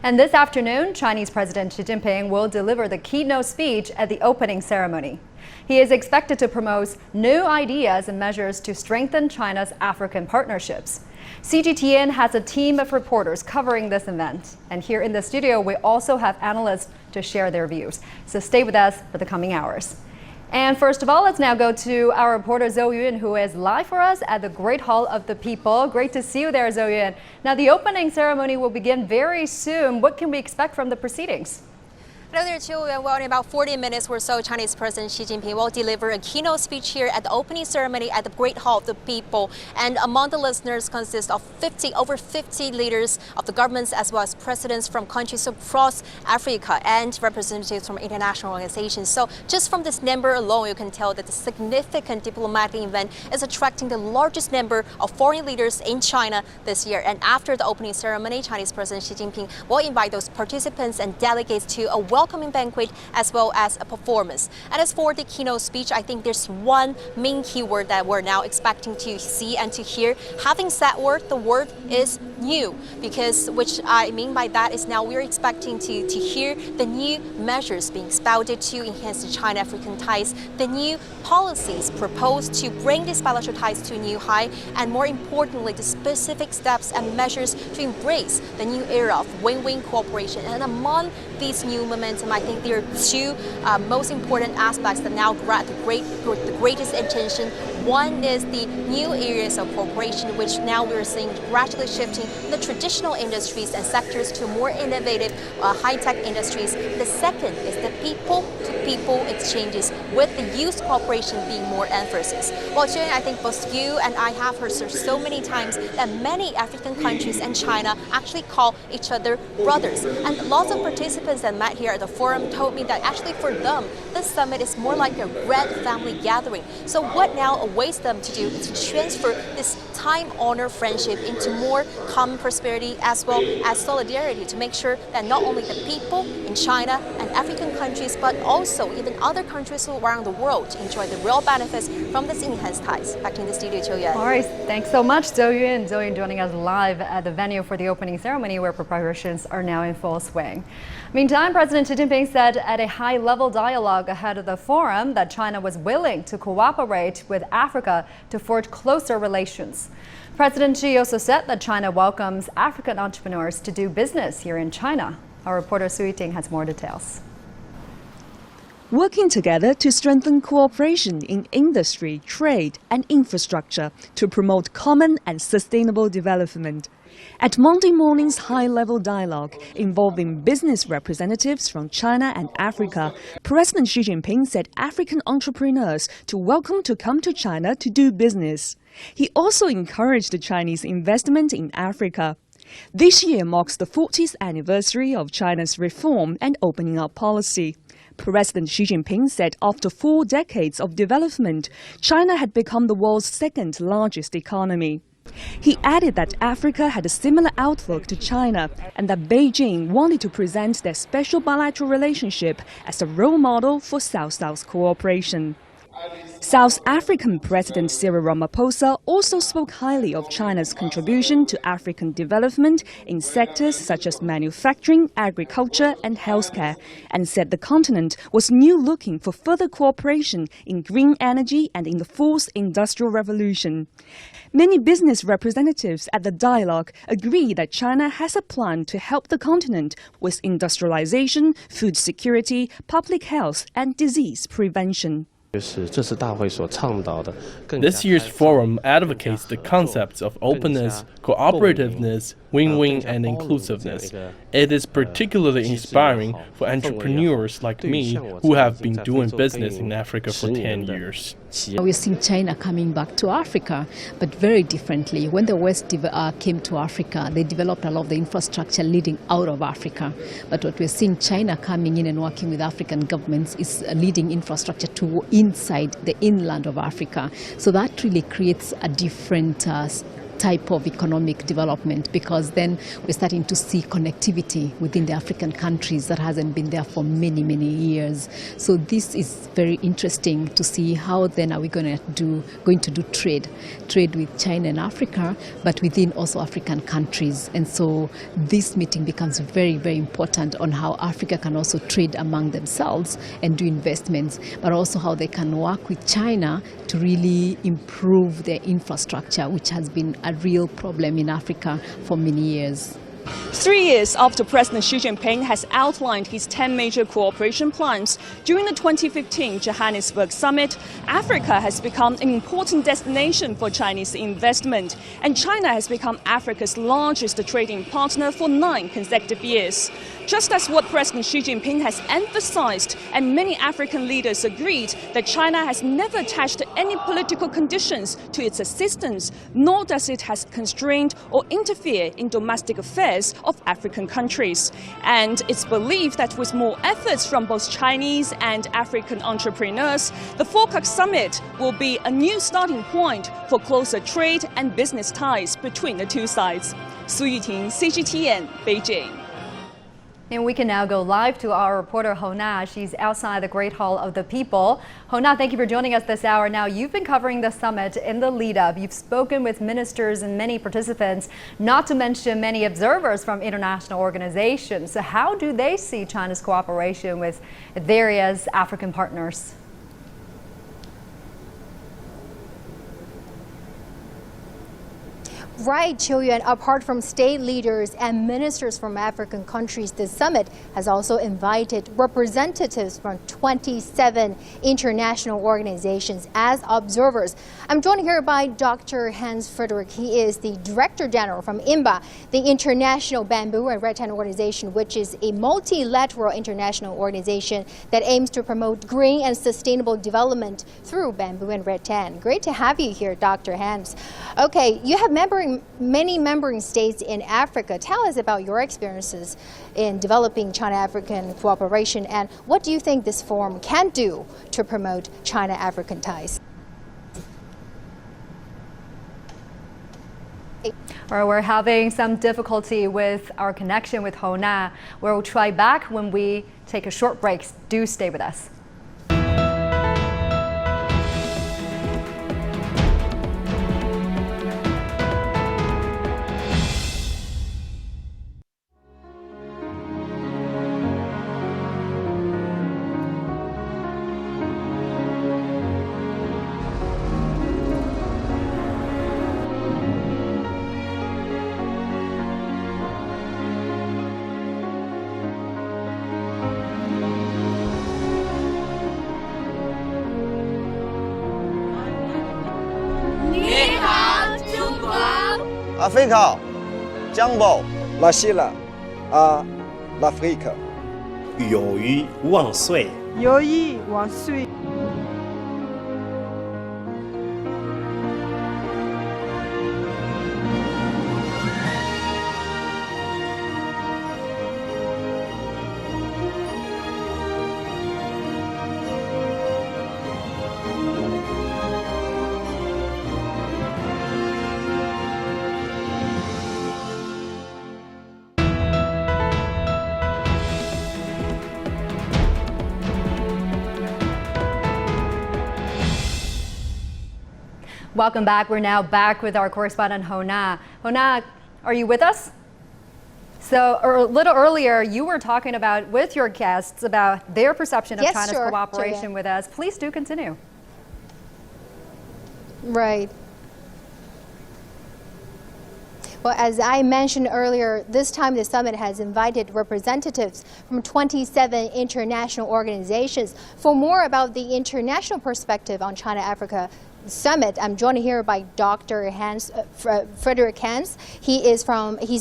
And this afternoon, Chinese President Xi Jinping will deliver the keynote speech at the opening ceremony. He is expected to promote new ideas and measures to strengthen China's African partnerships. CGTN has a team of reporters covering this event. And here in the studio, we also have analysts to share their views. So stay with us for the coming hours. And first of all, let's now go to our reporter Zhou Yun, who is live for us at the Great Hall of the People. Great to see you there, Zhou Yun. Now, the opening ceremony will begin very soon. What can we expect from the proceedings? Hello there, Chu. Well, in about 40 minutes or so, Chinese President Xi Jinping will deliver a keynote speech here at the opening ceremony at the Great Hall of the People. And among the listeners consist of over 50 leaders of the governments as well as presidents from countries across Africa and representatives from international organizations. So just from this number alone, you can tell that the significant diplomatic event is attracting the largest number of foreign leaders in China this year. And after the opening ceremony, Chinese President Xi Jinping will invite those participants and delegates to a welcoming banquet as well as a performance. And as for the keynote speech, I think there's one main keyword that we're now expecting to see and to hear. Having said the word is new, because which I mean by that is now we're expecting to hear the new measures being spouted to enhance the China-African ties, the new policies proposed to bring these bilateral ties to a new high, and more importantly, the specific steps and measures to embrace the new era of win-win cooperation. And among these new momentum, I think there are two most important aspects that now grab the greatest attention. One is the new areas of cooperation, which now we're seeing gradually shifting the traditional industries and sectors to more innovative high-tech industries. The second is the people-to-people exchanges, with the youth cooperation being more emphasis. Well, Jane, I think both you and I have heard so many times that many African countries and China actually call each other brothers. And lots of participants that met here at the forum told me that actually for them, this summit is more like a red family gathering. So what now awaits them to do is to transfer this time-honored friendship into more common prosperity as well as solidarity, to make sure that not only the people in China and African countries, but also even other countries around the world enjoy the real benefits from this enhanced ties. Back in the studio, Zhou Yun. All right, thanks so much, Zhou Yun. Zhou Yun joining us live at the venue for the opening ceremony, where preparations are now in full swing. Meantime, President Xi Jinping said at a high-level dialogue ahead of the forum that China was willing to cooperate with Africa to forge closer relations. President Xi also said that China welcomes African entrepreneurs to do business here in China. Our reporter Su Yiting has more details. Working together to strengthen cooperation in industry, trade and infrastructure to promote common and sustainable development. At Monday morning's high-level dialogue involving business representatives from China and Africa, President Xi Jinping said African entrepreneurs to welcome to come to China to do business. He also encouraged the Chinese investment in Africa. This year marks the 40th anniversary of China's reform and opening up policy. President Xi Jinping said after 4 decades of development, China had become the world's second largest economy. He added that Africa had a similar outlook to China and that Beijing wanted to present their special bilateral relationship as a role model for South-South cooperation. South African President Cyril Ramaphosa also spoke highly of China's contribution to African development in sectors such as manufacturing, agriculture and healthcare, and said the continent was now looking for further cooperation in green energy and in the fourth industrial revolution. Many business representatives at the dialogue agree that China has a plan to help the continent with industrialization, food security, public health and disease prevention. This year's forum advocates the concepts of openness, cooperativeness, win-win and inclusiveness. It is particularly inspiring for entrepreneurs like me who have been doing business in Africa for 10 years. We're seeing China coming back to Africa, but very differently. When the West came to Africa, they developed a lot of the infrastructure leading out of Africa. But what we're seeing China coming in and working with African governments is leading infrastructure to inside the inland of Africa. So that really creates a different type of economic development, because then we're starting to see connectivity within the African countries that hasn't been there for many, many years. So this is very interesting to see how then are we going to do trade with China and Africa, but within also African countries. And so this meeting becomes very, very important on how Africa can also trade among themselves and do investments, but also how they can work with China to really improve their infrastructure, which has been a real problem in Africa for many years. 3 years after President Xi Jinping has outlined his 10 major cooperation plans, during the 2015 Johannesburg Summit, Africa has become an important destination for Chinese investment, and China has become Africa's largest trading partner for 9 consecutive years. Just as what President Xi Jinping has emphasized, and many African leaders agreed, that China has never attached any political conditions to its assistance, nor does it has constrained or interfere in domestic affairs of African countries. And it's believed that with more efforts from both Chinese and African entrepreneurs, the FOCAC summit will be a new starting point for closer trade and business ties between the two sides. Su Yuting, CGTN, Beijing. And we can now go live to our reporter Hana. She's outside the Great Hall of the People. Hana, thank you for joining us this hour. Now, you've been covering the summit in the lead-up. You've spoken with ministers and many participants, not to mention many observers from international organizations. So how do they see China's cooperation with various African partners? Right, Qiuyuan. Apart from state leaders and ministers from African countries, the summit has also invited representatives from 27 international organizations as observers. I'm joined here by Dr. Frederic. He is the Director General from INBA, the International Bamboo and Rattan Organization, which is a multilateral international organization that aims to promote green and sustainable development through bamboo and rattan. Great to have you here, Dr. Hans. Okay, you have many member states in Africa. Tell us about your experiences in developing China-African cooperation, and what do you think this forum can do to promote China-African ties? We're having some difficulty with our connection with Hana. We'll try back when we take a short break. Do stay with us. Africa, Jumbo, La Silla, l'Afrique. 友谊万岁！友谊万岁！Welcome back. We're now back with our correspondent Hana. Hana, are you with us? So a little earlier, you were talking about with your guests about their perception of China's cooperation with us. Please do continue. Right. Well, as I mentioned earlier, this time the summit has invited representatives from 27 international organizations. For more about the international perspective on China-Africa Summit, I'm joined here by Dr. Frederic Hans. He's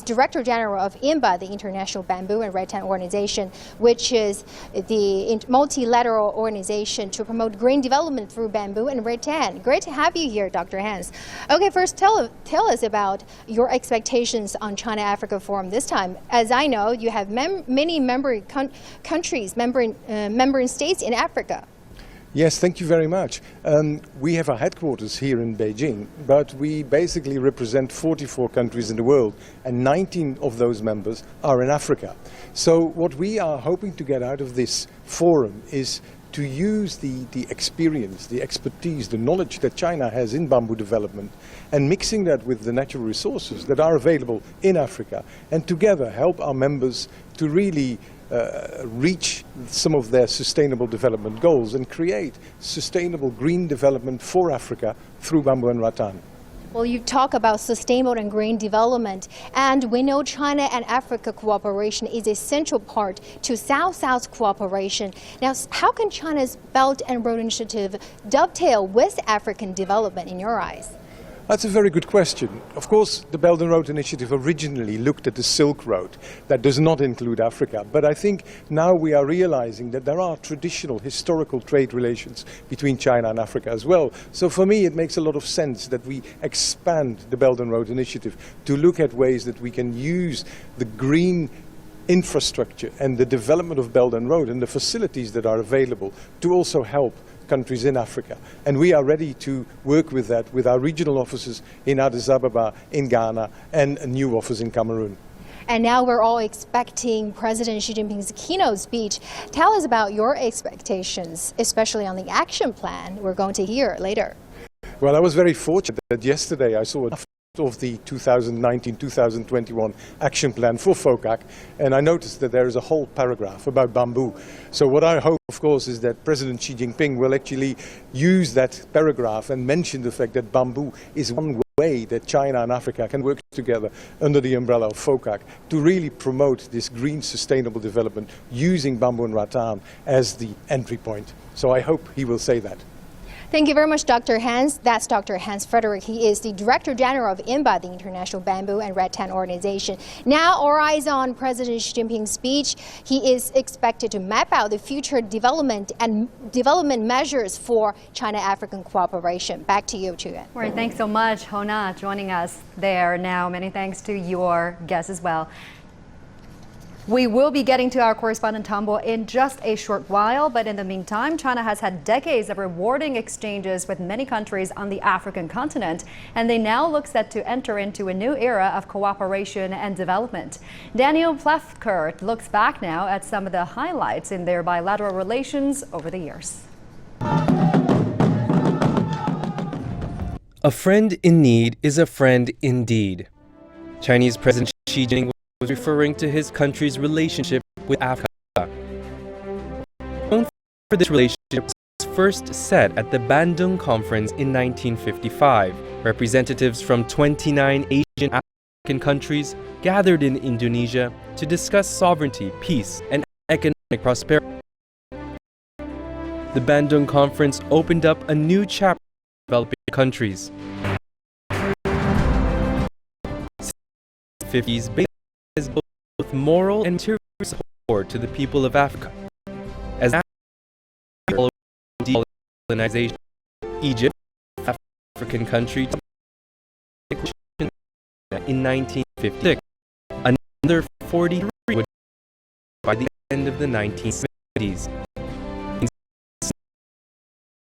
Director General of INBA, the International Bamboo and Rattan Organization, which is the multilateral organization to promote green development through bamboo and rattan. Great to have you here, Dr. Hans. Okay, first tell us about your expectations on China-Africa Forum this time. As I know, you have many member countries, member states in Africa. Yes, thank you very much. We have our headquarters here in Beijing, but we basically represent 44 countries in the world, and 19 of those members are in Africa. So what we are hoping to get out of this forum is to use the experience, the expertise, the knowledge that China has in bamboo development, and mixing that with the natural resources that are available in Africa, and together help our members to really reach some of their sustainable development goals and create sustainable green development for Africa through bamboo and rattan. Well, you talk about sustainable and green development, and we know China and Africa cooperation is a central part to South-South cooperation. Now, how can China's Belt and Road Initiative dovetail with African development in your eyes? That's a very good question. Of course, the Belt and Road Initiative originally looked at the Silk Road. That does not include Africa. But I think now we are realizing that there are traditional historical trade relations between China and Africa as well. So for me, it makes a lot of sense that we expand the Belt and Road Initiative to look at ways that we can use the green infrastructure and the development of Belt and Road and the facilities that are available to also help countries in Africa. And we are ready to work with that with our regional offices in Addis Ababa, in Ghana, and a new office in Cameroon. And now we're all expecting President Xi Jinping's keynote speech. Tell us about your expectations, especially on the action plan we're going to hear later. Well, I was very fortunate that yesterday I saw of the 2019-2021 action plan for FOCAC, and I noticed that there is a whole paragraph about bamboo. So what I hope, of course, is that President Xi Jinping will actually use that paragraph and mention the fact that bamboo is one way that China and Africa can work together under the umbrella of FOCAC to really promote this green sustainable development using bamboo and rattan as the entry point. So I hope he will say that. Thank you very much, Dr. Hans. That's Dr. Hans Frederic. He is the Director General of INBA, the International Bamboo and Rattan Organization. Now, all eyes on President Xi Jinping's speech. He is expected to map out the future development and development measures for China-African cooperation. Back to you, Tian. All right, thanks so much, Hana, joining us there now. Many thanks to your guests as well. We will be getting to our correspondent Tambo in just a short while, but in the meantime, China has had decades of rewarding exchanges with many countries on the African continent, and they now look set to enter into a new era of cooperation and development. Daniel Falkirk looks back now at some of the highlights in their bilateral relations over the years. A friend in need is a friend indeed. Chinese President Xi Jinping was referring to his country's relationship with Africa. Known for this relationship was first set at the Bandung Conference in 1955. Representatives from 29 Asian African countries gathered in Indonesia to discuss sovereignty, peace, and economic prosperity. The Bandung Conference opened up a new chapter for developing countries. 50s as both moral and material support to the people of Africa. As decolonization, Egypt, African country, in 1956, another 43 by the end of the 1970s.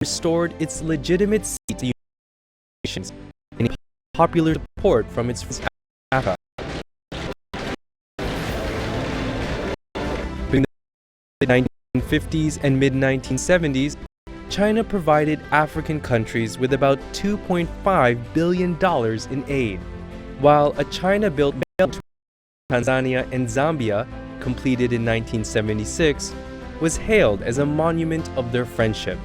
Restored its legitimate seat to the United Nations and popular support from its friends Africa. In the 1950s and mid-1970s, China provided African countries with about $2.5 billion in aid, while a China-built belt between Tanzania and Zambia, completed in 1976, was hailed as a monument of their friendship.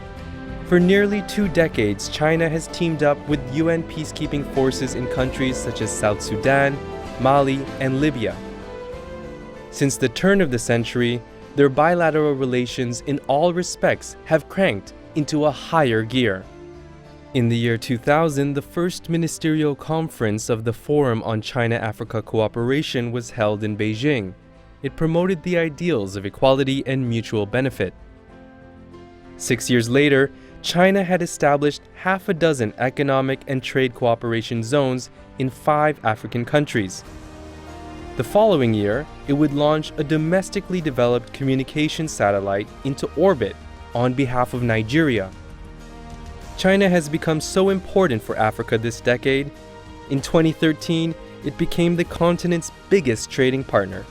For nearly 2 decades, China has teamed up with UN peacekeeping forces in countries such as South Sudan, Mali, and Libya. Since the turn of the century, their bilateral relations in all respects have cranked into a higher gear. In the year 2000, the first ministerial conference of the Forum on China-Africa Cooperation was held in Beijing. It promoted the ideals of equality and mutual benefit. 6 years later, China had established half a dozen economic and trade cooperation zones in 5 African countries. The following year, it would launch a domestically developed communication satellite into orbit on behalf of Nigeria. China has become so important for Africa this decade. In 2013, it became the continent's biggest trading partner,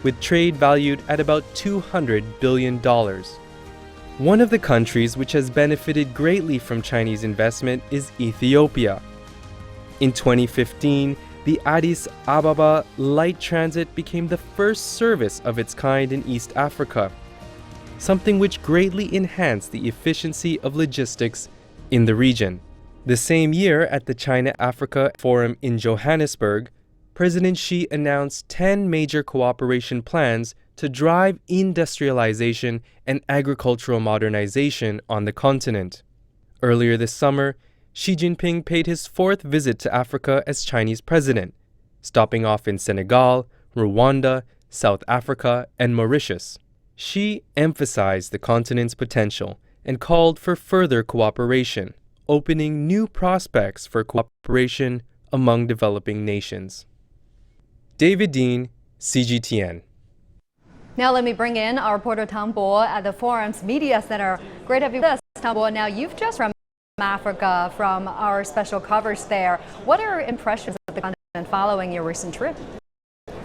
with trade valued at about $200 billion. One of the countries which has benefited greatly from Chinese investment is Ethiopia. In 2015, the Addis Ababa Light Transit became the first service of its kind in East Africa, something which greatly enhanced the efficiency of logistics in the region. The same year, at the China-Africa Forum in Johannesburg, President Xi announced 10 major cooperation plans to drive industrialization and agricultural modernization on the continent. Earlier this summer, Xi Jinping paid his 4th visit to Africa as Chinese president, stopping off in Senegal, Rwanda, South Africa, and Mauritius. Xi emphasized the continent's potential and called for further cooperation, opening new prospects for cooperation among developing nations. David Dean, CGTN. Now let me bring in our reporter Tang Bo at the Forum's Media Center. Great to have you with us, Tang Bo. Now you've just from Africa from our special coverage there. What are your impressions of the continent following your recent trip?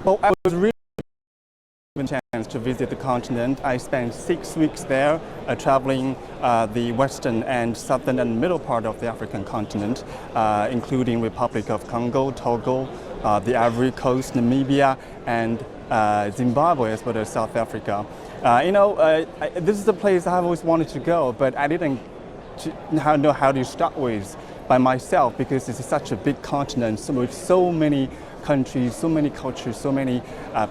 Well, I was really given a chance to visit the continent. I spent 6 weeks there, traveling the western and southern and middle part of the African continent, including Republic of Congo, Togo, the Ivory Coast, Namibia, and Zimbabwe, as well as South Africa. This is a place I've always wanted to go, but I didn't know how to start with by myself, because it's such a big continent with so many countries, so many cultures, so many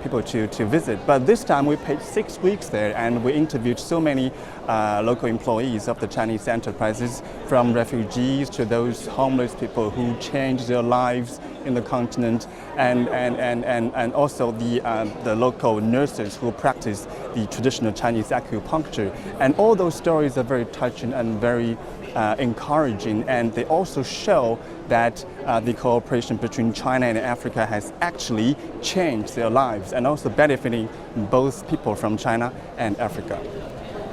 people to visit. But this time we paid 6 weeks there, and we interviewed so many local employees of the Chinese enterprises, from refugees to those homeless people who changed their lives in the continent, and also the local nurses who practice the traditional Chinese acupuncture. And all those stories are very touching and very encouraging, and they also show that the cooperation between China and Africa has actually changed their lives and also benefiting both people from China and Africa.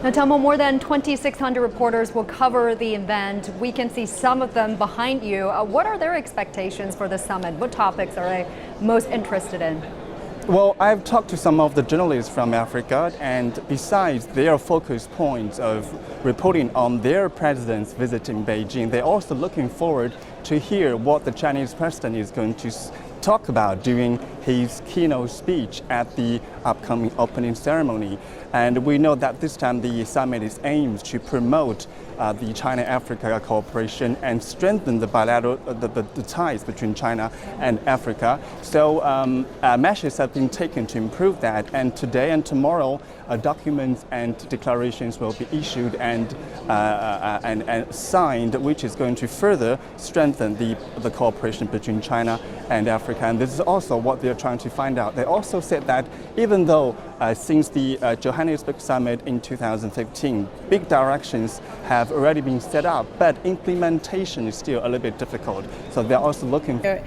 Now, Tomo, more than 2,600 reporters will cover the event. We can see some of them behind you. What are their expectations for the summit? What topics are they most interested in? Well, I've talked to some of the journalists from Africa, and besides their focus points of reporting on their president's visit in Beijing, they're also looking forward to hear what the Chinese president is going to talk about during his keynote speech at the upcoming opening ceremony. And we know that this time the summit aims to promote the China-Africa cooperation and strengthen the bilateral the ties between China and Africa. So measures have been taken to improve that, and today and tomorrow documents and declarations will be issued and signed, which is going to further strengthen the cooperation between China and Africa. And this is also what they're trying to find out. They also said that even though since the Johannesburg summit in 2015, big directions have already been set up, but implementation is still a little bit difficult. So they're also looking for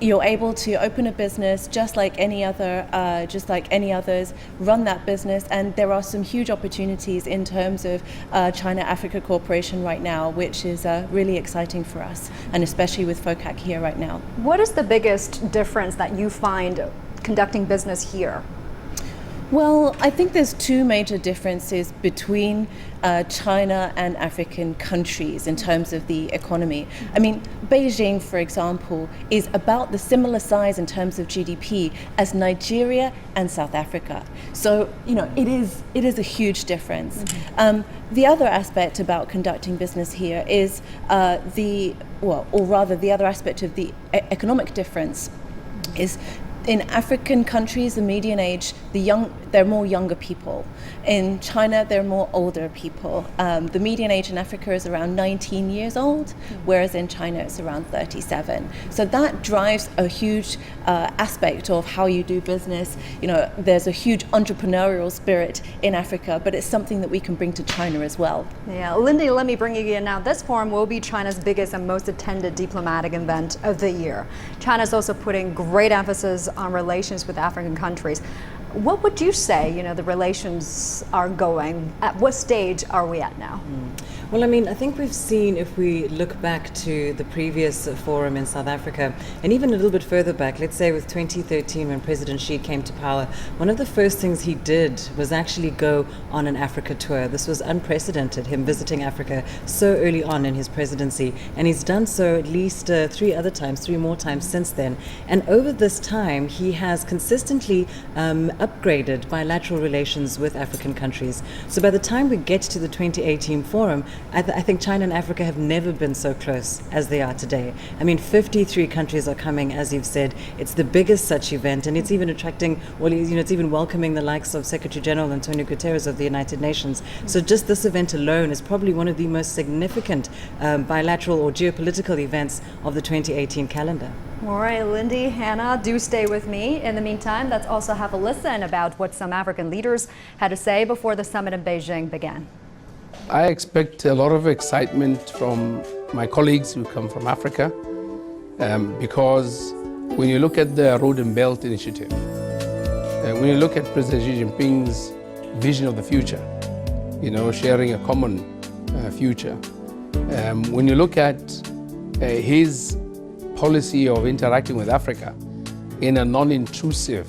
you're able to open a business just like any others, run that business, and there are some huge opportunities in terms of China-Africa cooperation right now, which is really exciting for us, and especially with FOCAC here right now. What is the biggest difference that you find conducting business here? Well, I think there's two major differences between China and African countries in terms of the economy. I mean, Beijing, for example, is about the similar size in terms of GDP as Nigeria and South Africa. So, it is a huge difference. Mm-hmm. The other aspect about conducting business here is the other aspect of the economic difference is in African countries, the median age, they're more younger people. In China, they're more older people. The median age in Africa is around 19 years old, whereas in China it's around 37. So that drives a huge aspect of how you do business. There's a huge entrepreneurial spirit in Africa, but it's something that we can bring to China as well. Yeah, Lyndie, let me bring you in now. This forum will be China's biggest and most attended diplomatic event of the year. China's also putting great emphasis on relations with African countries. What would you say, the relations are going? At what stage are we at now? Well, I think we've seen, if we look back to the previous forum in South Africa, and even a little bit further back, let's say with 2013 when President Xi came to power, one of the first things he did was actually go on an Africa tour. This was unprecedented, him visiting Africa so early on in his presidency, and he's done so at least three more times since then. And over this time, he has consistently upgraded bilateral relations with African countries. So by the time we get to the 2018 forum, I think China and Africa have never been so close as they are today. 53 countries are coming, as you've said. It's the biggest such event, and it's even attracting, it's even welcoming the likes of Secretary General Antonio Guterres of the United Nations. So just this event alone is probably one of the most significant bilateral or geopolitical events of the 2018 calendar. All right, Lyndie, Hana, do stay with me. In the meantime, let's also have a listen about what some African leaders had to say before the summit in Beijing began. I expect a lot of excitement from my colleagues who come from Africa because when you look at the Road and Belt Initiative, when you look at President Xi Jinping's vision of the future, sharing a common future, when you look at his policy of interacting with Africa in a non-intrusive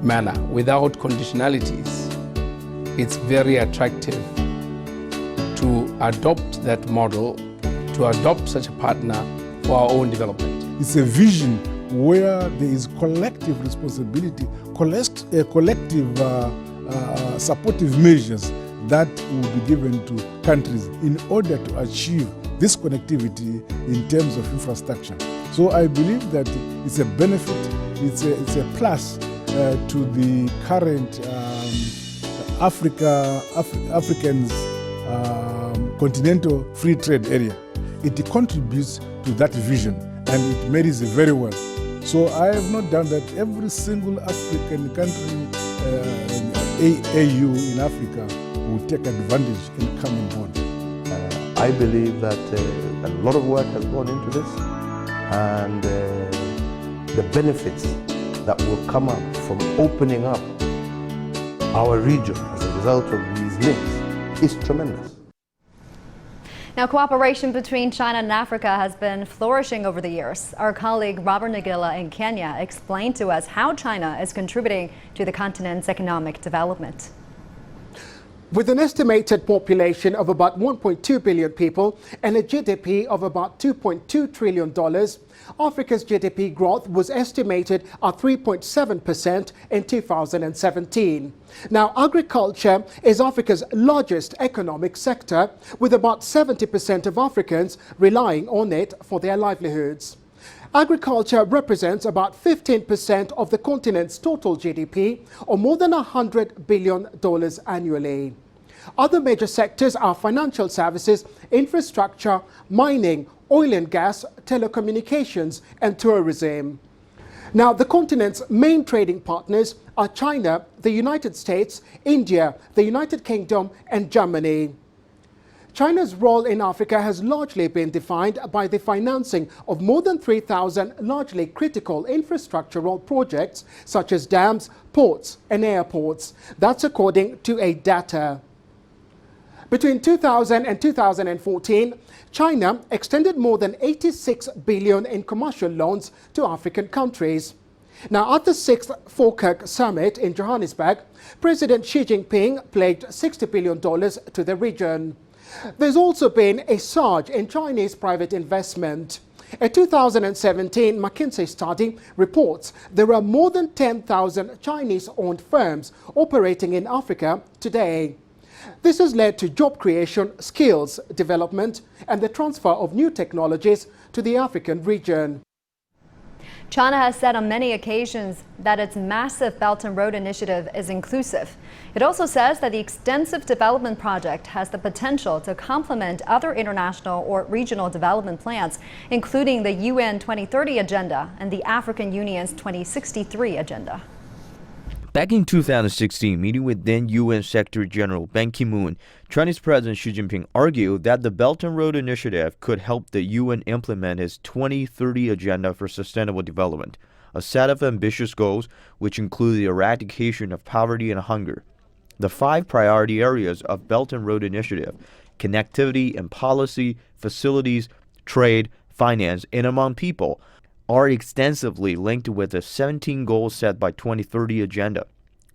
manner, without conditionalities, it's very attractive to adopt that model, to adopt such a partner for our own development. It's a vision where there is collective responsibility, collective supportive measures that will be given to countries in order to achieve this connectivity in terms of infrastructure. So I believe that it's a benefit, it's a plus to the current Africans continental free trade area. It contributes to that vision and it marries very well. So I have no doubt that every single African country, AU in Africa, will take advantage and come on board. I believe that a lot of work has gone into this, and the benefits that will come up from opening up our region as a result of these links is tremendous. Now, cooperation between China and Africa has been flourishing over the years. Our colleague Robert Nagila in Kenya explained to us how China is contributing to the continent's economic development. With an estimated population of about 1.2 billion people and a GDP of about $2.2 trillion, Africa's GDP growth was estimated at 3.7% in 2017. Now, agriculture is Africa's largest economic sector, with about 70% of Africans relying on it for their livelihoods. Agriculture represents about 15% of the continent's total GDP, or more than $100 billion annually. Other major sectors are financial services, infrastructure, mining, oil and gas, telecommunications, and tourism. Now, the continent's main trading partners are China, the United States, India, the United Kingdom, and Germany. China's role in Africa has largely been defined by the financing of more than 3,000 largely critical infrastructural projects such as dams, ports, and airports. That's according to data. Between 2000 and 2014, China extended more than 86 billion in commercial loans to African countries. Now, at the 6th FOCAC summit in Johannesburg, President Xi Jinping pledged $60 billion to the region. There's also been a surge in Chinese private investment. A 2017 Mckinsey study reports there are more than 10,000 Chinese-owned firms operating in Africa today. This has led to job creation, skills development, and the transfer of new technologies to the African region. China has said on many occasions that its massive Belt and Road Initiative is inclusive. It also says that the extensive development project has the potential to complement other international or regional development plans, including the UN 2030 Agenda and the African Union's 2063 Agenda. Back in 2016, meeting with then UN Secretary General Ban Ki-moon, Chinese President Xi Jinping argued that the Belt and Road Initiative could help the UN implement its 2030 Agenda for Sustainable Development. a set of ambitious goals which include the eradication of poverty and hunger. The 5 priority areas of Belt and Road Initiative, connectivity and policy, facilities, trade, finance, and among people, are extensively linked with the 17 goals set by 2030 agenda,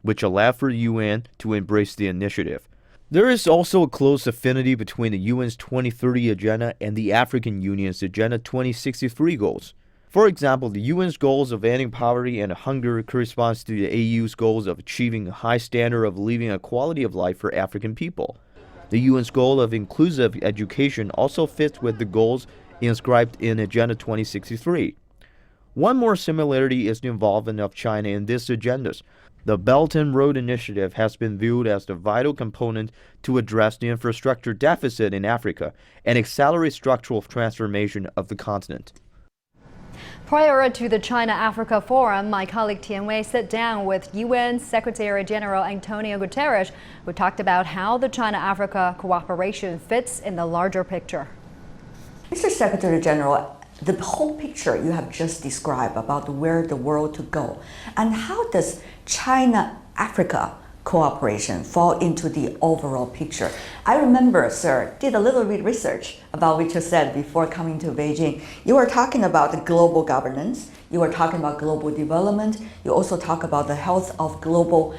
which allow for the UN to embrace the initiative. There is also a close affinity between the UN's 2030 agenda and the African Union's Agenda 2063 goals. For example, the UN's goals of ending poverty and hunger corresponds to the AU's goals of achieving a high standard of living and quality of life for African people. The UN's goal of inclusive education also fits with the goals inscribed in Agenda 2063. One more similarity is the involvement of China in these agendas. The Belt and Road Initiative has been viewed as the vital component to address the infrastructure deficit in Africa and accelerate structural transformation of the continent. Prior to the China-Africa Forum, my colleague Tian sat down with UN Secretary-General Antonio Guterres, who talked about how the China-Africa cooperation fits in the larger picture. Mr. Secretary-General, the whole picture you have just described about where the world to go, and how does China-Africa cooperation fall into the overall picture? I remember, sir, did a little bit research about what you said before coming to Beijing. You were talking about the global governance, you were talking about global development, you also talk about the health of global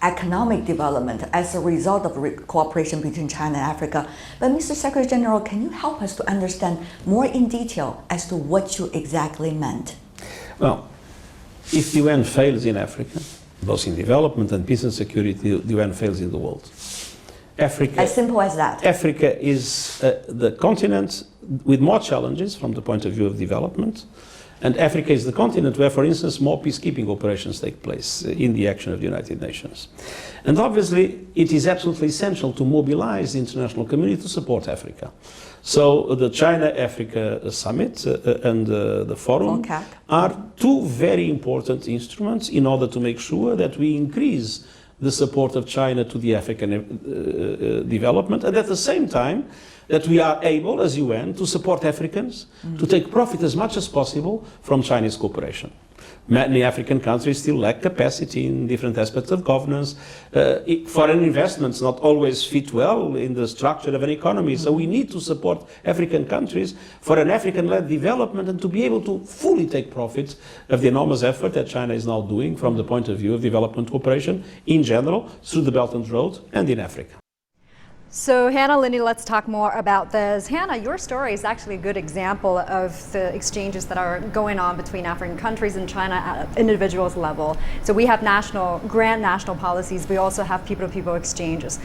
economic development as a result of cooperation between China and Africa. But Mr. Secretary General, can you help us to understand more in detail as to what you exactly meant? Well, if the UN fails in Africa, both in development and peace and security, the UN fails in the world. Africa, as simple as that. Africa is the continent with more challenges from the point of view of development. And Africa is the continent where, for instance, more peacekeeping operations take place in the action of the United Nations. And obviously, it is absolutely essential to mobilize the international community to support Africa. So the China-Africa Summit and the Forum FOCAC are 2 very important instruments in order to make sure that we increase the support of China to the African development, and at the same time that we are able, as UN, to support Africans to take profit as much as possible from Chinese cooperation. Many African countries still lack capacity in different aspects of governance. Foreign investments not always fit well in the structure of an economy, so we need to support African countries for an African-led development and to be able to fully take profit of the enormous effort that China is now doing from the point of view of development cooperation in general, through the Belt and Road, and in Africa. So Hana, Lyndie, let's talk more about this. Hana, your story is actually a good example of the exchanges that are going on between African countries and China at individuals level. So we have grand national policies. We also have people-to-people exchanges.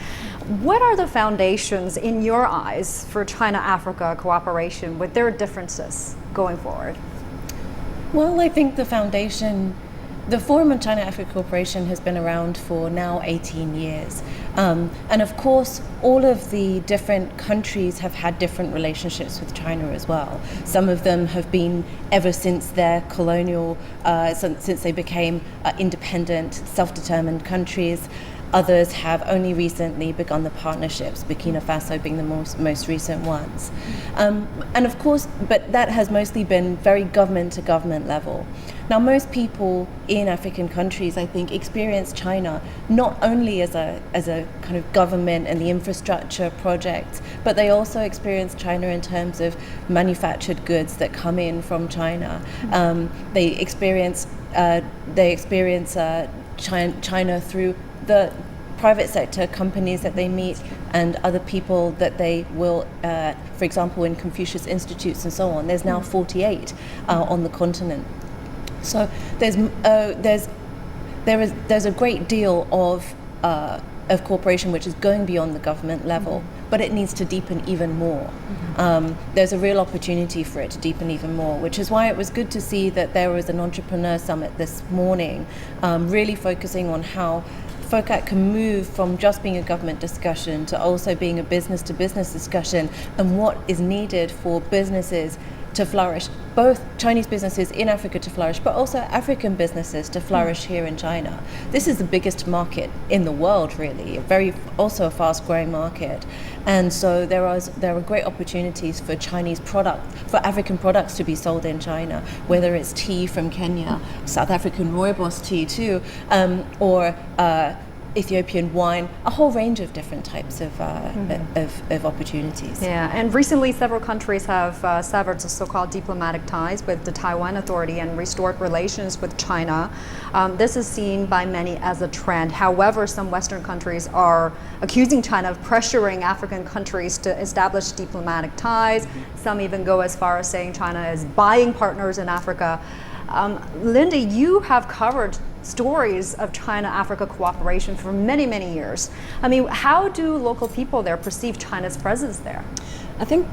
What are the foundations in your eyes for China-Africa cooperation with their differences going forward? Well, I think the foundation, the Forum on China-Africa Cooperation has been around for now 18 years. And of course, all of the different countries have had different relationships with China as well. Some of them have been ever since their colonial, since they became independent, self-determined countries. Others have only recently begun the partnerships, Burkina Faso being the most recent ones. And of course, but that has mostly been very government to government level. Now, most people in African countries, I think, experience China not only as a kind of government and the infrastructure projects, but they also experience China in terms of manufactured goods that come in from China. They experience China through the private sector companies that they meet and other people that they will, for example, in Confucius Institutes and so on. There's now 48 on the continent. So there's a great deal of cooperation which is going beyond the government level, but it needs to deepen even more. There's a real opportunity for it to deepen even more, which is why it was good to see that there was an entrepreneur summit this morning, really focusing on how FOCAC can move from just being a government discussion to also being a business-to-business discussion, and what is needed for businesses to flourish, both Chinese businesses in Africa to flourish, but also African businesses to flourish here in China. This is the biggest market in the world, really, also a fast-growing market. And so there are great opportunities for African products to be sold in China, whether it's tea from Kenya, South African rooibos tea too, or Ethiopian wine, a whole range of different types of opportunities. Yeah, and recently several countries have severed the so-called diplomatic ties with the Taiwan Authority and restored relations with China. This is seen by many as a trend. However, some Western countries are accusing China of pressuring African countries to establish diplomatic ties. Some even go as far as saying China is buying partners in Africa. Lyndie, you have covered stories of China-Africa cooperation for many, many years. I mean, how do local people there perceive China's presence there? I think,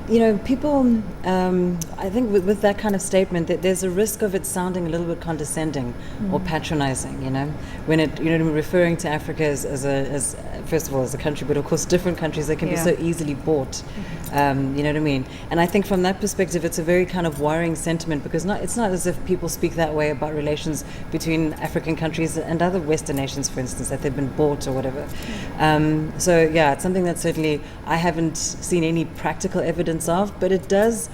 people, I think with that kind of statement, that there's a risk of it sounding a little bit condescending or patronizing, when it, referring to Africa as first of all, as a country, but of course different countries that can be so easily bought, you know what I mean? And I think from that perspective, it's a very kind of worrying sentiment, because it's not as if people speak that way about relations between African countries and other Western nations, for instance, that they've been bought or whatever. So yeah, it's something that certainly I haven't seen any practical evidence of, but it does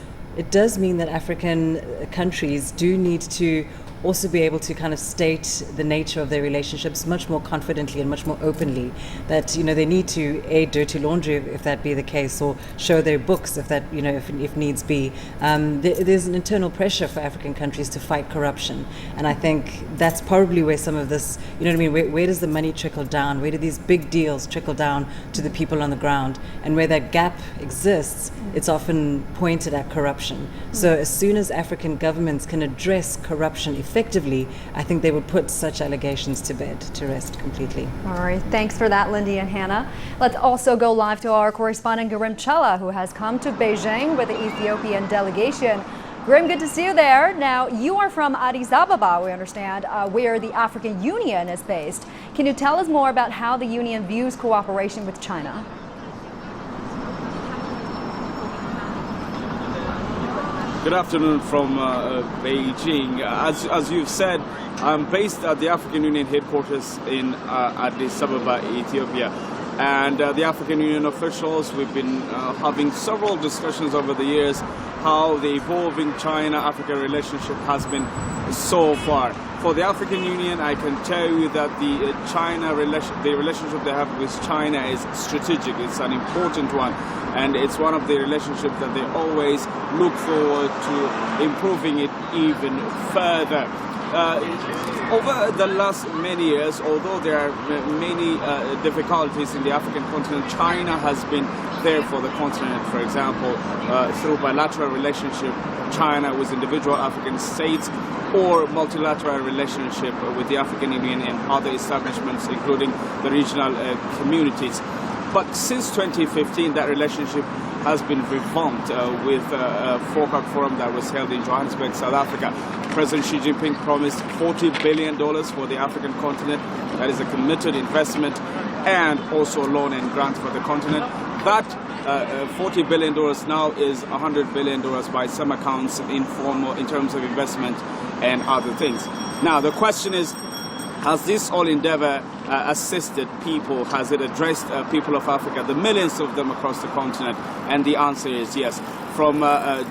mean that African countries do need to also be able to kind of state the nature of their relationships much more confidently and much more openly, that they need to aid dirty laundry if that be the case, or show their books if that if needs be. There's an internal pressure for African countries to fight corruption, and I think that's probably where some of this, where does the money trickle down, where do these big deals trickle down to the people on the ground, and where that gap exists, it's often pointed at corruption. So as soon as African governments can address corruption effectively, I think they would put such allegations to bed, to rest completely. All right, thanks for that, Lyndie and Hana. Let's also go live to our correspondent Grim Chella, who has come to Beijing with the Ethiopian delegation. Grim, good to see you there. Now, you are from Addis Ababa, we understand, where the African Union is based. Can you tell us more about how the Union views cooperation with China? Good afternoon from Beijing. As you've said, I'm based at the African Union headquarters in Addis Ababa, Ethiopia. And the African Union officials, we've been having several discussions over the years how the evolving China-Africa relationship has been so far. For the African Union, I can tell you that the relationship they have with China is strategic. It's an important one, and it's one of the relationships that they always look forward to improving it even further. Over the last many years, although there are many difficulties in the African continent, China has been there for the continent. For example, through bilateral relationship, China with individual African states, or multilateral relationship with the African Union and other establishments, including the regional communities. But since 2015, that relationship has been revamped with a FOCAC forum that was held in Johannesburg, South Africa. President Xi Jinping promised $40 billion for the African continent. That is a committed investment and also loan and grant for the continent. That $40 billion now is $100 billion by some accounts in terms of investment and other things. Now, the question is, has this all endeavor assisted people? Has it addressed people of Africa, the millions of them across the continent? And the answer is yes. From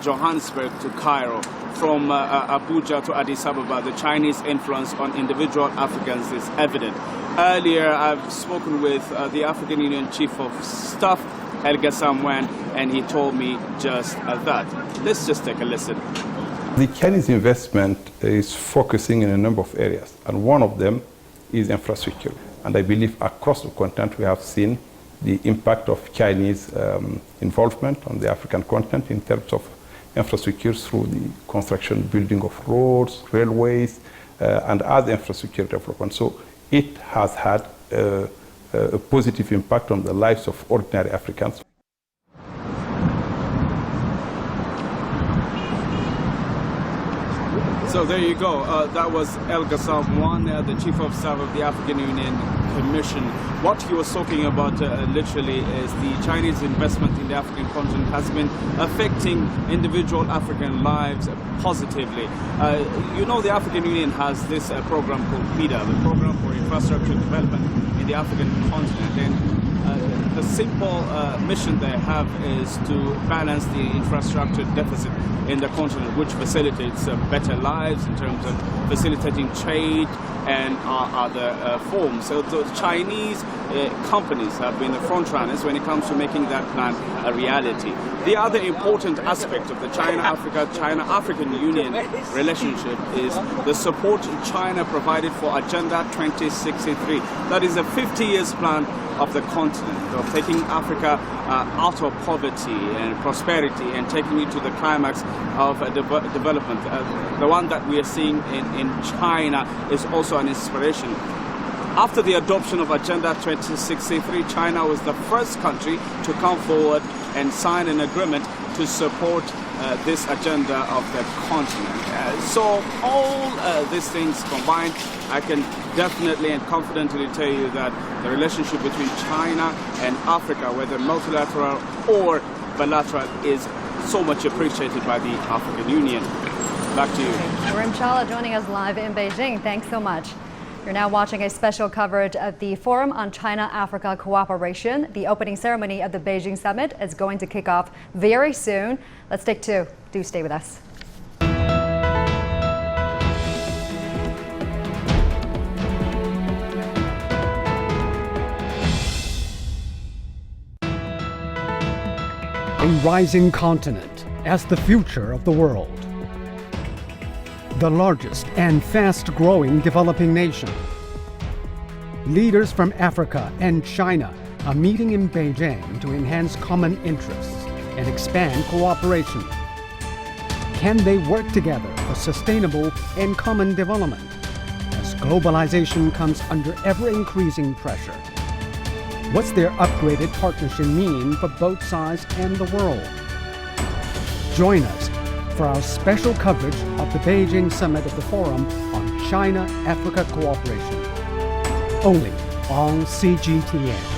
Johannesburg to Cairo, from Abuja to Addis Ababa, the Chinese influence on individual Africans is evident. Earlier, I've spoken with the African Union Chief of Staff, Helga Samwan, and he told me just that. Let's just take a listen. The Chinese investment is focusing in a number of areas, and one of them is infrastructure. And I believe across the continent we have seen the impact of Chinese involvement on the African continent in terms of infrastructure through the construction, building of roads, railways, and other infrastructure development. So it has had a positive impact on the lives of ordinary Africans. So there you go. That was Helga Samwan, the Chief of Staff of the African Union Commission. What he was talking about literally is the Chinese investment in the African continent has been affecting individual African lives positively. The African Union has this program called PIDA, the Program for Infrastructure Development in the African continent. And The simple mission they have is to balance the infrastructure deficit in the continent, which facilitates better lives in terms of facilitating trade and other forms. So the Chinese companies have been the front runners when it comes to making that plan a reality. The other important aspect of the China-African Union relationship is the support China provided for Agenda 2063. That is a 50 years plan of the continent, of taking Africa out of poverty and prosperity and taking it to the climax of development. The one that we are seeing in China is also an inspiration. After the adoption of Agenda 2063, China was the first country to come forward and sign an agreement to support this agenda of the continent. So all these things combined, I can definitely and confidently tell you that the relationship between China and Africa, whether multilateral or bilateral, is so much appreciated by the African Union. Back to you. Rim Chala joining us live in Beijing. Thanks so much. You're now watching a special coverage of the Forum on China-Africa Cooperation. The opening ceremony of the Beijing Summit is going to kick off very soon. Let's take two. Do stay with us. A rising continent as the future of the world. The largest and fast-growing developing nation. Leaders from Africa and China are meeting in Beijing to enhance common interests and expand cooperation. Can they work together for sustainable and common development as globalization comes under ever-increasing pressure? What's their upgraded partnership mean for both sides and the world? Join us for our special coverage of the Beijing Summit of the Forum on China-Africa Cooperation. Only on CGTN.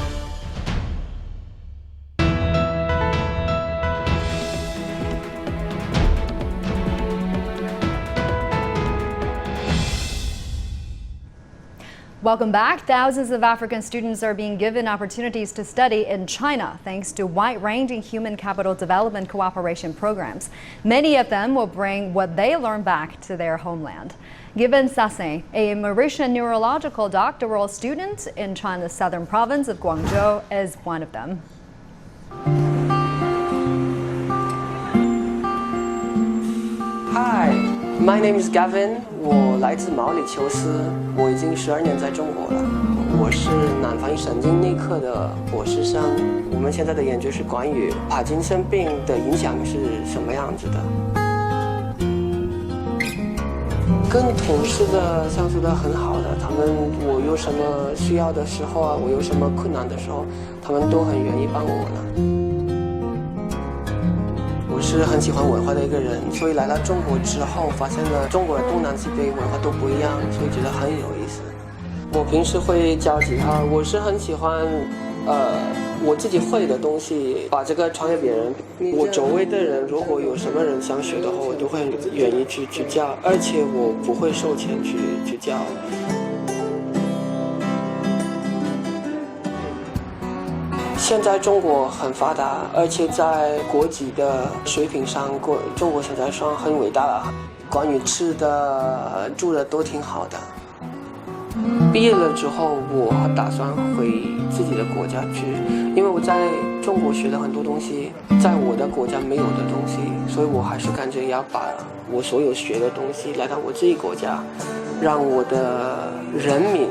Welcome back. Thousands of African students are being given opportunities to study in China thanks to wide-ranging human capital development cooperation programs. Many of them will bring what they learn back to their homeland. Given Sase, a Mauritian neurological doctoral student in China's southern province of Guangzhou, is one of them. Hi, my name is Gavin. 我来自毛里求斯，我已经12年在中国了。我是南方神经内科的博士生。我们现在的研究是关于帕金森病的影响是什么样子的。跟同事的相处的很好的，他们我有什么需要的时候啊，我有什么困难的时候，他们都很愿意帮我呢。 我是很喜欢文化的一个人，所以来到中国之后，发现了中国的东南西北文化都不一样，所以觉得很有意思。我平时会教吉他，我是很喜欢，我自己会的东西，把这个传给别人。我周围的人，如果有什么人想学的话，我都会愿意去教，而且我不会收钱去教。 现在中国很发达，而且在国际的水平上，中国现在算很伟大了。关于吃的、住的都挺好的。毕业了之后，我打算回自己的国家去，因为我在中国学了很多东西，在我的国家没有的东西，所以我还是感觉要把我所有学的东西来到我自己国家，让我的人民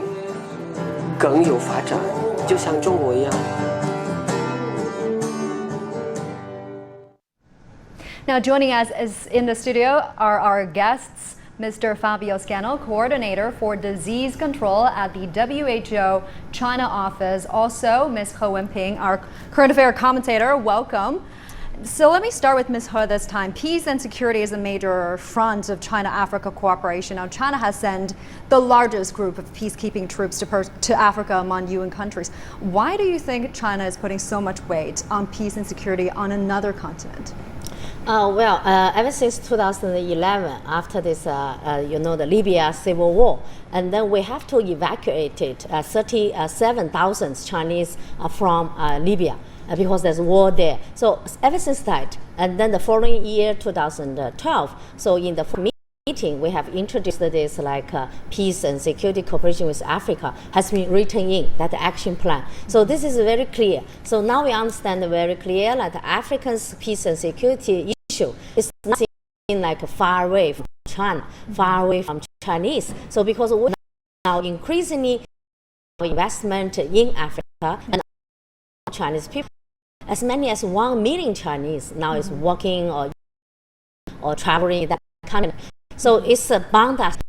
更有发展，就像中国一样。 Now joining us in the studio are our guests, Mr. Fabio, Coordinator for Disease Control at the WHO China office. Also, Ms. Wimping, our current affair commentator. Welcome. So let me start with Ms. He this time. Peace and security is a major front of China-Africa cooperation. Now, China has sent the largest group of peacekeeping troops to Africa among UN countries. Why do you think China is putting so much weight on peace and security on another continent? Ever since 2011, after this, the Libya civil war, and then we have to evacuate 37,000 Chinese from Libya because there's war there. So ever since that, and then the following year, 2012, so in the meeting, we have introduced this peace and security cooperation with Africa has been written in that action plan. So this is very clear. So now we understand very clear that Africa's peace and security issue is nothing far away from China, far away from Chinese. So because we now increasingly investment in Africa and Chinese people, as many as 1 million Chinese now is working or traveling in that country. So it's bound that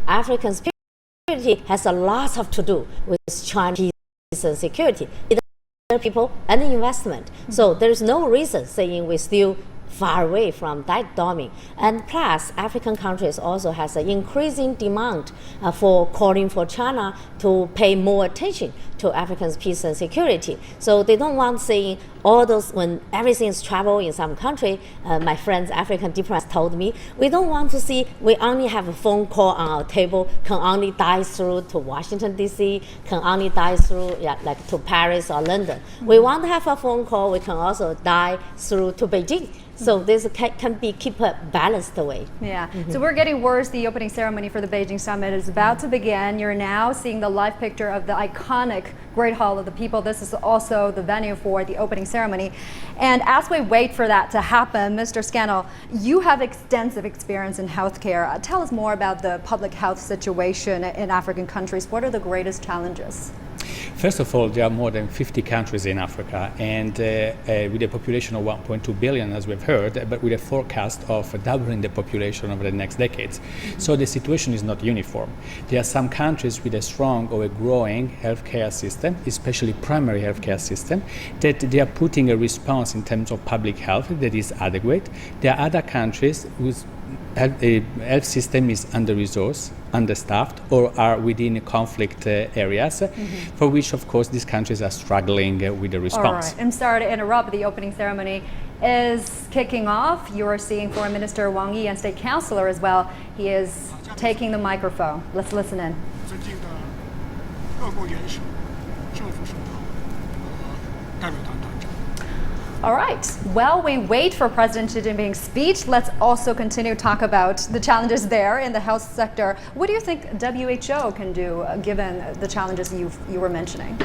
African security has a lot to do with Chinese peace and security, people and investment. So there's no reason saying we're still far away from that domain. And plus, African countries also has an increasing demand for calling for China to pay more attention to Africa's peace and security. So they don't want saying all those, when everything is travel in some country, my friends, African diplomats told me, we don't want to see we only have a phone call on our table, can only dial through to Washington, D.C., can only dial through to Paris or London. We want to have a phone call, we can also dial through to Beijing. So this can be keep a balanced way. Yeah. So we're getting worse. The opening ceremony for the Beijing Summit is about to begin. You're now seeing the live picture of the iconic Great Hall of the People. This is also the venue for the opening ceremony. And as we wait for that to happen, Mr. Scannell, you have extensive experience in healthcare. Tell us more about the public health situation in African countries. What are the greatest challenges? First of all, there are more than 50 countries in Africa, and with a population of 1.2 billion, as we've heard, but with a forecast of doubling the population over the next decades. So the situation is not uniform. There are some countries with a strong or a growing healthcare system, especially primary healthcare system, that they are putting a response in terms of public health that is adequate. There are other countries whose health system is under-resourced, understaffed, or are within conflict areas, for which, of course, these countries are struggling with the response. All right. I'm sorry to interrupt, but the opening ceremony is kicking off. You are seeing Foreign Minister Wang Yi and State Councilor as well. He is taking the microphone. Let's listen in. All right. While we wait for President Xi Jinping's speech, let's also continue to talk about the challenges there in the health sector. What do you think WHO can do given the challenges you were mentioning?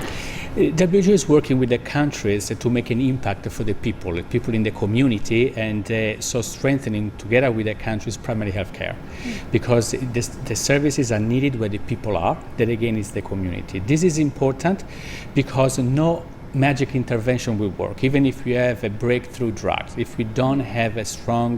WHO is working with the countries to make an impact for the people in the community, and so strengthening together with the countries primary health care, because the services are needed where the people are. That again is the community. This is important because no magic intervention will work. Even if we have a breakthrough drugs, if we don't have a strong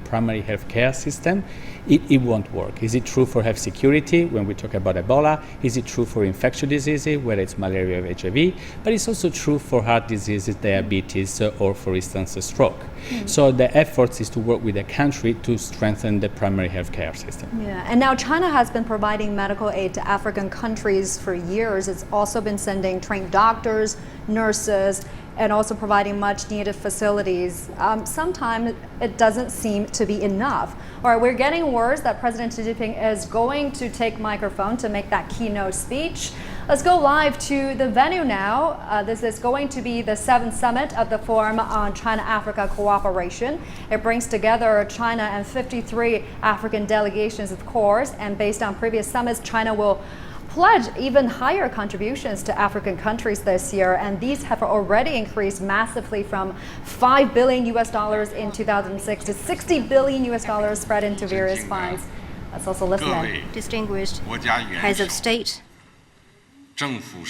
primary health care system, it won't work. Is it true for health security when we talk about Ebola? Is it true for infectious diseases, whether it's malaria or HIV? But it's also true for heart diseases, diabetes, or for instance, a stroke. So the effort is to work with the country to strengthen the primary health care system. Yeah, and now China has been providing medical aid to African countries for years. It's also been sending trained doctors, nurses, and also providing much needed facilities. Sometimes it doesn't seem to be enough. All right, we're getting words that President Xi Jinping is going to take microphone to make that keynote speech. Let's go live to the venue now. This is going to be the 7th summit of the Forum on China-Africa Cooperation. It brings together China and 53 African delegations, of course, and based on previous summits, China will pledge even higher contributions to African countries this year, and these have already increased massively from $5 billion in 2006 to $60 billion spread into various funds. Let's also listen in. Distinguished heads of state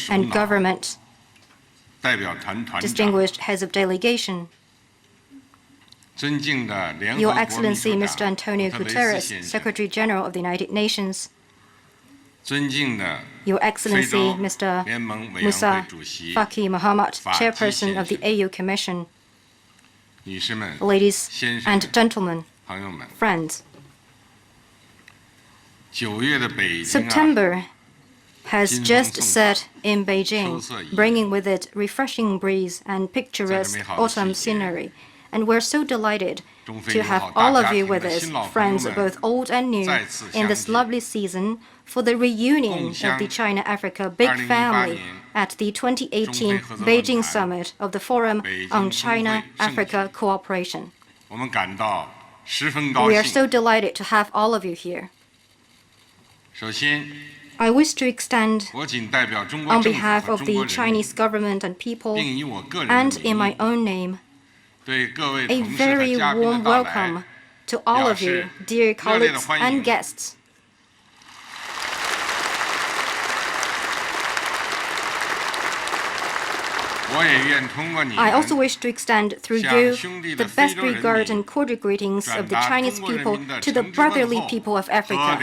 and government, distinguished heads of delegation, Your Excellency Mr. Antonio Guterres, Secretary General of the United Nations, Your Excellency Mr. Musa Faki Mohammed, Chairperson of the AU Commission, ladies and gentlemen, friends. September has just set in Beijing, bringing with it refreshing breeze and picturesque autumn scenery. And we're so delighted to have all of you with us, friends both old and new, in this lovely season for the reunion of the China-Africa big family at the 2018 Beijing Summit of the Forum on China-Africa Cooperation. We are so delighted to have all of you here. I wish to extend, on behalf of the Chinese government and people, and in my own name, a very warm welcome to all of you, dear colleagues and guests. I also wish to extend through you the best regard and cordial greetings of the Chinese people to the brotherly people of Africa.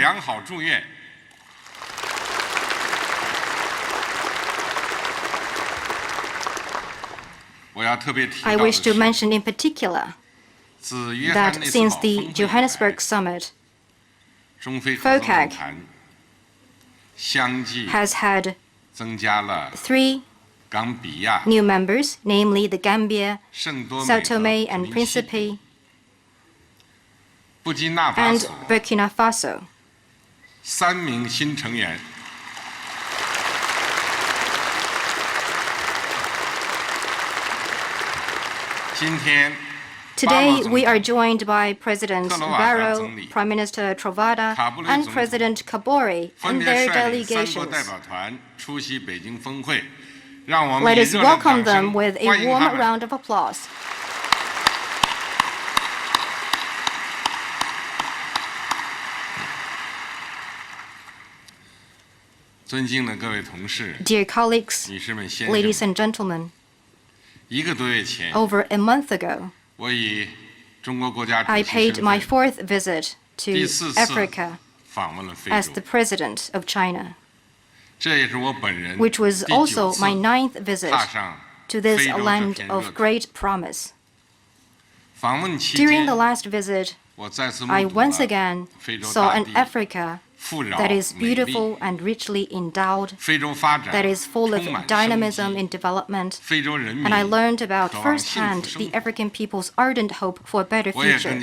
I wish to mention in particular that since the Johannesburg Summit, FOCAC has had 3 new members, namely the Gambia, Sao Tome and Principe, and Burkina Faso. Today, we are joined by President Barrow, Prime Minister Trovoada, and President Kabore and their delegations. Let us welcome them with a warm round of applause. Dear colleagues, ladies and gentlemen, over a month ago, I paid my 4th visit to Africa as the President of China, which was also my 9th visit to this land of great promise. During the last visit, I once again saw an Africa that is beautiful and richly endowed, that is full of dynamism in development, and I learned about firsthand the African people's ardent hope for a better future.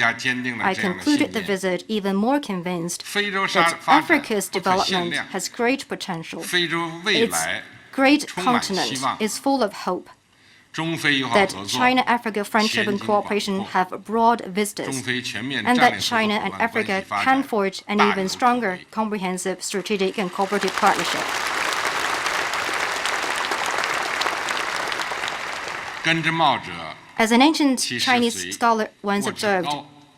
I concluded the visit even more convinced that Africa's development has great potential. Its great continent is full of hope, that China-Africa friendship and cooperation have broad vistas, and that China and Africa can forge an even stronger, comprehensive, strategic and cooperative partnership. As an ancient Chinese scholar once observed,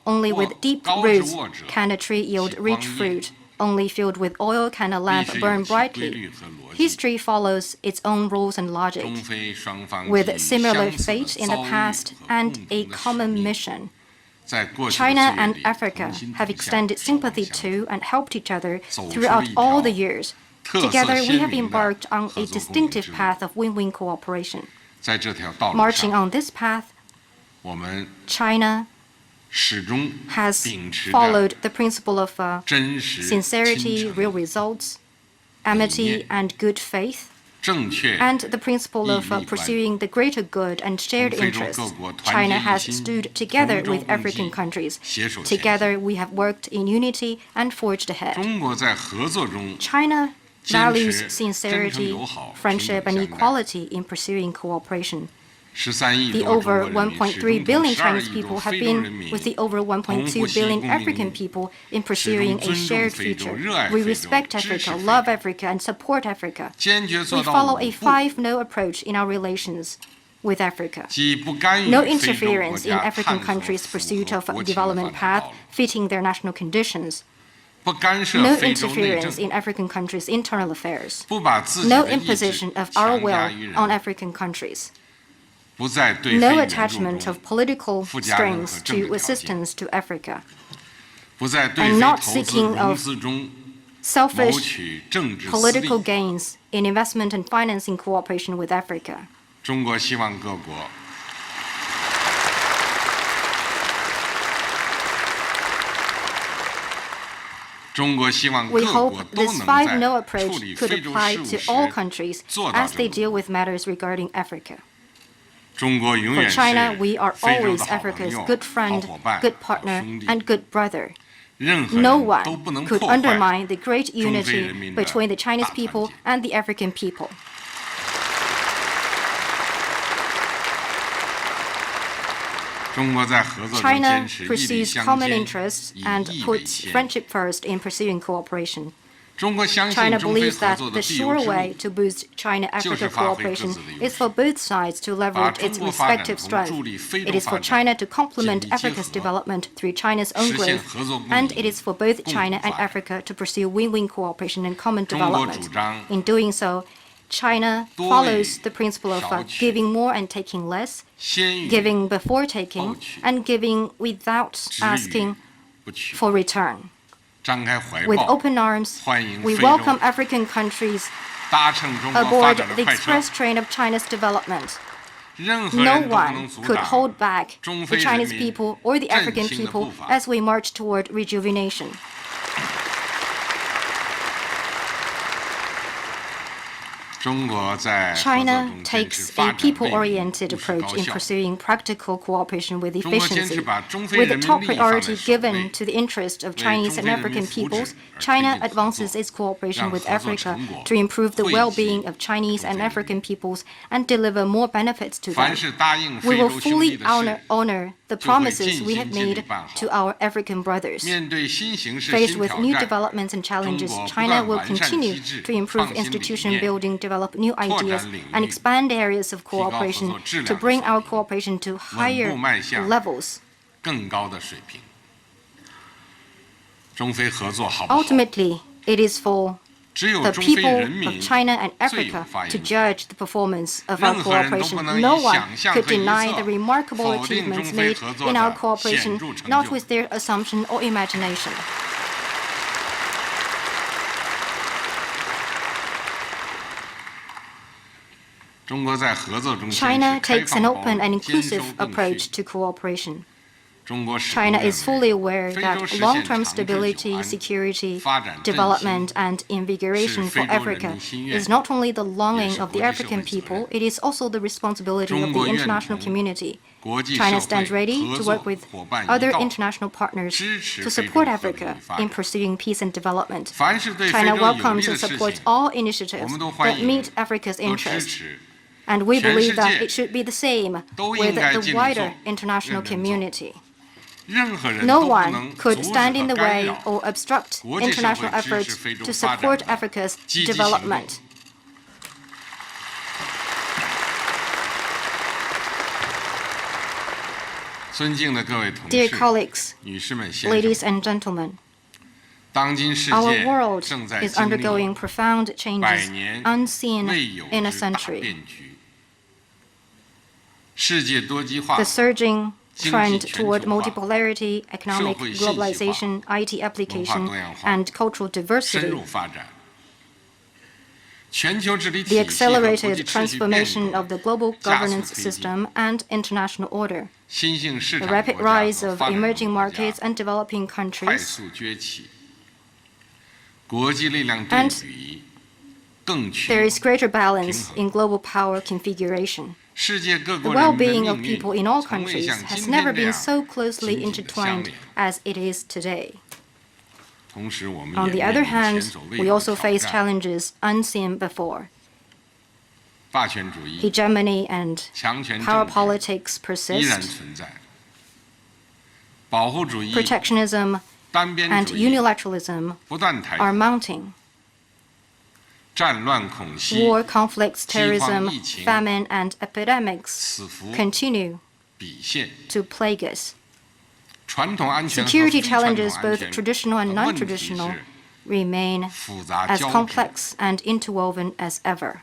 only with deep roots can a tree yield rich fruit. Only filled with oil can a lamp burn brightly. History follows its own rules and logic, with similar fate in the past and a common mission. China and Africa have extended sympathy to and helped each other throughout all the years. Together, we have embarked on a distinctive path of win-win cooperation. Marching on this path, China has followed the principle of sincerity, real results, amity, and good faith, and the principle of pursuing the greater good and shared interests. China has stood together with African countries. Together, we have worked in unity and forged ahead. China values sincerity, friendship, and equality in pursuing cooperation. The over 1.3 billion Chinese people have been with the over 1.2 billion African people in pursuing a shared future. We respect Africa, love Africa, and support Africa. We follow a 5-no approach in our relations with Africa. No interference in African countries' pursuit of a development path fitting their national conditions. No interference in African countries' internal affairs. No imposition of our will on African countries. No attachment of political strings to assistance to Africa, and not seeking of selfish political gains in investment and financing cooperation with Africa. We hope this 5-no approach could apply to all countries as they deal with matters regarding Africa. For China, we are always Africa's good friend, good partner, and good brother. No one could undermine the great unity between the Chinese people and the African people. China pursues common interests and puts friendship first in pursuing cooperation. China believes that the sure way to boost China-Africa cooperation is for both sides to leverage its respective strength. It is for China to complement Africa's development through China's own growth, and it is for both China and Africa to pursue win-win cooperation and common development. In doing so, China follows the principle of giving more and taking less, giving before taking, and giving without asking for return. With open arms, we welcome African countries aboard the express train of China's development. No one could hold back the Chinese people or the African people as we march toward rejuvenation. China takes a people-oriented approach in pursuing practical cooperation with efficiency. With the top priority given to the interest of Chinese and African peoples, China advances its cooperation with Africa to improve the well-being of Chinese and African peoples and deliver more benefits to them. We will fully honor the promises we have made to our African brothers. Faced with new developments and challenges, China will continue to improve institution building, develop new ideas, and expand areas of cooperation to bring our cooperation to higher levels. Ultimately, it is for the people of China and Africa to judge the performance of our cooperation. No one could deny the remarkable achievements made in our cooperation, not with their assumption or imagination. China takes an open and inclusive approach to cooperation. China is fully aware that long-term stability, security, development, and invigoration for Africa is not only the longing of the African people, it is also the responsibility of the international community. China stands ready to work with other international partners to support Africa in pursuing peace and development. China welcomes and supports all initiatives that meet Africa's interests. And we believe that it should be the same with the wider international community. No one could stand in the way or obstruct international efforts to support Africa's development. Dear colleagues, ladies and gentlemen, our world is undergoing profound changes unseen in a century. The surging trend toward multipolarity, economic globalization, IT application, and cultural diversity, the accelerated transformation of the global governance system and international order, the rapid rise of emerging markets and developing countries, and there is greater balance in global power configuration. The well-being of people in all countries has never been so closely intertwined as it is today. On the other hand, we also face challenges unseen before. Hegemony and power politics persist. Protectionism and unilateralism are mounting. War, conflicts, terrorism, famine, and epidemics continue to plague us. Security challenges, both traditional and non-traditional, remain as complex and interwoven as ever.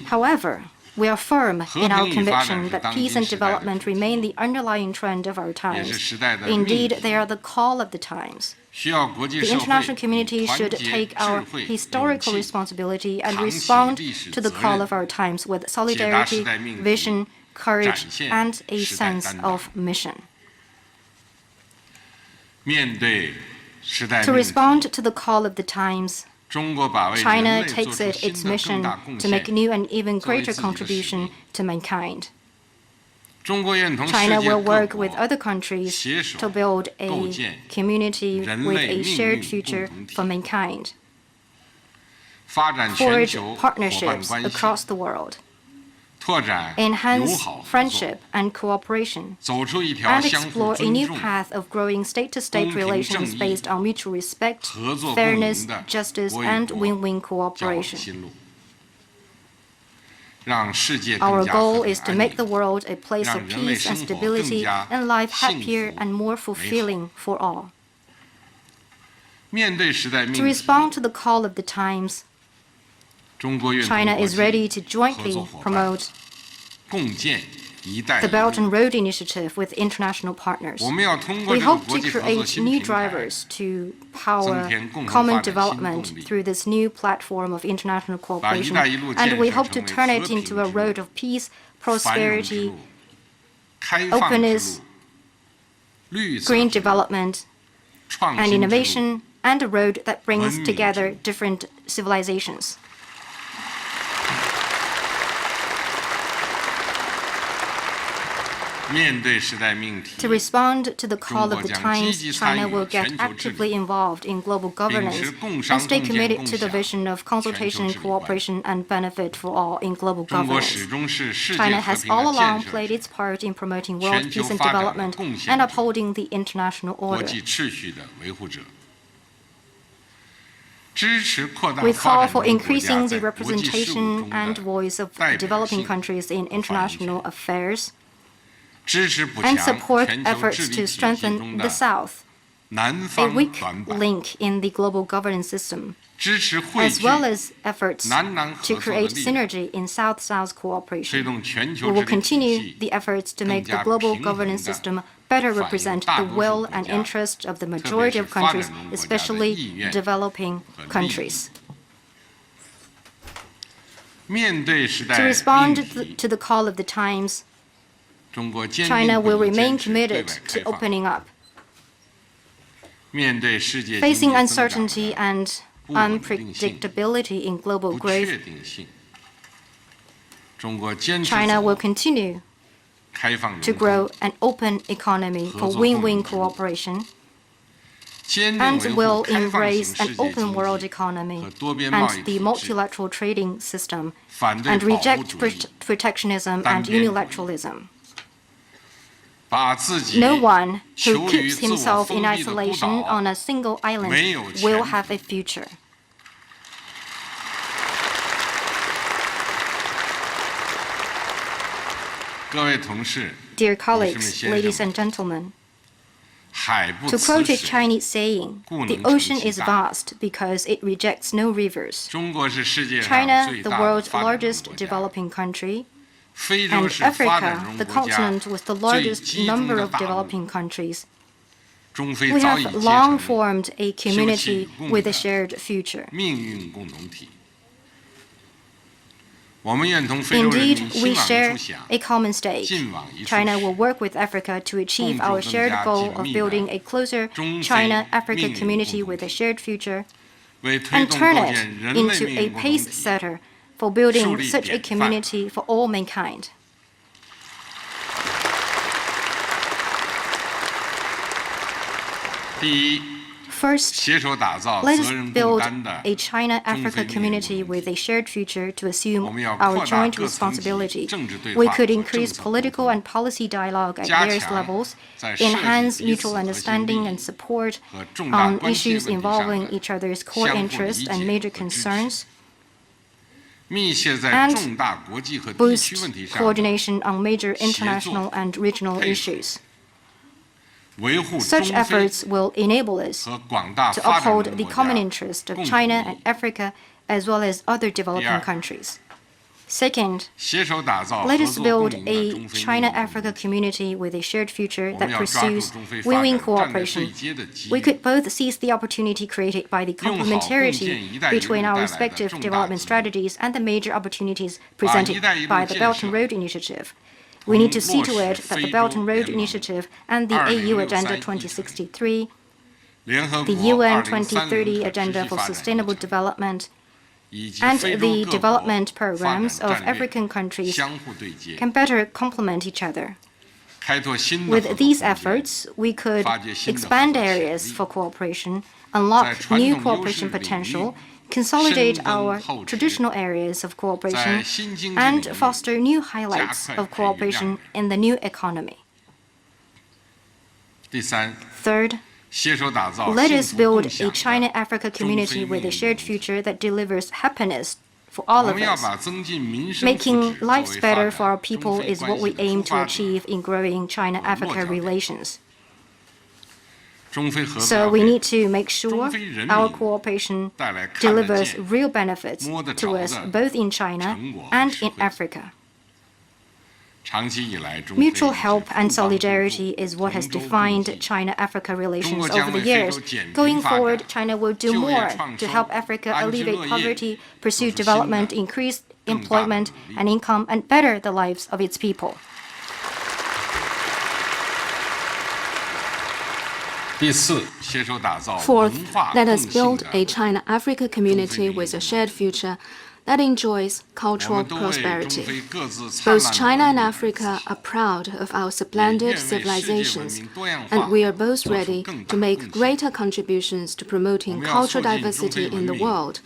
However, we are firm in our conviction that peace and development remain the underlying trend of our times. Indeed, they are the call of the times. The international community should take our historical responsibility and respond to the call of our times with solidarity, vision, courage, and a sense of mission. To respond to the call of the times, China takes it its mission to make new and even greater contribution to mankind. China will work with other countries to build a community with a shared future for mankind, forge partnerships across the world, enhance friendship and cooperation, and explore a new path of growing state-to-state relations based on mutual respect, fairness, justice, and win-win cooperation. Our goal is to make the world a place of peace and stability and life happier and more fulfilling for all. To respond to the call of the times, China is ready to jointly promote the Belt and Road Initiative with international partners. We hope to create new drivers to power common development through this new platform of international cooperation, and we hope to turn it into a road of peace, prosperity, openness, green development, and innovation, and a road that brings together different civilizations. To respond to the call of the times, China will get actively involved in global governance and stay committed to the vision of consultation, cooperation, and benefit for all in global governance. China has all along played its part in promoting world peace and development and upholding the international order. We call for increasing the representation and voice of developing countries in international affairs, and support efforts to strengthen the South, a weak link in the global governance system, as well as efforts to create synergy in South-South cooperation. We will continue the efforts to make the global governance system better represent the will and interests of the majority of countries, especially developing countries. To respond to the call of the times, China will remain committed to opening up. Facing uncertainty and unpredictability in global growth, China will continue to grow an open economy for win-win cooperation, and will embrace an open world economy and the multilateral trading system, and reject protectionism and unilateralism. No one who keeps himself in isolation on a single island will have a future. Dear colleagues, ladies and gentlemen, to quote a Chinese saying, the ocean is vast because it rejects no rivers. China, the world's largest developing country, and Africa, the continent with the largest number of developing countries, we have long formed a community with a shared future. Indeed, we share a common stake. China will work with Africa to achieve our shared goal of building a closer China-Africa community with a shared future, and turn it into a pace setter for building such a community for all mankind. First, let us build a China-Africa community with a shared future to assume our joint responsibility. We could increase political and policy dialogue at various levels, enhance mutual understanding and support on issues involving each other's core interests and major concerns, and boost coordination on major international and regional issues. Such efforts will enable us to uphold the common interest of China and Africa as well as other developing countries. Second, let us build a China-Africa community with a shared future that pursues win-win cooperation. We could both seize the opportunity created by the complementarity between our respective development strategies and the major opportunities presented by the Belt and Road Initiative. We need to see to it that the Belt and Road Initiative and the AU Agenda 2063 the UN 2030 Agenda for Sustainable Development, and the development programs of African countries can better complement each other. With these efforts, we could expand areas for cooperation, unlock new cooperation potential, consolidate our traditional areas of cooperation, and foster new highlights of cooperation in the new economy. Third, let us build a China-Africa community with a shared future that delivers happiness for all of us. Making lives better for our people is what we aim to achieve in growing China-Africa relations. So we need to make sure our cooperation delivers real benefits to us both in China and in Africa. Mutual help and solidarity is what has defined China-Africa relations over the years. Going forward, China will do more to help Africa alleviate poverty, pursue development, increase employment and income, and better the lives of its people. Fourth, let us build a China-Africa community with a shared future that enjoys cultural prosperity. Both China and Africa are proud of our splendid civilizations, and we are both ready to make greater contributions to promoting cultural diversity in the world.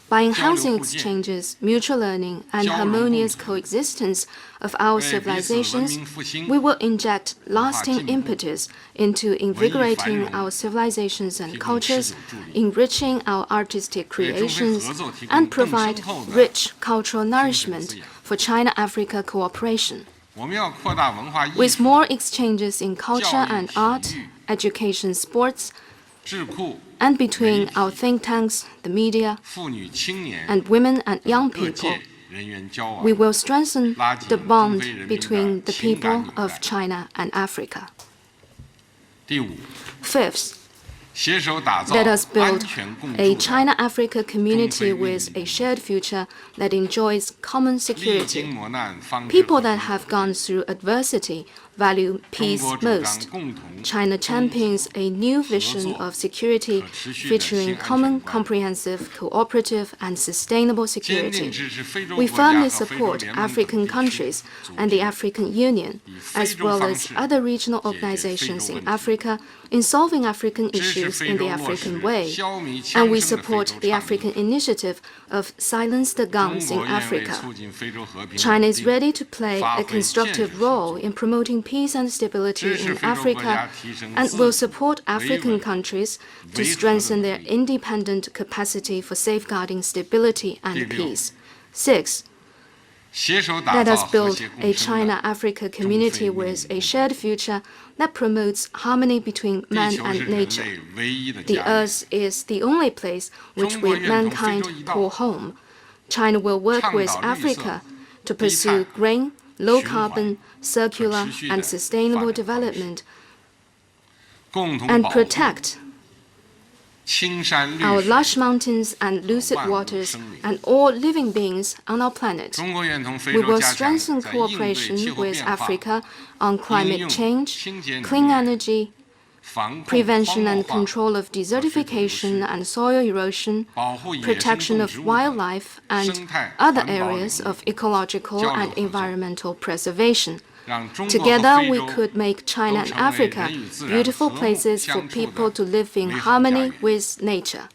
By enhancing exchanges, mutual learning, and harmonious coexistence of our civilizations, we will inject lasting impetus into invigorating our civilizations and cultures, enriching our artistic creations, and provide rich cultural nourishment for China-Africa cooperation. With more exchanges in culture and art, education, sports, and between our think tanks, the media, and women and young people, we will strengthen the bond between the people of China and Africa. Fifth, let us build a China-Africa community with a shared future that enjoys common security. People that have gone through adversity value peace most. China champions a new vision of security featuring common, comprehensive, cooperative, and sustainable security. We firmly support African countries and the African Union, as well as other regional organizations in Africa, in solving African issues in the African way, and we support the African initiative of Silence the Guns in Africa. China is ready to play a constructive role in promoting peace and stability in Africa and will support African countries to strengthen their independent capacity for safeguarding stability and peace. Sixth, let us build a China-Africa community with a shared future that promotes harmony between man and nature. The Earth is the only place which we mankind call home. China will work with Africa to pursue green, low-carbon, circular, and sustainable development and protect our lush mountains and lucid waters and all living beings on our planet. We will strengthen cooperation with Africa on climate change, clean energy, prevention and control of desertification and soil erosion, protection of wildlife, and other areas of ecological and environmental preservation. Together, we could make China and Africa beautiful places for people to live in harmony with nature.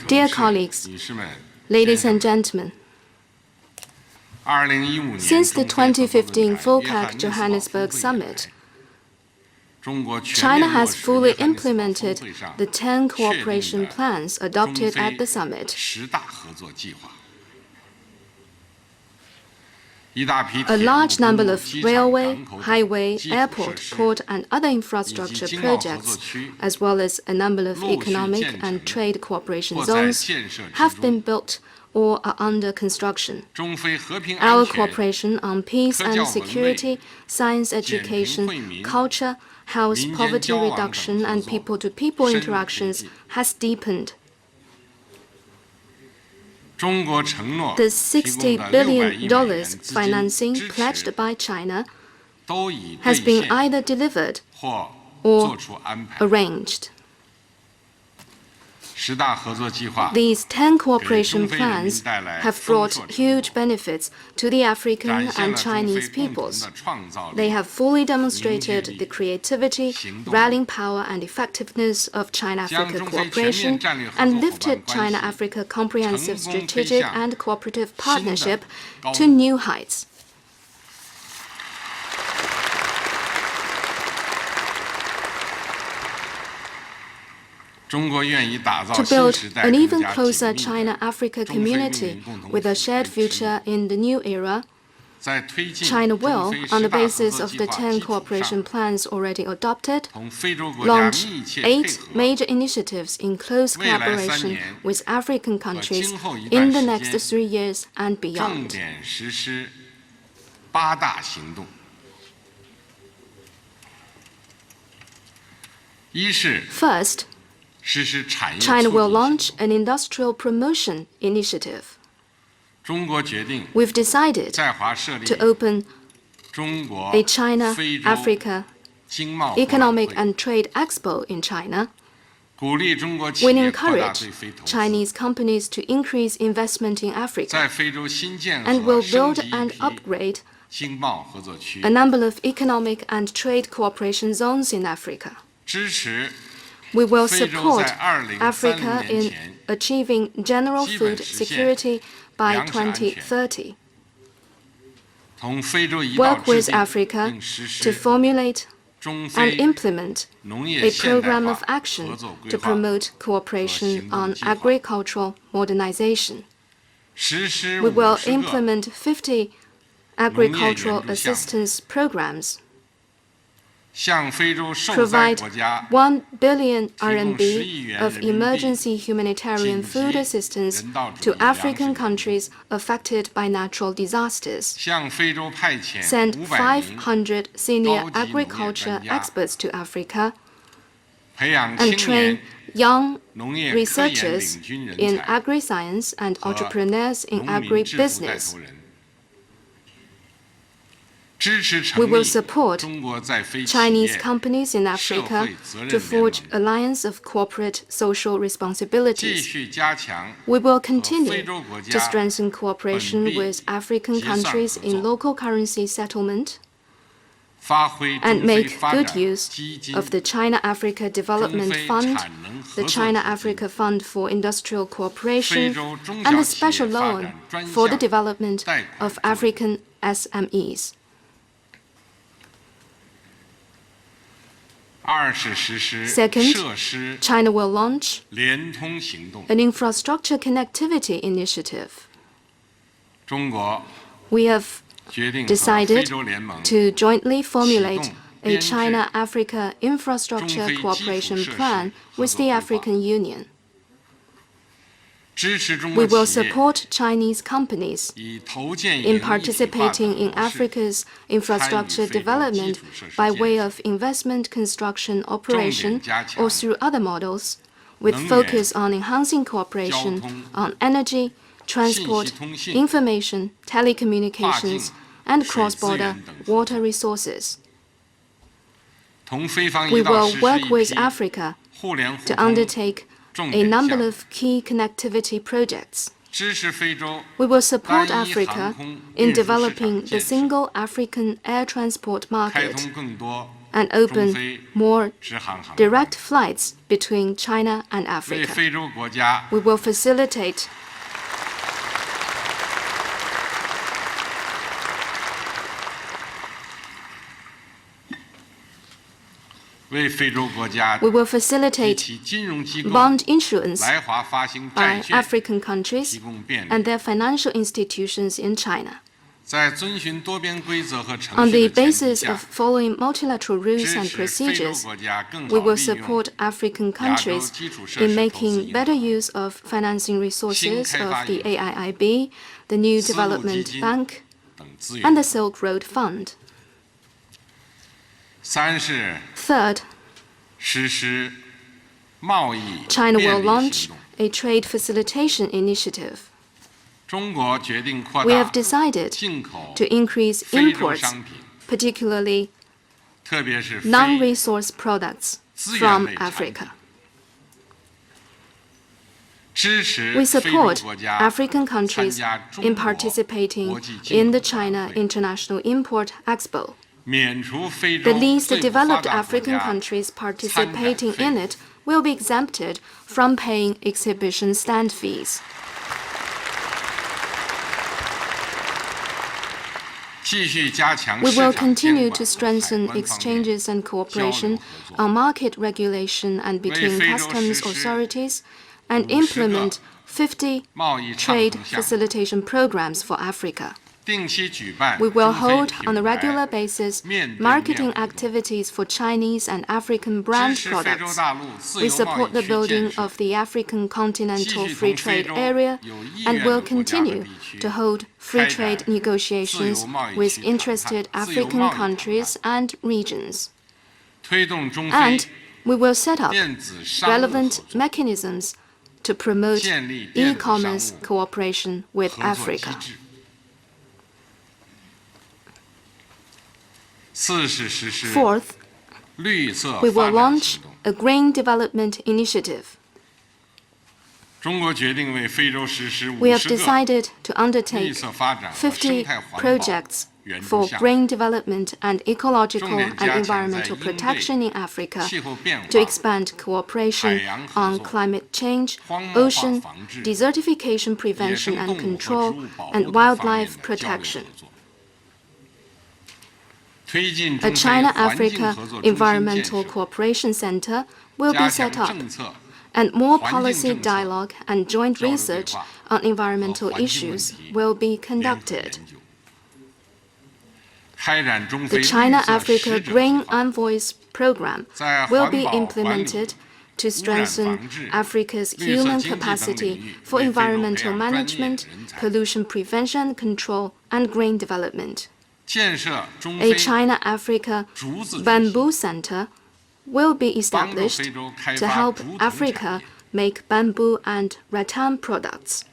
Dear colleagues, ladies and gentlemen, since the 2015 FOCAC Johannesburg Summit, China has fully implemented the 10 cooperation plans adopted at the summit. A large number of railway, highway, airport, port, and other infrastructure projects, as well as a number of economic and trade cooperation zones, have been built or are under construction. Our cooperation on peace and security, science education, culture, health, poverty reduction, and people-to-people interactions has deepened. The $60 billion financing pledged by China has been either delivered or arranged. These 10 cooperation plans have brought huge benefits to the African and Chinese peoples. They have fully demonstrated the creativity, rallying power, and effectiveness of China-Africa cooperation and lifted China-Africa Comprehensive Strategic and Cooperative Partnership to new heights. To build an even closer China-Africa community with a shared future in the new era, China will, on the basis of the 10 cooperation plans already adopted, launch 8 major initiatives in close collaboration with African countries in the next 3 years and beyond. First, China will launch an industrial promotion initiative. We've decided to open a China-Africa Economic and Trade Expo in China. We encourage Chinese companies to increase investment in Africa and will build and upgrade a number of economic and trade cooperation zones in Africa. We will support Africa in achieving general food security by 2030. Work with Africa to formulate and implement a program of action to promote cooperation on agricultural modernization. We will implement 50 agricultural assistance programs, provide 1 billion RMB of emergency humanitarian food assistance to African countries affected by natural disasters, send 500 senior agriculture experts to Africa, and train young researchers in agri-science and entrepreneurs in agribusiness. We will support Chinese companies in Africa to forge alliance of corporate social responsibilities. We will continue to strengthen cooperation with African countries in local currency settlement and make good use of the China-Africa Development Fund, the China-Africa Fund for Industrial Cooperation, and the special loan for the development of African SMEs. Second, China will launch an infrastructure connectivity initiative. We have decided to jointly formulate a China-Africa infrastructure cooperation plan with the African Union. We will support Chinese companies in participating in Africa's infrastructure development by way of investment, construction, operation, or through other models, with focus on enhancing cooperation on energy, transport, information, telecommunications, and cross-border water resources. We will work with Africa to undertake a number of key connectivity projects. We will support Africa in developing the single African air transport market and open more direct flights between China and Africa. We will facilitate bond issuance by African countries and their financial institutions in China. On the basis of following multilateral rules and procedures, we will support African countries in making better use of financing resources of the AIIB, the New Development Bank, and the Silk Road Fund. Third, China will launch a trade facilitation initiative. We have decided to increase imports, particularly non-resource products from Africa. We support African countries in participating in the China International Import Expo. The least developed African countries participating in it will be exempted from paying exhibition stand fees. We will continue to strengthen exchanges and cooperation on market regulation and between customs authorities and implement 50 trade facilitation programs for Africa. We will hold on a regular basis marketing activities for Chinese and African brand products. We support the building of the African Continental Free Trade Area and will continue to hold free trade negotiations with interested African countries and regions. And we will set up relevant mechanisms to promote e-commerce cooperation with Africa. Fourth, we will launch a green development initiative. We have decided to undertake 50 projects for green development and ecological and environmental protection in Africa to expand cooperation on climate change, ocean, desertification prevention and control, and wildlife protection. A China-Africa Environmental Cooperation Center will be set up, and more policy dialogue and joint research on environmental issues will be conducted. The China-Africa Green Envoys program will be implemented to strengthen Africa's human capacity for environmental management, pollution prevention, control, and green development. A China-Africa Bamboo Center will be established to help Africa make bamboo and rattan products.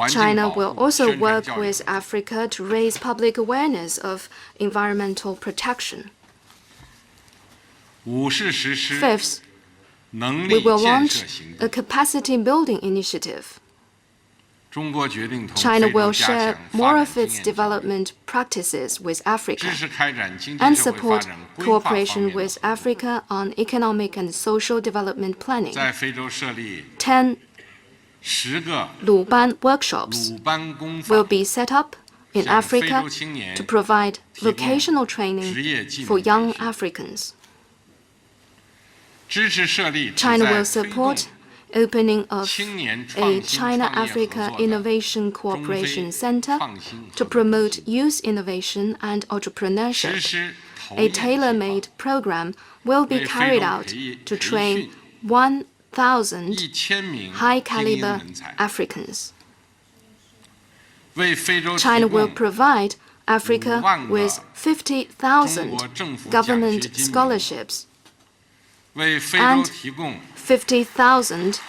China will also work with Africa to raise public awareness of environmental protection. Fifth, we will launch a capacity building initiative. China will share more of its development practices with Africa and support cooperation with Africa on economic and social development planning. 10 Luban workshops will be set up in Africa to provide vocational training for young Africans. China will support opening of a China-Africa Innovation Cooperation Center to promote youth innovation and entrepreneurship. A tailor-made program will be carried out to train 1,000 high-caliber Africans. China will provide Africa with 50,000 government scholarships and 50,000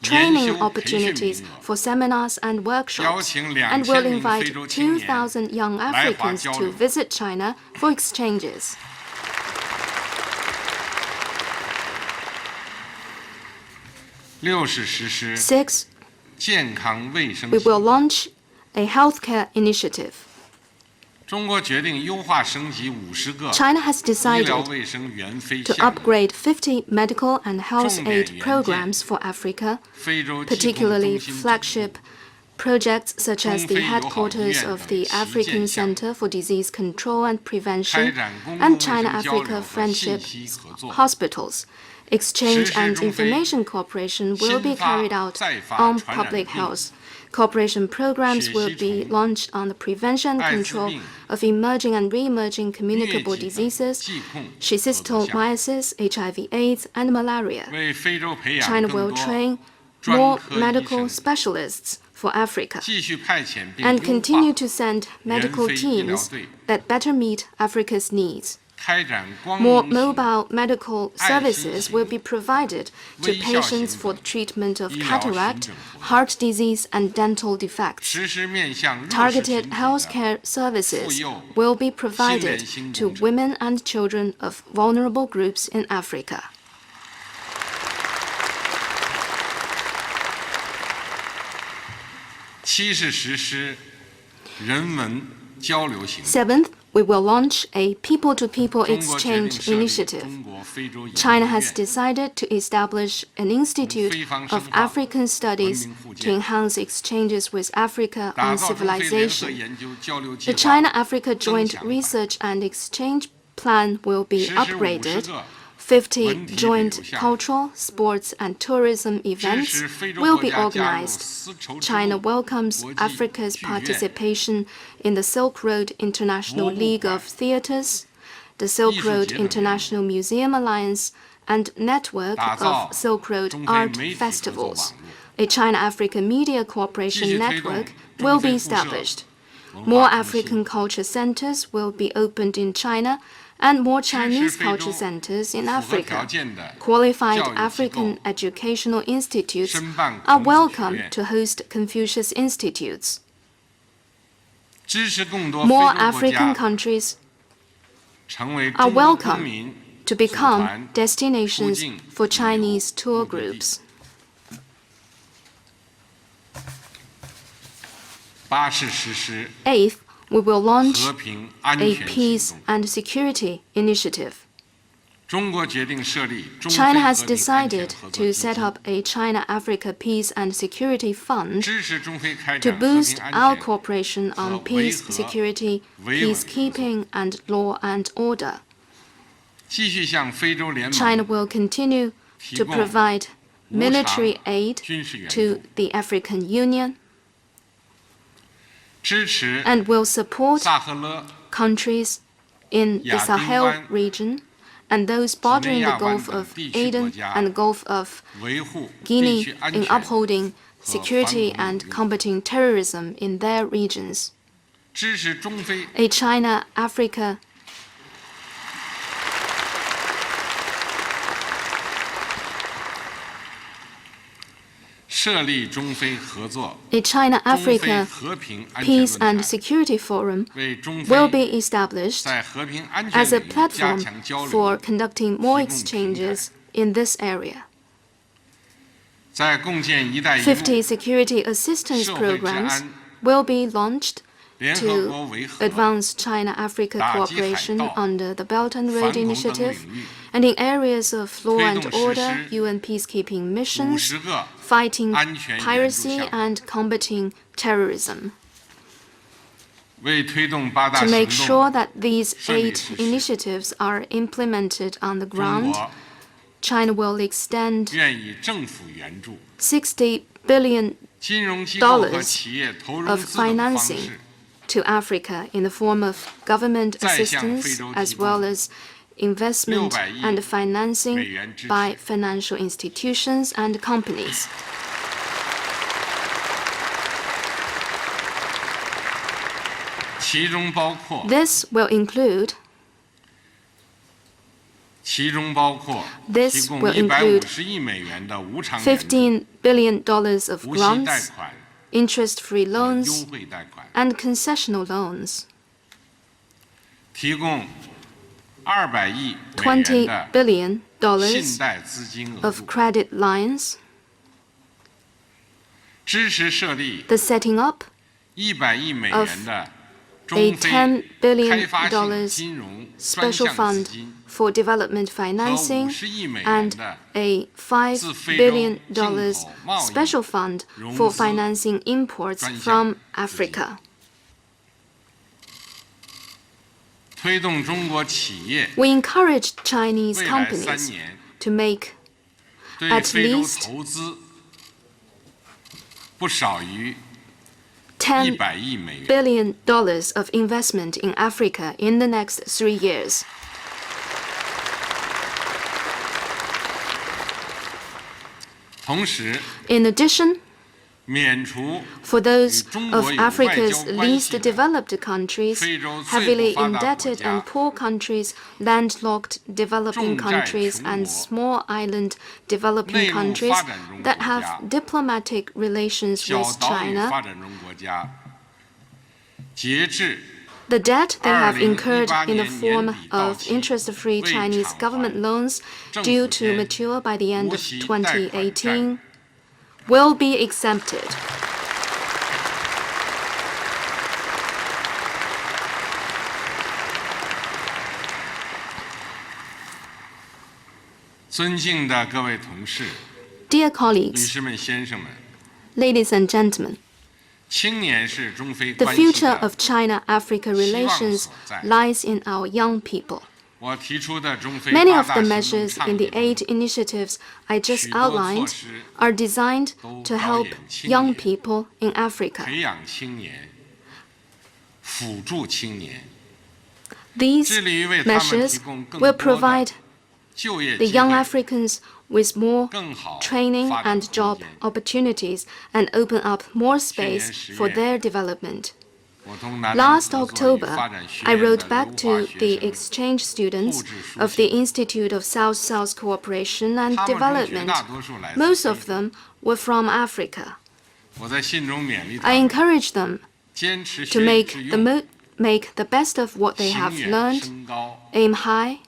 training opportunities for seminars and workshops, and will invite 2,000 young Africans to visit China for exchanges. Six, we will launch a healthcare initiative. China has decided to upgrade 50 medical and health aid programs for Africa, particularly flagship projects such as the headquarters of the African Center for Disease Control and Prevention and China-Africa Friendship Hospitals. Exchange and information cooperation will be carried out on public health. Cooperation programs will be launched on the prevention and control of emerging and re-emerging communicable diseases, schistosomiasis, HIV/AIDS, and malaria. China will train more medical specialists for Africa and continue to send medical teams that better meet Africa's needs. More mobile medical services will be provided to patients for the treatment of cataract, heart disease, and dental defects. Targeted healthcare services will be provided to women and children of vulnerable groups in Africa. Seventh, we will launch a people-to-people exchange initiative. China has decided to establish an Institute of African Studies to enhance exchanges with Africa on civilization. The China-Africa Joint Research and Exchange Plan will be upgraded. 50 joint cultural, sports, and tourism events will be organized. China welcomes Africa's participation in the Silk Road International League of Theaters, the Silk Road International Museum Alliance, and network of Silk Road art festivals. A China-Africa Media Cooperation Network will be established. More African culture centers will be opened in China, and more Chinese culture centers in Africa. Qualified African educational institutes are welcome to host Confucius Institutes. More African countries are welcome to become destinations for Chinese tour groups. 8th, we will launch a peace and security initiative. China has decided to set up a China-Africa Peace and Security Fund to boost our cooperation on peace, security, peacekeeping, and law and order. China will continue to provide military aid to the African Union and will support countries in the Sahel region and those bordering the Gulf of Aden and the Gulf of Guinea in upholding security and combating terrorism in their regions. A China-Africa A China-Africa Peace and Security Forum will be established as a platform for conducting more exchanges in this area. 50 security assistance programs will be launched to advance China-Africa cooperation under the Belt and Road Initiative and in areas of law and order, UN peacekeeping missions, fighting piracy and combating terrorism. To make sure that these 8 initiatives are implemented on the ground, China will extend $60 billion of financing to Africa in the form of government assistance as well as investment and financing by financial institutions and companies. This will include $15 billion of grants, interest-free loans, and concessional loans. $20 billion of credit lines, the setting up of a $10 billion special fund for development financing and a $5 billion special fund for financing imports from Africa. We encourage Chinese companies to make at least $10 billion of investment in Africa in the next 3 years. In addition, For those of Africa's least developed countries, heavily indebted and poor countries, landlocked developing countries, and small island developing countries that have diplomatic relations with China, the debt they have incurred in the form of interest-free Chinese government loans due to mature by the end of 2018 will be exempted. Dear colleagues, ladies and gentlemen, the future of China-Africa relations lies in our young people. Many of the measures in the 8 initiatives I just outlined are designed to help young people in Africa. These measures will provide the young Africans with more training and job opportunities and open up more space for their development. Last October, I wrote back to the exchange students of the Institute of South-South Cooperation and Development. Most of them were from Africa. I encouraged them to make the best of what they have learned, aim high,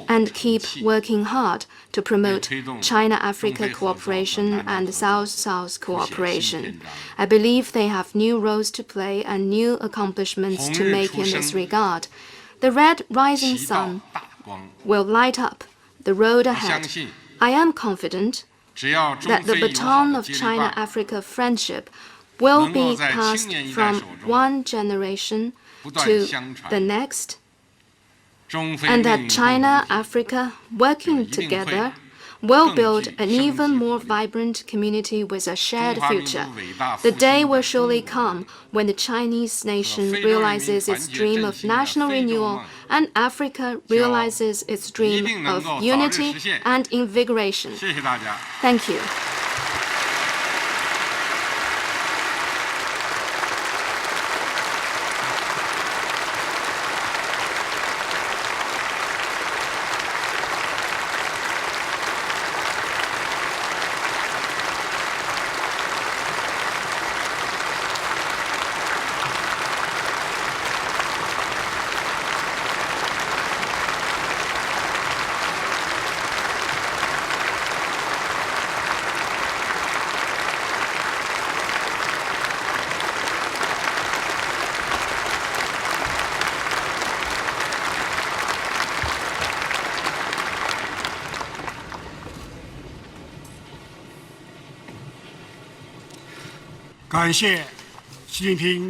and keep working hard to promote China-Africa cooperation and South-South cooperation. I believe they have new roles to play and new accomplishments to make in this regard. The red rising sun will light up the road ahead. I am confident that the baton of China-Africa friendship will be passed from one generation to the next, and that China-Africa, working together, will build an even more vibrant community with a shared future. The day will surely come when the Chinese nation realizes its dream of national renewal and Africa realizes its dream of unity and invigoration. Thank you.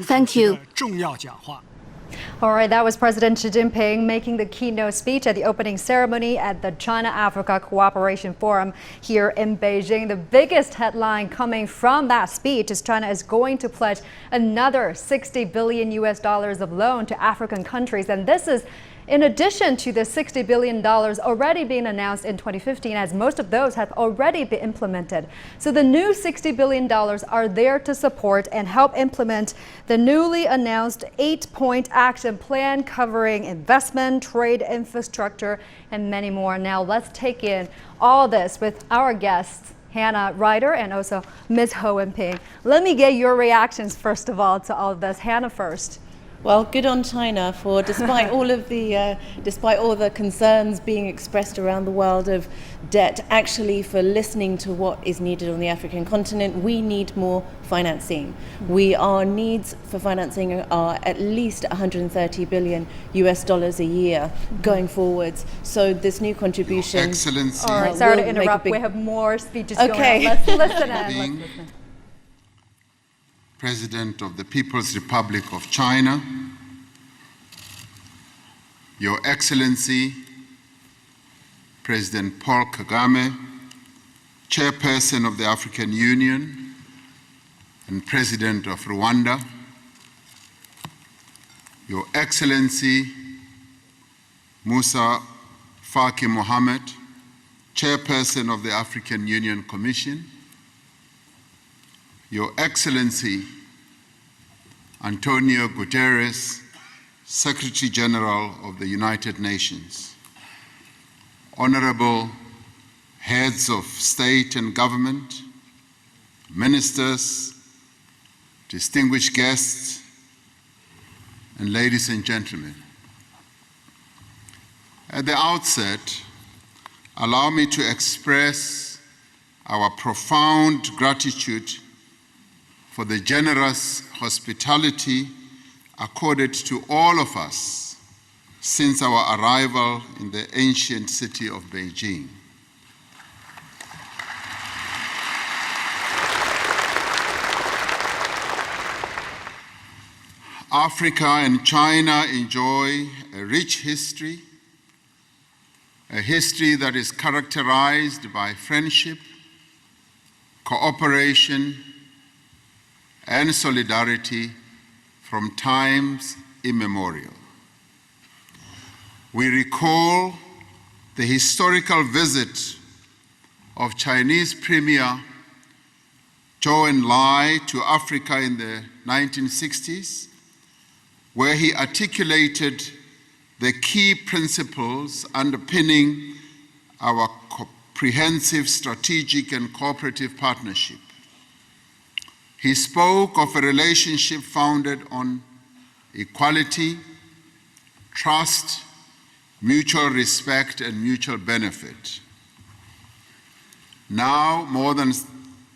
Thank you. All right, that was President Xi Jinping making the keynote speech at the opening ceremony at the China-Africa Cooperation Forum here in Beijing. The biggest headline coming from that speech is China is going to pledge another $60 billion of loan to African countries, and this is in addition to the $60 billion already being announced in 2015, as most of those have already been implemented. So the new $60 billion are there to support and help implement the newly announced 8-point action plan covering investment, trade, infrastructure, and many more. Now let's take in all this with our guests, Hana, writer, and also Ms. Wimping. Let me get your reactions first of all to all of this. Hana first. Well, good on China for, despite all the concerns being expressed around the world of debt, actually for listening to what is needed on the African continent. We need more financing. Our needs for financing are at least $130 billion a year going forwards. So this new contribution. Excellency. All right, sorry to interrupt. We have more speeches going on. Let's listen in. President of the People's Republic of China, Your Excellency, President Paul Kagame, Chairperson of the African Union and President of Rwanda, Your Excellency, Musa Faki Mohammed, Chairperson of the African Union Commission, Your Excellency, Antonio Guterres, Secretary General of the United Nations, honorable heads of state and government, ministers, distinguished guests, and ladies and gentlemen. At the outset, allow me to express our profound gratitude for the generous hospitality accorded to all of us since our arrival in the ancient city of Beijing. Africa and China enjoy a rich history, a history that is characterized by friendship, cooperation, and solidarity from times immemorial. We recall the historical visit of Chinese Premier Zhou Enlai to Africa in the 1960s, where he articulated the key principles underpinning our comprehensive strategic and cooperative partnership. He spoke of a relationship founded on equality, trust, mutual respect, and mutual benefit. Now, more than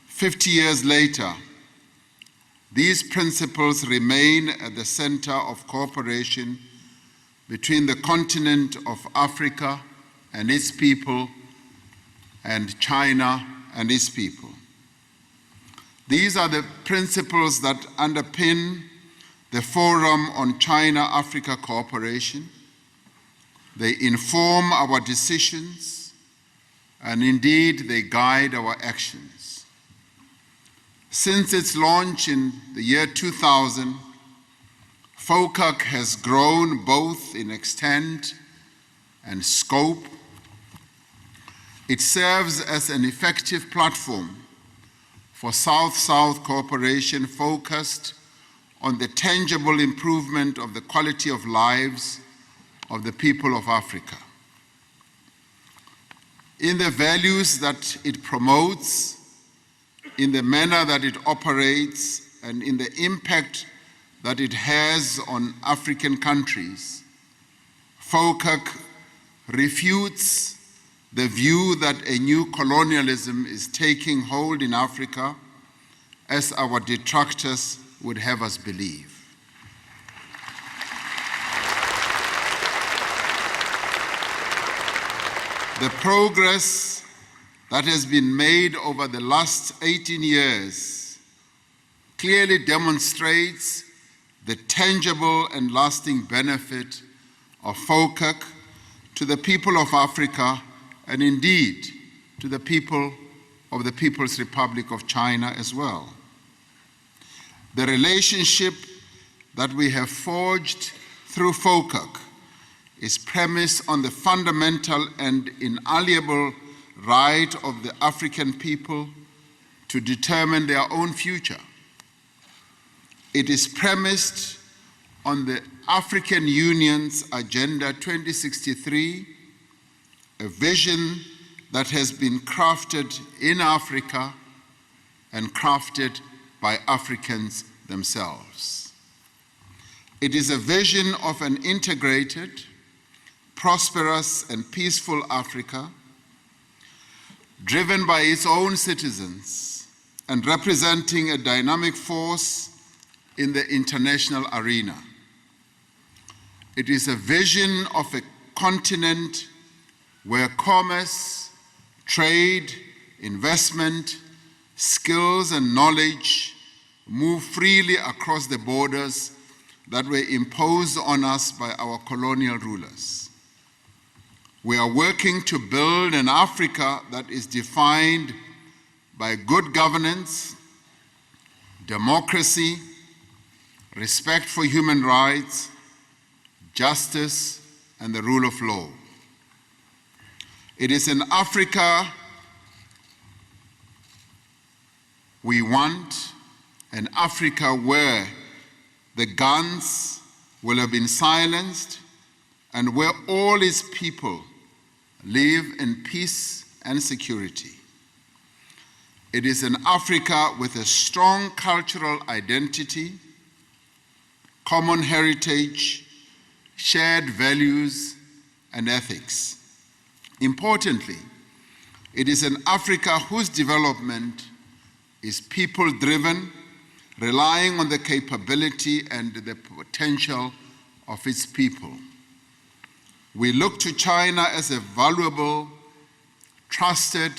50 years later, these principles remain at the center of cooperation between the continent of Africa and its people and China and its people. These are the principles that underpin the Forum on China-Africa Cooperation. They inform our decisions, and indeed they guide our actions. Since its launch in the year 2000, FOCAC has grown both in extent and scope. It serves as an effective platform for South-South cooperation focused on the tangible improvement of the quality of lives of the people of Africa. In the values that it promotes, in the manner that it operates, and in the impact that it has on African countries, FOCAC refutes the view that a new colonialism is taking hold in Africa, as our detractors would have us believe. The progress that has been made over the last 18 years clearly demonstrates the tangible and lasting benefit of FOCAC to the people of Africa and indeed to the people of the People's Republic of China as well. The relationship that we have forged through FOCAC is premised on the fundamental and inalienable right of the African people to determine their own future. It is premised on the African Union's Agenda 2063, a vision that has been crafted in Africa and crafted by Africans themselves. It is a vision of an integrated, prosperous, and peaceful Africa, driven by its own citizens and representing a dynamic force in the international arena. It is a vision of a continent where commerce, trade, investment, skills, and knowledge move freely across the borders that were imposed on us by our colonial rulers. We are working to build an Africa that is defined by good governance, democracy, respect for human rights, justice, and the rule of law. It is an Africa we want, an Africa where the guns will have been silenced and where all its people live in peace and security. It is an Africa with a strong cultural identity, common heritage, shared values and ethics. Importantly, it is an Africa whose development is people-driven, relying on the capability and the potential of its people. We look to China as a valuable, trusted,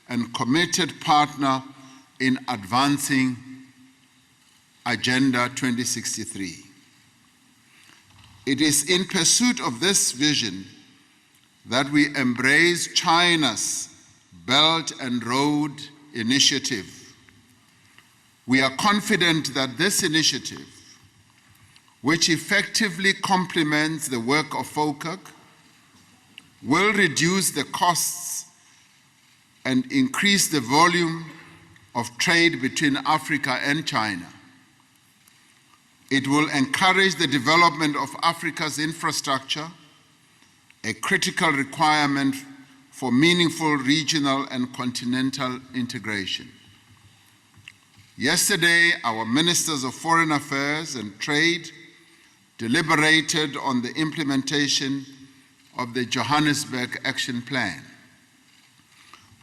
and committed partner in advancing Agenda 2063. It is in pursuit of this vision that we embrace China's Belt and Road Initiative. We are confident that this initiative, which effectively complements the work of FOCAC, will reduce the costs and increase the volume of trade between Africa and China. It will encourage the development of Africa's infrastructure, a critical requirement for meaningful regional and continental integration. Yesterday, our Ministers of Foreign Affairs and Trade deliberated on the implementation of the Johannesburg Action Plan.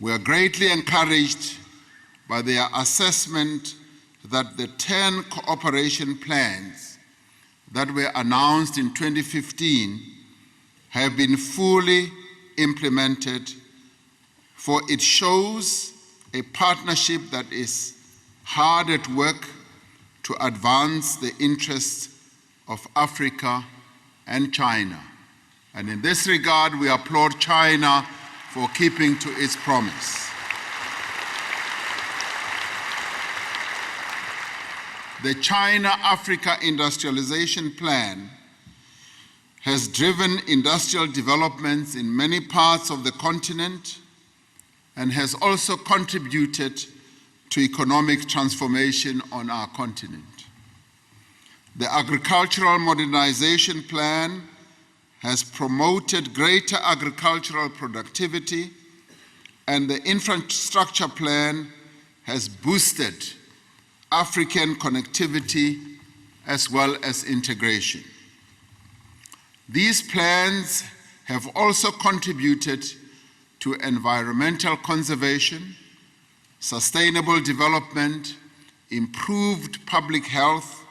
We are greatly encouraged by their assessment that the 10 cooperation plans that were announced in 2015 have been fully implemented, for it shows a partnership that is hard at work to advance the interests of Africa and China. And in this regard, we applaud China for keeping to its promise. The China-Africa Industrialization Plan has driven industrial developments in many parts of the continent and has also contributed to economic transformation on our continent. The Agricultural Modernization Plan has promoted greater agricultural productivity, and the Infrastructure Plan has boosted African connectivity as well as integration. These plans have also contributed to environmental conservation, sustainable development, improved public health,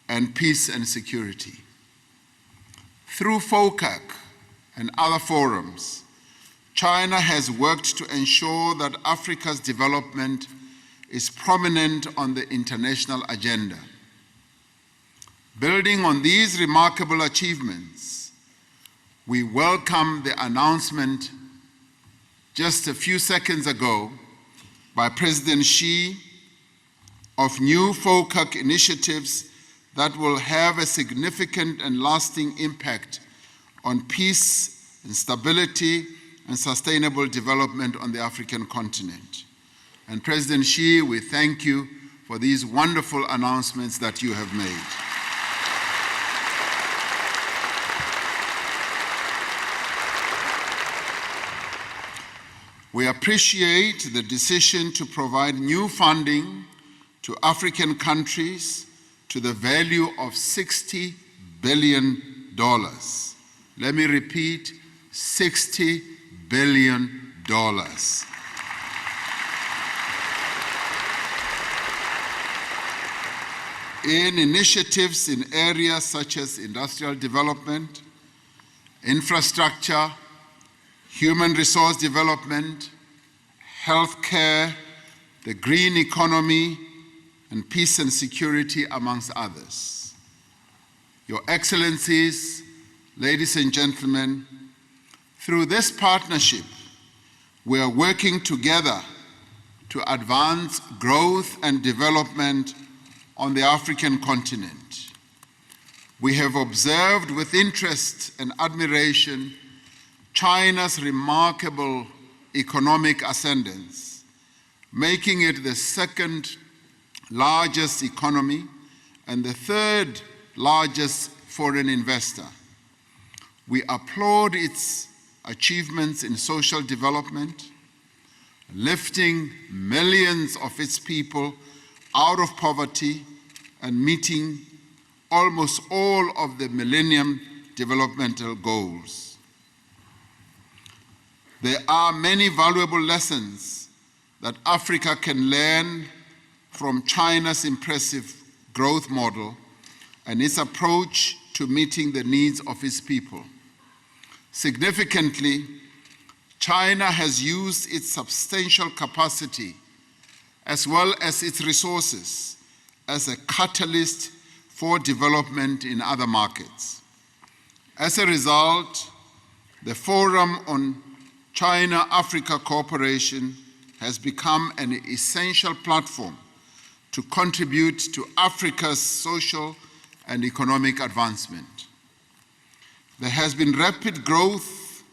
and peace and security. Through FOCAC and other forums, China has worked to ensure that Africa's development is prominent on the international agenda. Building on these remarkable achievements, we welcome the announcement just a few seconds ago by President Xi of new FOCAC initiatives that will have a significant and lasting impact on peace and stability and sustainable development on the African continent. And President Xi, we thank you for these wonderful announcements that you have made. We appreciate the decision to provide new funding to African countries to the value of $60 billion. Let me repeat, $60 billion. In initiatives in areas such as industrial development, infrastructure, human resource development, healthcare, the green economy, and peace and security, amongst others. Your Excellencies, ladies and gentlemen, through this partnership, we are working together to advance growth and development on the African continent. We have observed with interest and admiration China's remarkable economic ascendance, making it the second largest economy and the third largest foreign investor. We applaud its achievements in social development, lifting millions of its people out of poverty and meeting almost all of the Millennium Developmental Goals. There are many valuable lessons that Africa can learn from China's impressive growth model and its approach to meeting the needs of its people. Significantly, China has used its substantial capacity as well as its resources as a catalyst for development in other markets. As a result, the Forum on China-Africa Cooperation has become an essential platform to contribute to Africa's social and economic advancement. There has been rapid growth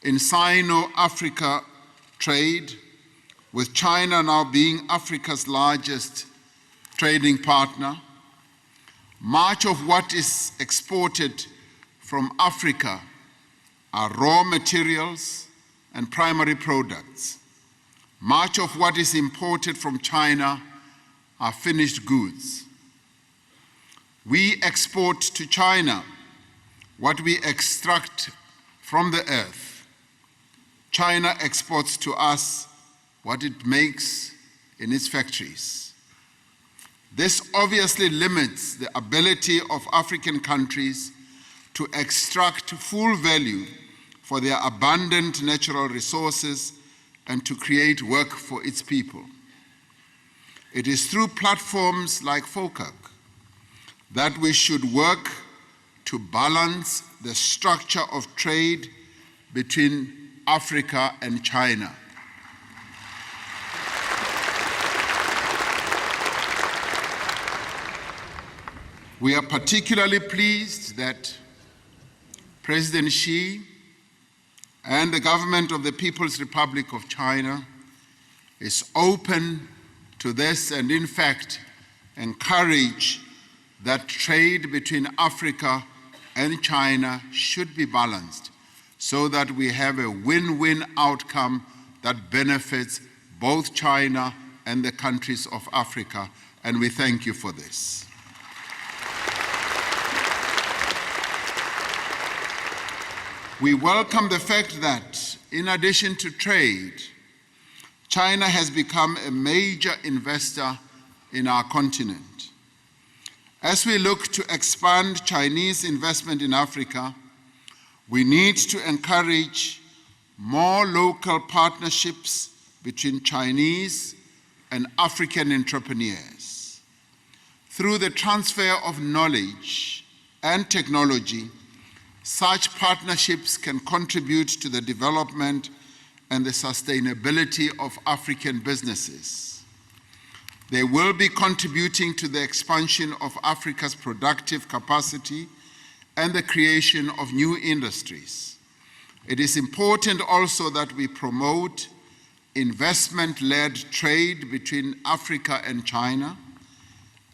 in Sino-Africa trade, with China now being Africa's largest trading partner. Much of what is exported from Africa are raw materials and primary products. Much of what is imported from China are finished goods. We export to China what we extract from the earth. China exports to us what it makes in its factories. This obviously limits the ability of African countries to extract full value for their abundant natural resources and to create work for its people. It is through platforms like FOCAC that we should work to balance the structure of trade between Africa and China. We are particularly pleased that President Xi and the government of the People's Republic of China is open to this and in fact encourage that trade between Africa and China should be balanced so that we have a win-win outcome that benefits both China and the countries of Africa, and we thank you for this. We welcome the fact that, in addition to trade, China has become a major investor in our continent. As we look to expand Chinese investment in Africa, we need to encourage more local partnerships between Chinese and African entrepreneurs. Through the transfer of knowledge and technology, such partnerships can contribute to the development and the sustainability of African businesses. They will be contributing to the expansion of Africa's productive capacity and the creation of new industries. It is important also that we promote investment-led trade between Africa and China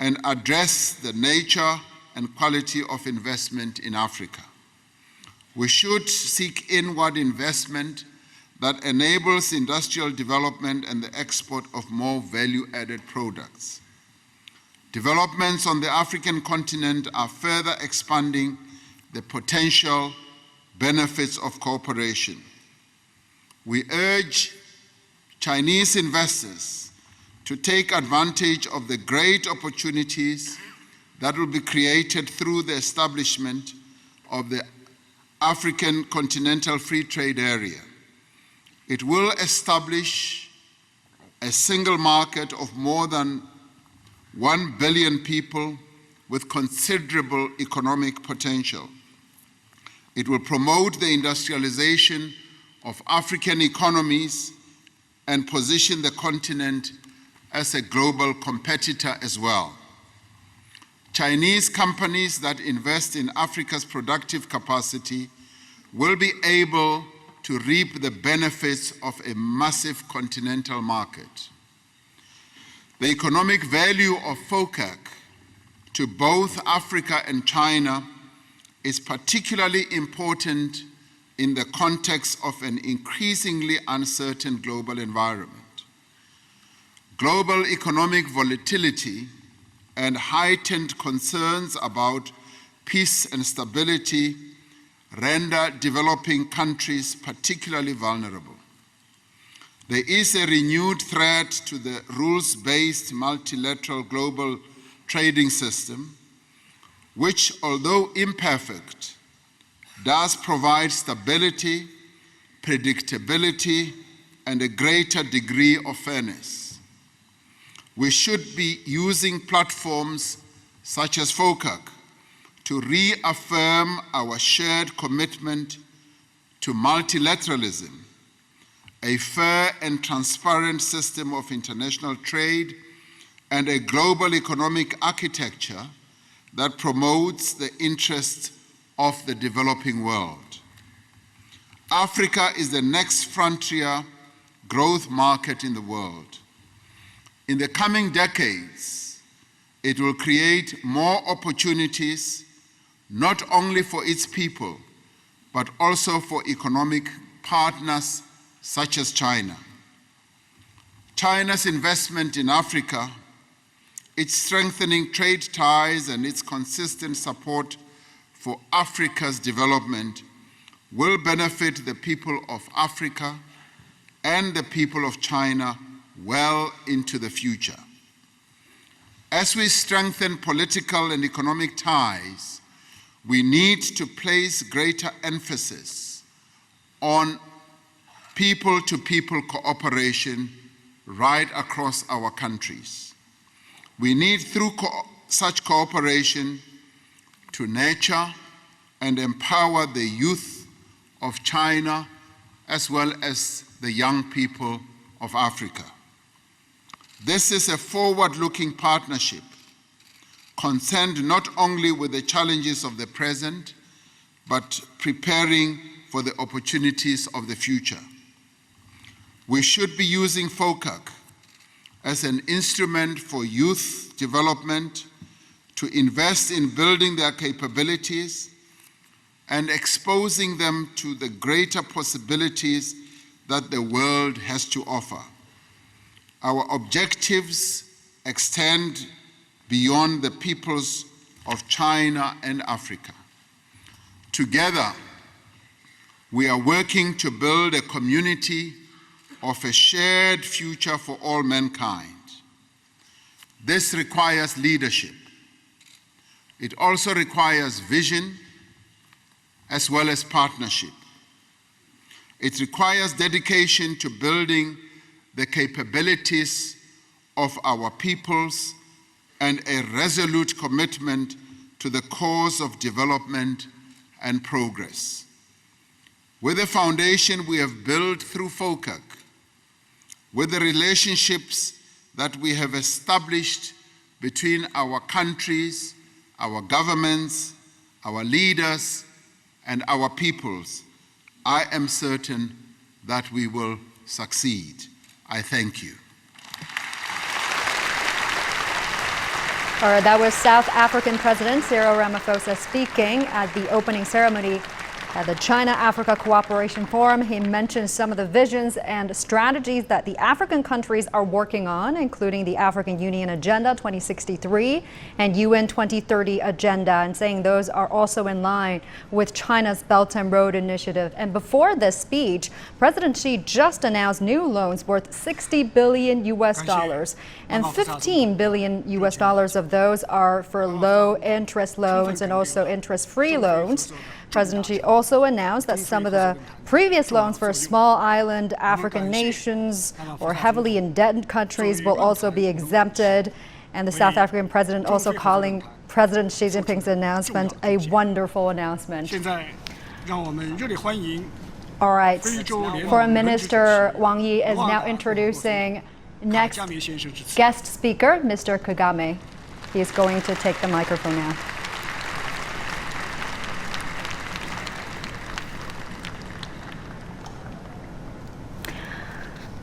and address the nature and quality of investment in Africa. We should seek inward investment that enables industrial development and the export of more value-added products. Developments on the African continent are further expanding the potential benefits of cooperation. We urge Chinese investors to take advantage of the great opportunities that will be created through the establishment of the African Continental Free Trade Area. It will establish a single market of more than 1 billion people with considerable economic potential. It will promote the industrialization of African economies and position the continent as a global competitor as well. Chinese companies that invest in Africa's productive capacity will be able to reap the benefits of a massive continental market. The economic value of FOCAC to both Africa and China is particularly important in the context of an increasingly uncertain global environment. Global economic volatility and heightened concerns about peace and stability render developing countries particularly vulnerable. There is a renewed threat to the rules-based multilateral global trading system, which, although imperfect, does provide stability, predictability, and a greater degree of fairness. We should be using platforms such as FOCAC to reaffirm our shared commitment to multilateralism, a fair and transparent system of international trade, and a global economic architecture that promotes the interests of the developing world. Africa is the next frontier growth market in the world. In the coming decades, it will create more opportunities, not only for its people, but also for economic partners such as China. China's investment in Africa, its strengthening trade ties, and its consistent support for Africa's development will benefit the people of Africa and the people of China well into the future. As we strengthen political and economic ties, we need to place greater emphasis on people-to-people cooperation right across our countries. We need, through such cooperation, to nurture and empower the youth of China as well as the young people of Africa. This is a forward-looking partnership concerned not only with the challenges of the present, but preparing for the opportunities of the future. We should be using FOCAC as an instrument for youth development, to invest in building their capabilities and exposing them to the greater possibilities that the world has to offer. Our objectives extend beyond the peoples of China and Africa. Together, we are working to build a community of a shared future for all mankind. This requires leadership. It also requires vision as well as partnership. It requires dedication to building the capabilities of our peoples and a resolute commitment to the cause of development and progress. With the foundation we have built through FOCAC, with the relationships that we have established between our countries, our governments, our leaders, and our peoples, I am certain that we will succeed. I thank you. All right, that was South African President Cyril Ramaphosa speaking at the opening ceremony at the China-Africa Cooperation Forum. He mentioned some of the visions and strategies that the African countries are working on, including the African Union Agenda 2063 and UN 2030 Agenda, and saying those are also in line with China's Belt and Road Initiative. And before this speech, President Xi just announced new loans worth $60 billion and $15 billion of those are for low interest loans and also interest-free loans. President Xi also announced that some of the previous loans for small island African nations or heavily indebted countries will also be exempted. And the South African president also calling President Xi Jinping's announcement a wonderful announcement. All right, Foreign Minister Wang Yi is now introducing next guest speaker, Mr. Kagame. He is going to take the microphone now.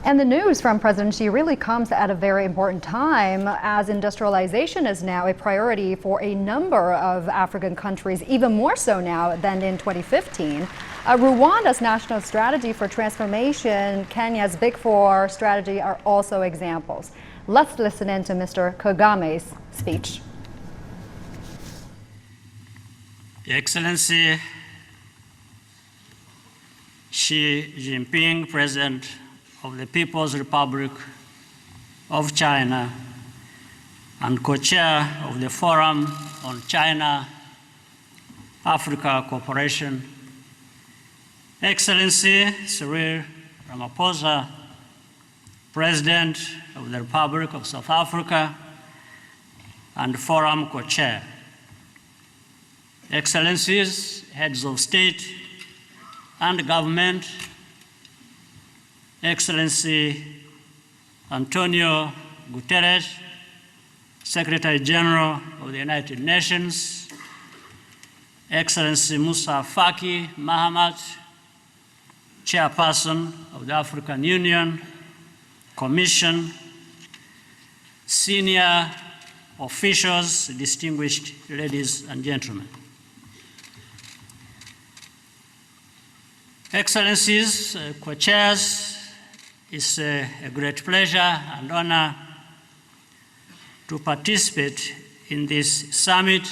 And the news from President Xi really comes at a very important time, as industrialization is now a priority for a number of African countries, even more so now than in 2015. Rwanda's national strategy for transformation, Kenya's Big Four strategy are also examples. Let's listen in to Mr. Kagame's speech. Your Excellency Xi Jinping, President of the People's Republic of China and co-chair of the Forum on China-Africa Cooperation, Excellency Cyril Ramaphosa, President of the Republic of South Africa and Forum co-chair, Excellencies, Heads of State and Government, Excellency Antonio Guterres, Secretary General of the United Nations, Excellency Musa Faki Mahamat, Chairperson of the African Union, Commission, senior officials, distinguished ladies and gentlemen. Excellencies, co-chairs, it's a great pleasure and honor to participate in this summit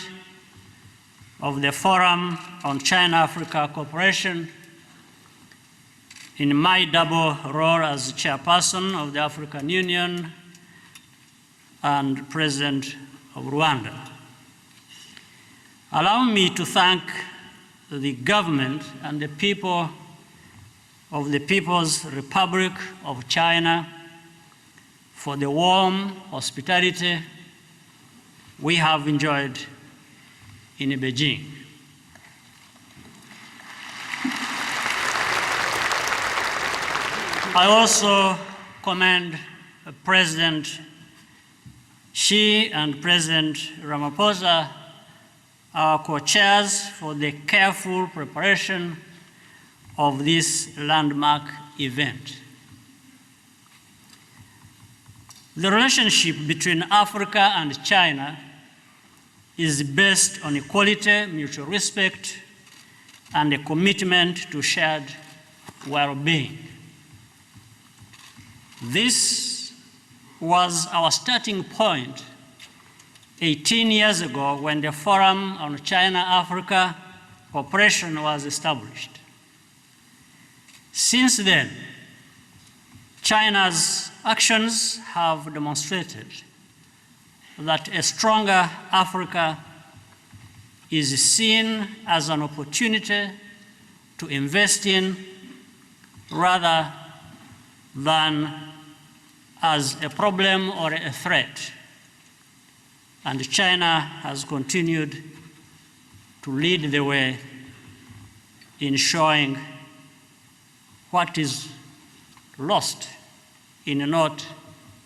of the Forum on China-Africa Cooperation in my double role as chairperson of the African Union and President of Rwanda. Allow me to thank the government and the people of the People's Republic of China for the warm hospitality we have enjoyed in Beijing. I also commend President Xi and President Ramaphosa, our co-chairs, for the careful preparation of this landmark event. The relationship between Africa and China is based on equality, mutual respect, and a commitment to shared well-being. This was our starting point 18 years ago when the Forum on China-Africa Cooperation was established. Since then, China's actions have demonstrated that a stronger Africa is seen as an opportunity to invest in rather than as a problem or a threat. And China has continued to lead the way in showing what is lost in not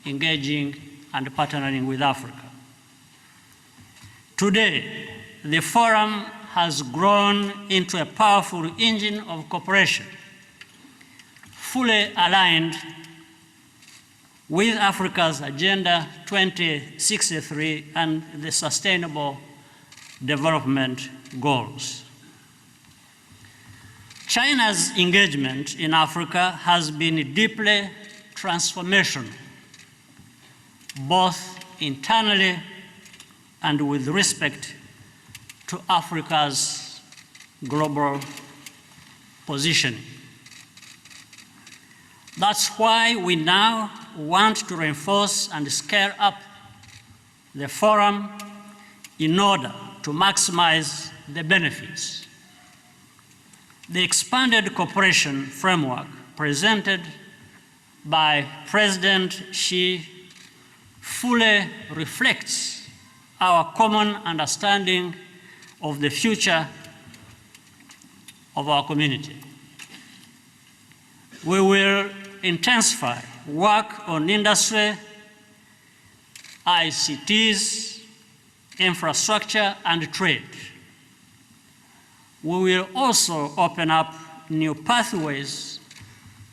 engaging and partnering with Africa. Today, the Forum has grown into a powerful engine of cooperation, fully aligned with Africa's Agenda 2063 and the Sustainable Development Goals. China's engagement in Africa has been deeply transformational, both internally and with respect to Africa's global positioning. That's why we now want to reinforce and scale up the Forum in order to maximize the benefits. The expanded cooperation framework presented by President Xi fully reflects our common understanding of the future of our community. We will intensify work on industry, ICTs, infrastructure, and trade. We will also open up new pathways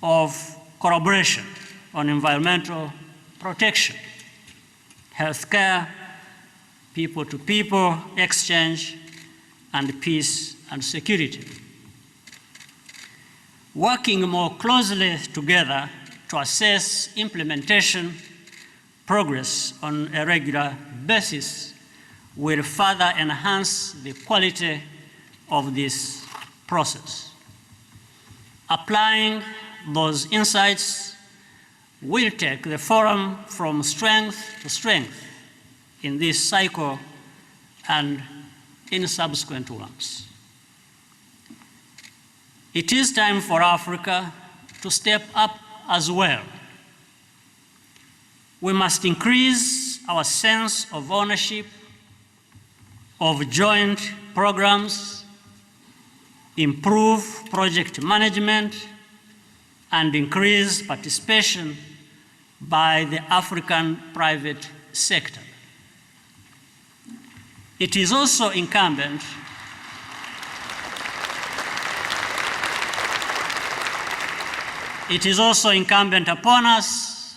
of collaboration on environmental protection, healthcare, people-to-people exchange, and peace and security. Working more closely together to assess implementation progress on a regular basis will further enhance the quality of this process. Applying those insights will take the forum from strength to strength in this cycle and in subsequent ones. It is time for Africa to step up as well. We must increase our sense of ownership, of joint programs, improve project management, and increase participation by the African private sector. It is also incumbent upon us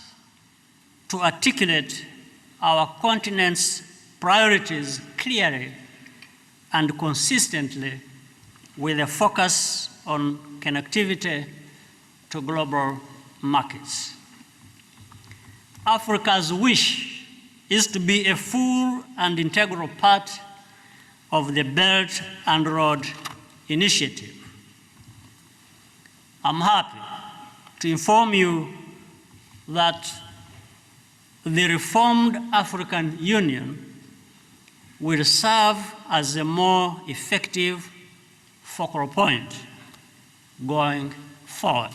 to articulate our continent's priorities clearly and consistently with a focus on connectivity to global markets. Africa's wish is to be a full and integral part of the Belt and Road Initiative. I'm happy to inform you that the reformed African Union will serve as a more effective focal point going forward.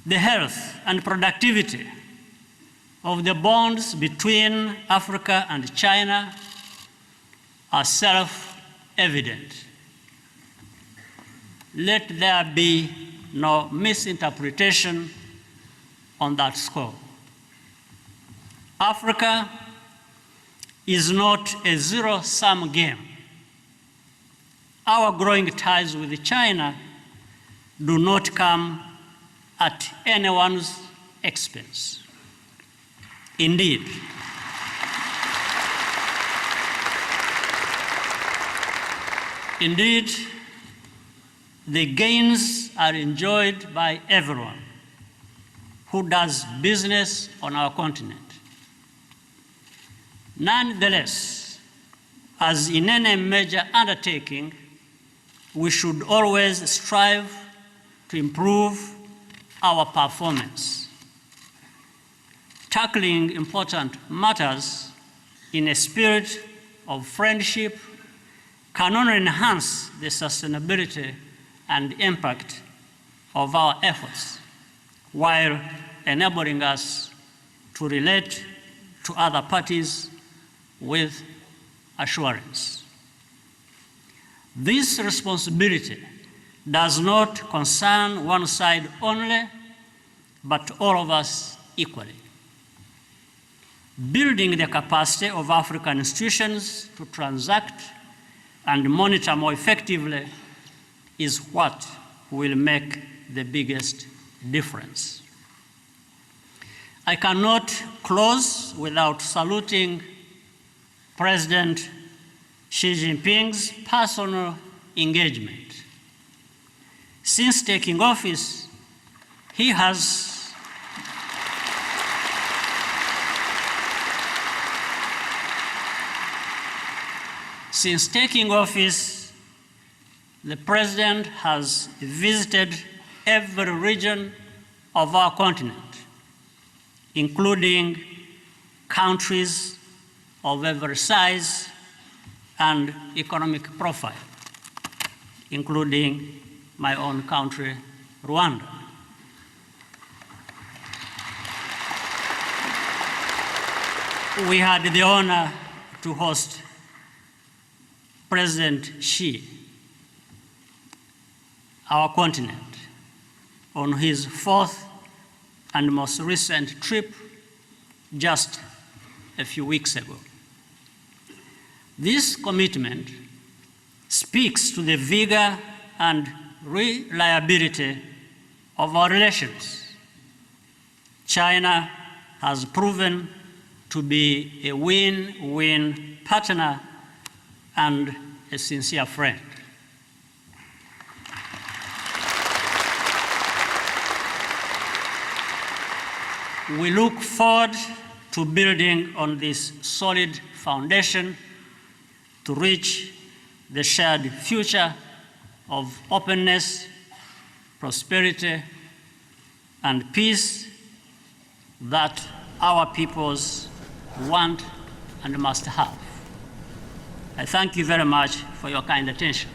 The health and productivity of the bonds between Africa and China are self-evident. Let there be no misinterpretation on that score. Africa is not a zero-sum game. Our growing ties with China do not come at anyone's expense. Indeed, the gains are enjoyed by everyone who does business on our continent. Nonetheless, as in any major undertaking, we should always strive to improve our performance. Tackling important matters in a spirit of friendship can only enhance the sustainability and impact of our efforts, while enabling us to relate to other parties with assurance. This responsibility does not concern one side only, but all of us equally. Building the capacity of African institutions to transact and monitor more effectively is what will make the biggest difference. I cannot close without saluting President Xi Jinping's personal engagement. Since taking office, he has the President has visited every region of our continent, including countries of every size and economic profile, including my own country, Rwanda. We had the honor to host President Xi, our continent, on his fourth and most recent trip just a few weeks ago. This commitment speaks to the vigor and reliability of our relations, China has proven to be a win-win partner and a sincere friend. We look forward to building on this solid foundation to reach the shared future of openness, prosperity, and peace that our peoples want and must have. I thank you very much for your kind attention.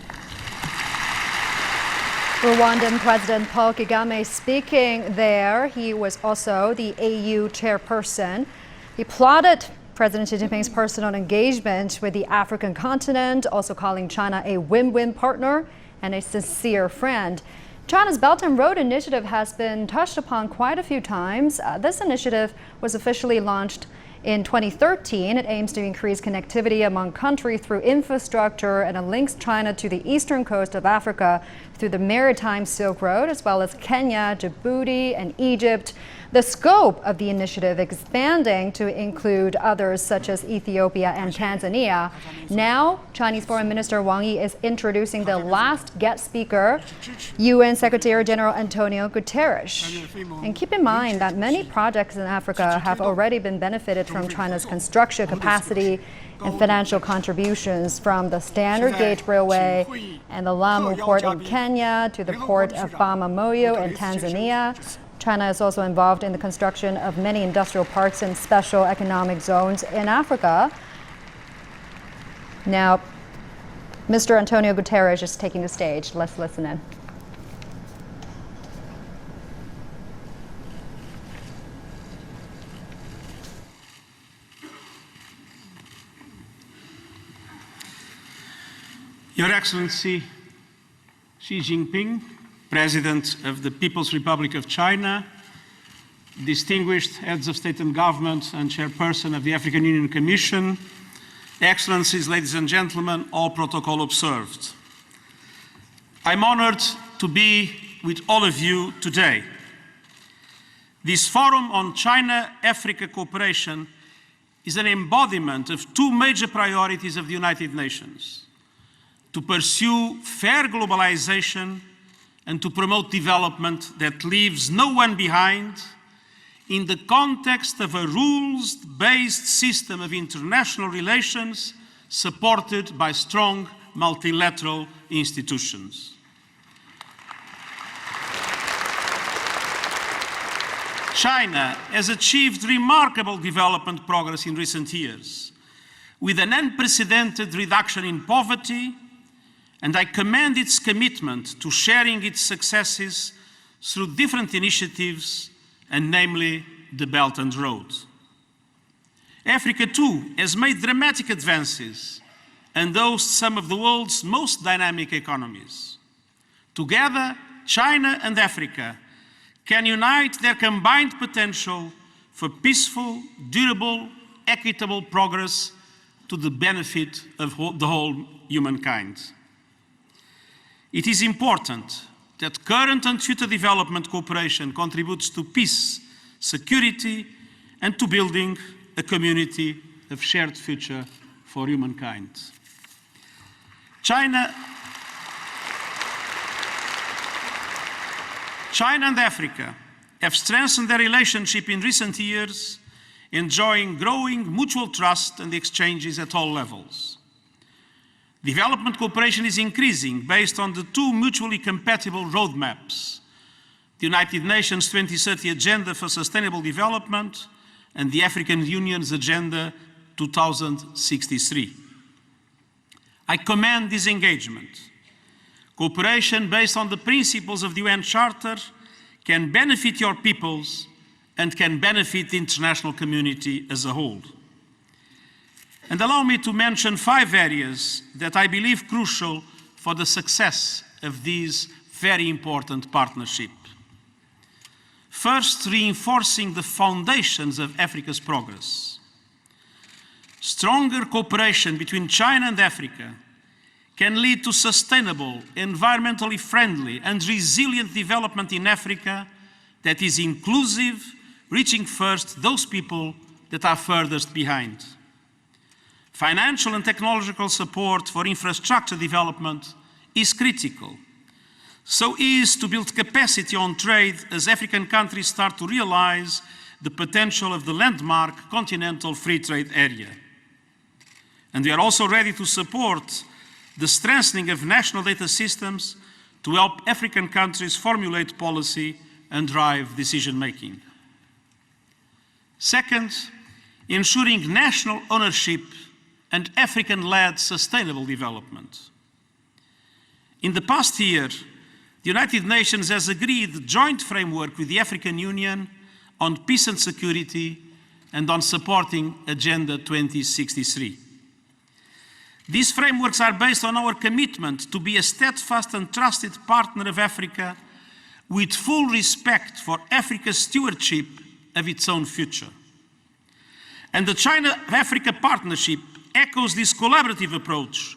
Rwandan President Paul Kagame speaking there. He was also the AU chairperson. He applauded President Xi Jinping's personal engagement with the African continent, also calling China a win-win partner and a sincere friend. China's Belt and Road Initiative has been touched upon quite a few times. This initiative was officially launched in 2013. It aims to increase connectivity among countries through infrastructure, and it links China to the eastern coast of Africa through the maritime Silk Road, as well as Kenya, Djibouti, and Egypt. The scope of the initiative expanding to include others such as Ethiopia and Tanzania. Now, Chinese Foreign Minister Wang Yi is introducing the last guest speaker, UN Secretary General Antonio Guterres. And keep in mind that many projects in Africa have already been benefited from China's construction capacity and financial contributions, from the Standard Gauge Railway and the Lamu Port in Kenya to the port of Bagamoyo in Tanzania. China is also involved in the construction of many industrial parks and special economic zones in Africa. Now, Mr. Antonio Guterres is taking the stage. Let's listen in. Your Excellency Xi Jinping, President of the People's Republic of China, distinguished heads of state and government and chairperson of the African Union Commission, Excellencies, ladies and gentlemen, all protocol observed. I'm honored to be with all of you today. This forum on China-Africa cooperation is an embodiment of two major priorities of the United Nations: to pursue fair globalization and to promote development that leaves no one behind in the context of a rules-based system of international relations supported by strong multilateral institutions. China has achieved remarkable development progress in recent years, with an unprecedented reduction in poverty, and I commend its commitment to sharing its successes through different initiatives, and namely the Belt and Road. Africa too has made dramatic advances and hosts some of the world's most dynamic economies. Together, China and Africa can unite their combined potential for peaceful, durable, equitable progress to the benefit of the whole humankind. It is important that current and future development cooperation contributes to peace, security, and to building a community of shared future for humankind. China and Africa have strengthened their relationship in recent years, enjoying growing mutual trust and exchanges at all levels. Development cooperation is increasing based on the two mutually compatible roadmaps: the United Nations 2030 Agenda for Sustainable Development and the African Union's Agenda 2063. I commend this engagement. Cooperation based on the principles of the UN Charter can benefit your peoples and can benefit the international community as a whole. And allow me to mention 5 areas that I believe crucial for the success of this very important partnership. First, reinforcing the foundations of Africa's progress. Stronger cooperation between China and Africa can lead to sustainable, environmentally friendly, and resilient development in Africa that is inclusive, reaching first those people that are furthest behind. Financial and technological support for infrastructure development is critical. So is to build capacity on trade as African countries start to realize the potential of the landmark continental free trade area. And we are also ready to support the strengthening of national data systems to help African countries formulate policy and drive decision-making. Second, ensuring national ownership and African-led sustainable development. In the past year, the United Nations has agreed a joint framework with the African Union on peace and security and on supporting Agenda 2063. These frameworks are based on our commitment to be a steadfast and trusted partner of Africa with full respect for Africa's stewardship of its own future. And the China-Africa partnership echoes this collaborative approach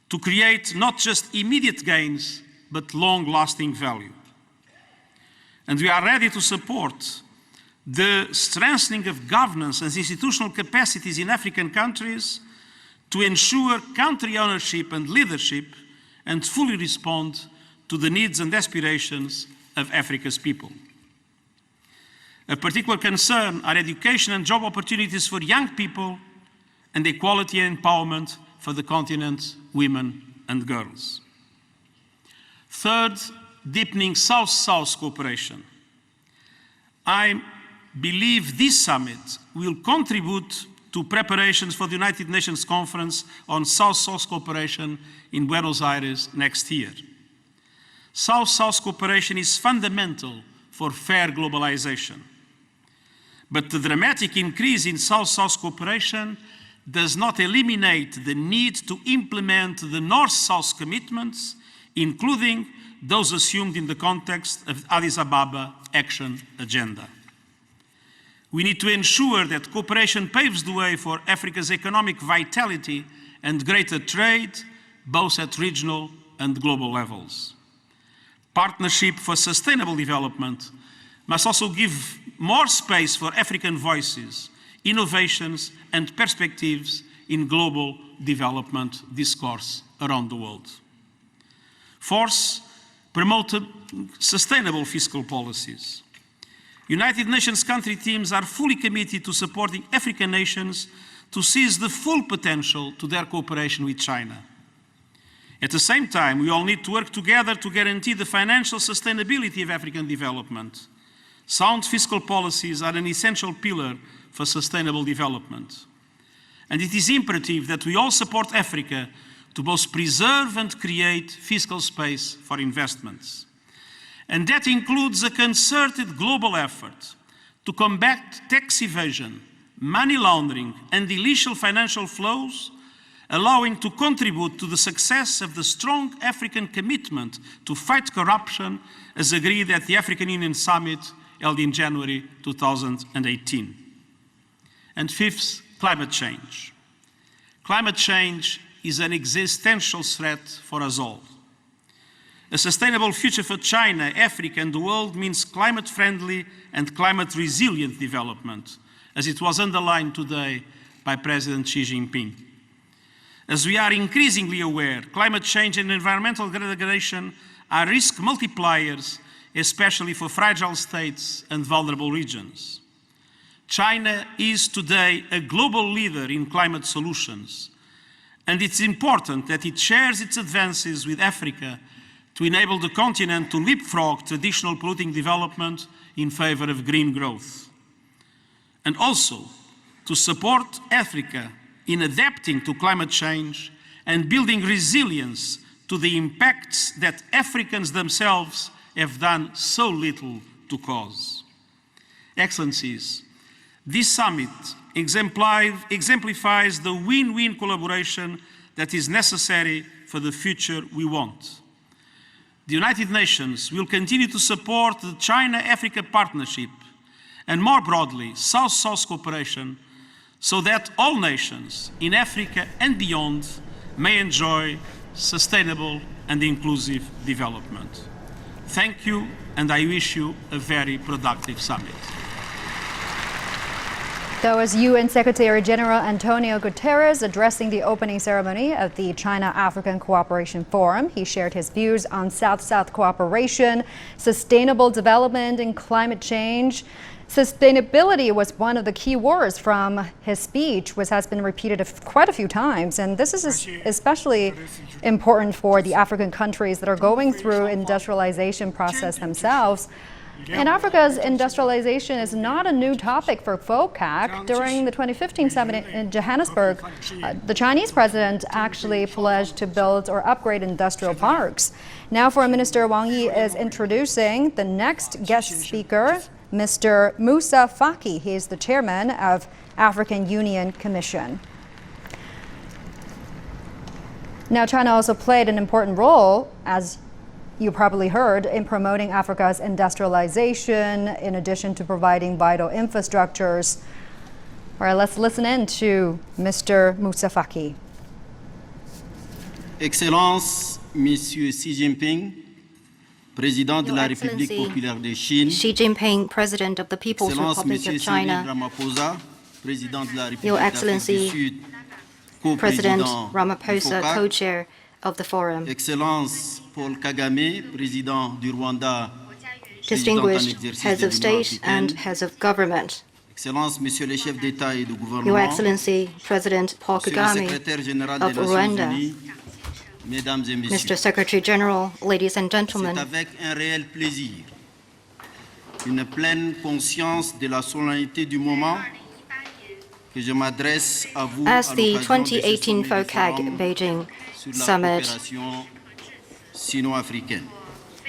to create not just immediate gains, but long-lasting value. And we are ready to support the strengthening of governance and institutional capacities in African countries to ensure country ownership and leadership and fully respond to the needs and aspirations of Africa's people. Of particular concern are education and job opportunities for young people and equality and empowerment for the continent's women and girls. Third, deepening South-South cooperation. I believe this summit will contribute to preparations for the United Nations Conference on South-South cooperation in Buenos Aires next year. South-South cooperation is fundamental for fair globalization. But the dramatic increase in South-South cooperation does not eliminate the need to implement the North-South commitments, including those assumed in the context of Addis Ababa Action Agenda. We need to ensure that cooperation paves the way for Africa's economic vitality and greater trade, both at regional and global levels. Partnership for sustainable development must also give more space for African voices, innovations, and perspectives in global development discourse around the world. Fourth, promote sustainable fiscal policies. United Nations country teams are fully committed to supporting African nations to seize the full potential to their cooperation with China. At the same time, we all need to work together to guarantee the financial sustainability of African development. Sound fiscal policies are an essential pillar for sustainable development. And it is imperative that we all support Africa to both preserve and create fiscal space for investments. And that includes a concerted global effort to combat tax evasion, money laundering, and illegal financial flows, allowing to contribute to the success of the strong African commitment to fight corruption as agreed at the African Union Summit held in January 2018. And fifth, climate change. Climate change is an existential threat for us all. A sustainable future for China, Africa, and the world means climate-friendly and climate-resilient development, as it was underlined today by President Xi Jinping. As we are increasingly aware, climate change and environmental degradation are risk multipliers, especially for fragile states and vulnerable regions. China is today a global leader in climate solutions, and it's important that it shares its advances with Africa to enable the continent to leapfrog traditional polluting development in favor of green growth. And also to support Africa in adapting to climate change and building resilience to the impacts that Africans themselves have done so little to cause. Excellencies, this summit exemplifies the win-win collaboration that is necessary for the future we want. The United Nations will continue to support the China-Africa partnership and more broadly, South-South cooperation so that all nations in Africa and beyond may enjoy sustainable and inclusive development. Thank you, and I wish you a very productive summit. That was UN Secretary General Antonio Guterres addressing the opening ceremony of the China-African Cooperation Forum. He shared his views on South-South cooperation, sustainable development, and climate change. Sustainability was one of the key words from his speech, which has been repeated quite a few times. And this is especially important for the African countries that are going through industrialization process themselves. And Africa's industrialization is not a new topic for FOCAC. During the 2015 summit in Johannesburg, the Chinese president actually pledged to build or upgrade industrial parks. Now Foreign Minister Wang Yi is introducing the next guest speaker, Mr. Moussa Faki. He is the chairman of African Union Commission. Now China also played an important role, as you probably heard, in promoting Africa's industrialization, in addition to providing vital infrastructures. All right, let's listen in to Mr. Moussa Faki. Excellence, Monsieur Xi Jinping, Président de la République populaire de Chine. Xi Jinping, President of the People's Republic of China. Your Excellency, President Ramaphosa, co-chair of the forum. Excellence, Paul Kagame, Président du Rwanda. Distinguished heads of state and heads of government. Excellence, Monsieur le chef d'État et de gouvernement. Your Excellency, President Paul Kagame of Rwanda. Mesdames et Messieurs, Mr. Secretary General, ladies and gentlemen, c'est avec un réel plaisir, une pleine conscience de la solennité du moment que je m'adresse à vous as à the l'occasion de ce 2018 sommet du FOCAC Forum Beijing sur la Summit coopération sino-africaine.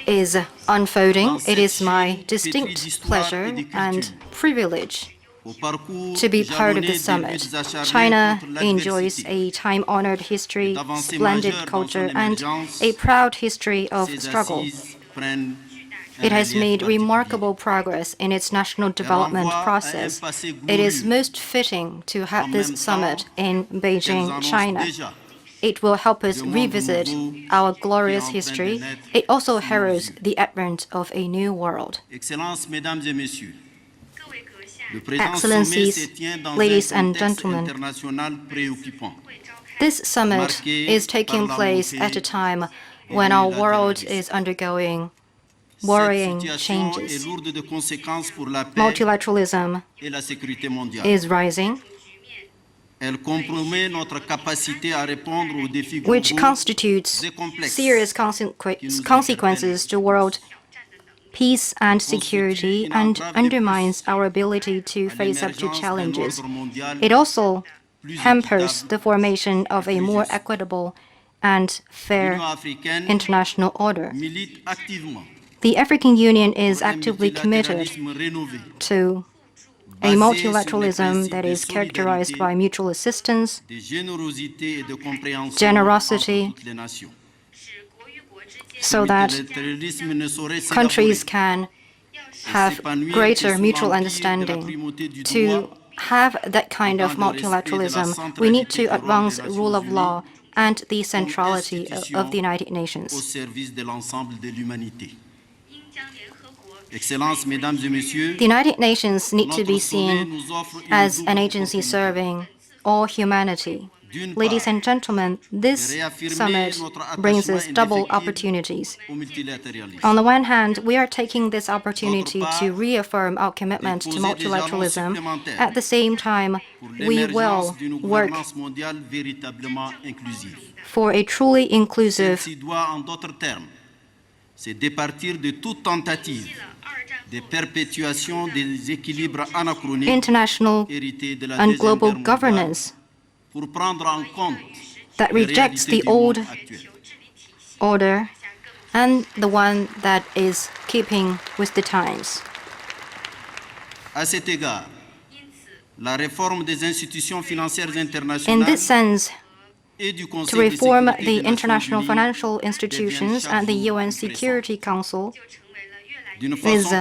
is unfolding. It is my distinct pleasure and privilege to be part of the summit. China enjoys a time-honored history, splendid culture, and a proud history of struggle. It has made remarkable progress in its national development process. It is most fitting to have this summit in Beijing, China. It will help us revisit our glorious history. It also heralds the advent of a new world. Excellencies, ladies and gentlemen, this summit is taking place at a time when our world is undergoing worrying changes. Multilateralism is rising, which constitutes serious consequences to world peace and security and undermines our ability to face up to challenges. It also hampers the formation of a more equitable and fair international order. The African Union is actively committed to a multilateralism that is characterized by mutual assistance, generosity, so that countries can have greater mutual understanding. To have that kind of multilateralism, we need to advance rule of law and the centrality of the United Nations. The United Nations need to be seen as an agency serving all humanity. Ladies and gentlemen, this summit brings us double opportunities. On the one hand, we are taking this opportunity to reaffirm our commitment to multilateralism. At the same time, we will work for a truly inclusive international and global governance that rejects the old order and the one that is keeping with the times. In this sense, to reform the international financial institutions and the UN Security Council is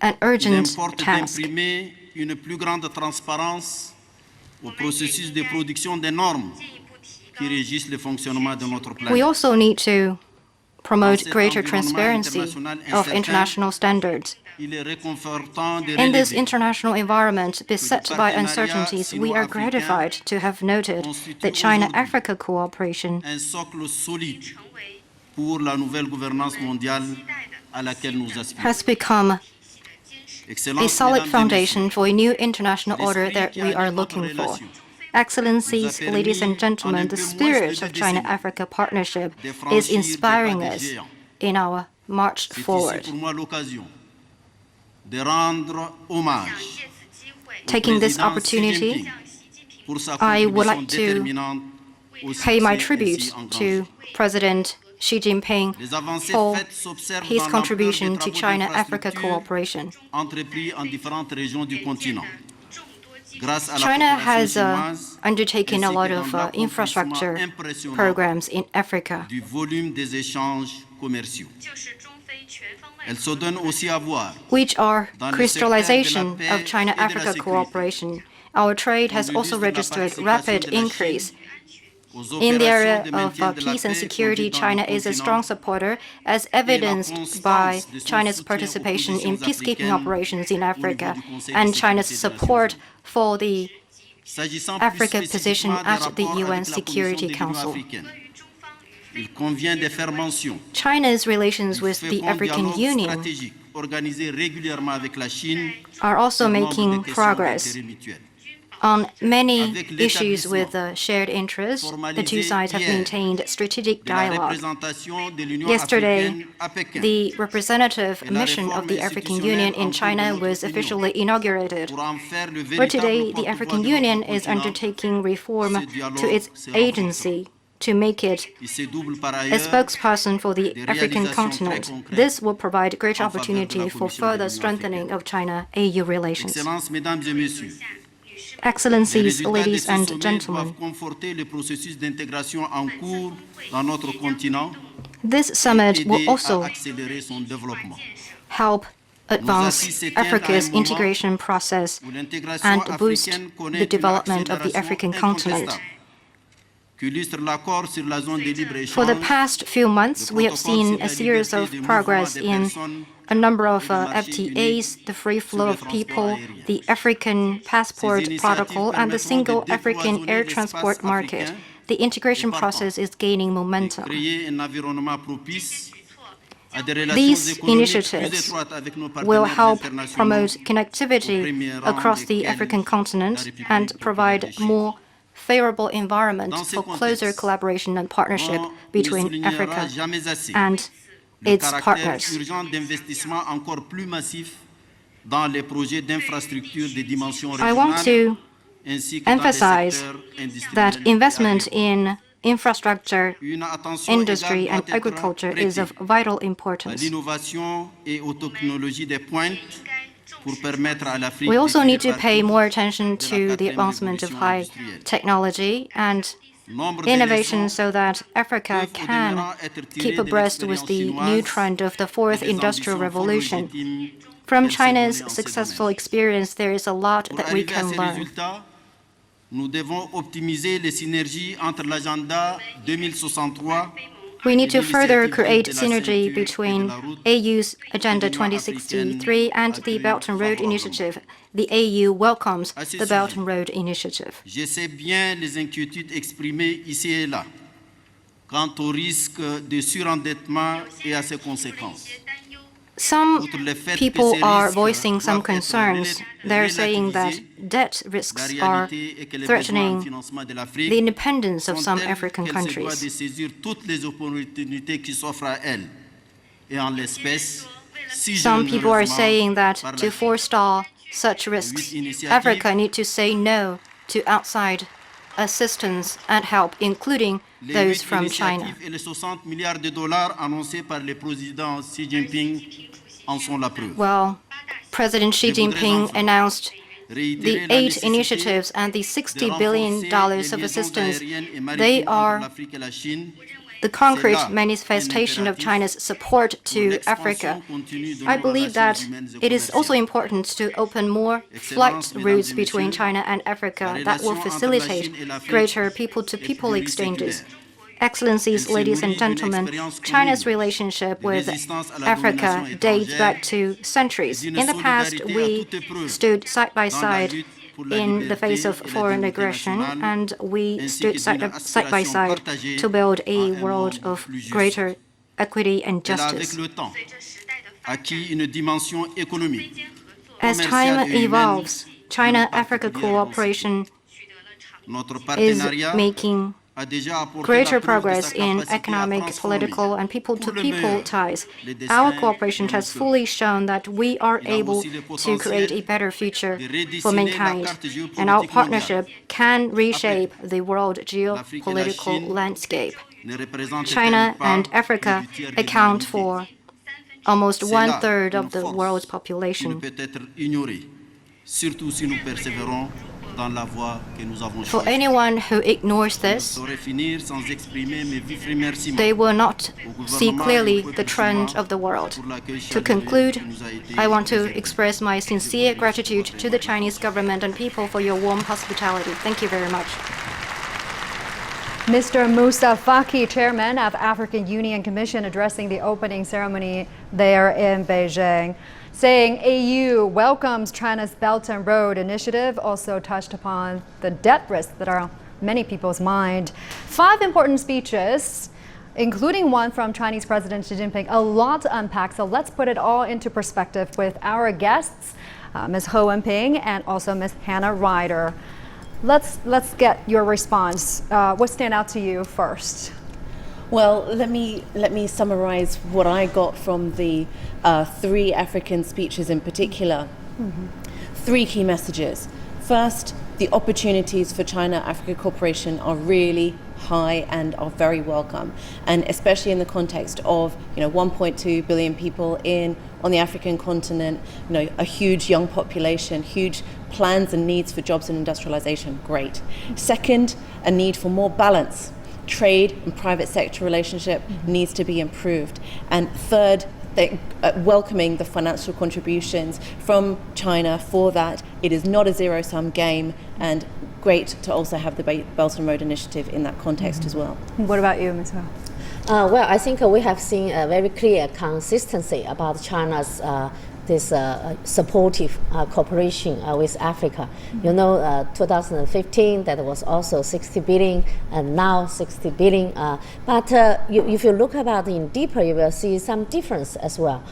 an urgent task. We also need to promote greater transparency of international standards. In this international environment beset by uncertainties, we are gratified to have noted that China-Africa cooperation has become a solid foundation for a new international order that we are looking for. Excellencies, ladies and gentlemen, the spirit of China-Africa partnership is inspiring us in our march forward. Taking this opportunity, I would like to pay my tribute to President Xi Jinping for his contribution to China-Africa cooperation. China has undertaken a lot of infrastructure programs in Africa. Which are crystallization of China-Africa cooperation. Our trade has also registered rapid increase. In the area of peace and security, China is a strong supporter, as evidenced by China's participation in peacekeeping operations in Africa and China's support for the Africa position at the UN Security Council. China's relations with the African Union are also making progress. On many issues with shared interest, the two sides have maintained strategic dialogue. Yesterday, the representative mission of the African Union in China was officially inaugurated. Where today, the African Union is undertaking reform to its agency to make it a spokesperson for the African continent. This will provide great opportunity for further strengthening of China-AU relations. Excellencies, ladies and gentlemen, this summit will also help advance Africa's integration process and boost the development of the African continent. For the past few months, we have seen a series of progress in a number of FTAs, the free flow of people, the African passport protocol, and the single African air transport market. The integration process is gaining momentum. These initiatives will help promote connectivity across the African continent and provide more favorable environment for closer collaboration and partnership between Africa and its partners. I want to emphasize that investment in infrastructure, industry, and agriculture is of vital importance. We also need to pay more attention to the advancement of high technology and innovation so that Africa can keep abreast with the new trend of the fourth industrial revolution. From China's successful experience, there is a lot that we can learn. We need to further create synergy between AU's Agenda 2063 and the Belt and Road Initiative. The AU welcomes the Belt and Road Initiative. Je sais bien les inquiétudes exprimées ici et là quant au risque de surendettement et à ses conséquences. Some people are voicing some concerns. They're saying that debt risks are threatening the independence of some African countries. Some people are saying that to forestall such risks, Africa needs to say no to outside assistance and help, including those from China. Well, President Xi Jinping announced the 8 initiatives and the $60 billion of assistance. They are the concrete manifestation of China's support to Africa. I believe that it is also important to open more flight routes between China and Africa that will facilitate greater people-to-people exchanges. Excellencies, ladies and gentlemen, China's relationship with Africa dates back to centuries. In the past, we stood side by side in the face of foreign aggression, and we stood side by side to build a world of greater equity and justice. As time evolves, China-Africa cooperation is making greater progress in economic, political, and people-to-people ties. Our cooperation has fully shown that we are able to create a better future for mankind, and our partnership can reshape the world geopolitical landscape. China and Africa account for almost 1/3 of the world's population. For anyone who ignores this, they will not see clearly the trend of the world. To conclude, I want to express my sincere gratitude to the Chinese government and people for your warm hospitality. Thank you very much. Mr. Moussa Faki, Chairman of African Union Commission, addressing the opening ceremony there in Beijing, saying AU welcomes China's Belt and Road Initiative, also touched upon the debt risks that are on many people's mind. 5 important speeches, including one from Chinese President Xi Jinping. A lot to unpack, so let's put it all into perspective with our guests, Ms. Wimping and also Ms. Hana Ryder. Let's get your response. What stand out to you first? Well, let me summarize what I got from the 3 African speeches in particular. 3 key messages. First, the opportunities for China-Africa cooperation are really high and are very welcome, and especially in the context of 1.2 billion people on the African continent, a huge young population, huge plans and needs for jobs and industrialization. Great. Second, a need for more balance. Trade and private sector relationship needs to be improved. And third, welcoming the financial contributions from China for that. It is not a zero-sum game, and great to also have the Belt and Road Initiative in that context as well. What about you, Ms. Ho? Well, I think we have seen a very clear consistency about China's this supportive cooperation with Africa. 2015, that was also 60 billion, and now 60 billion. But if you look about it deeper, you will see some difference as well.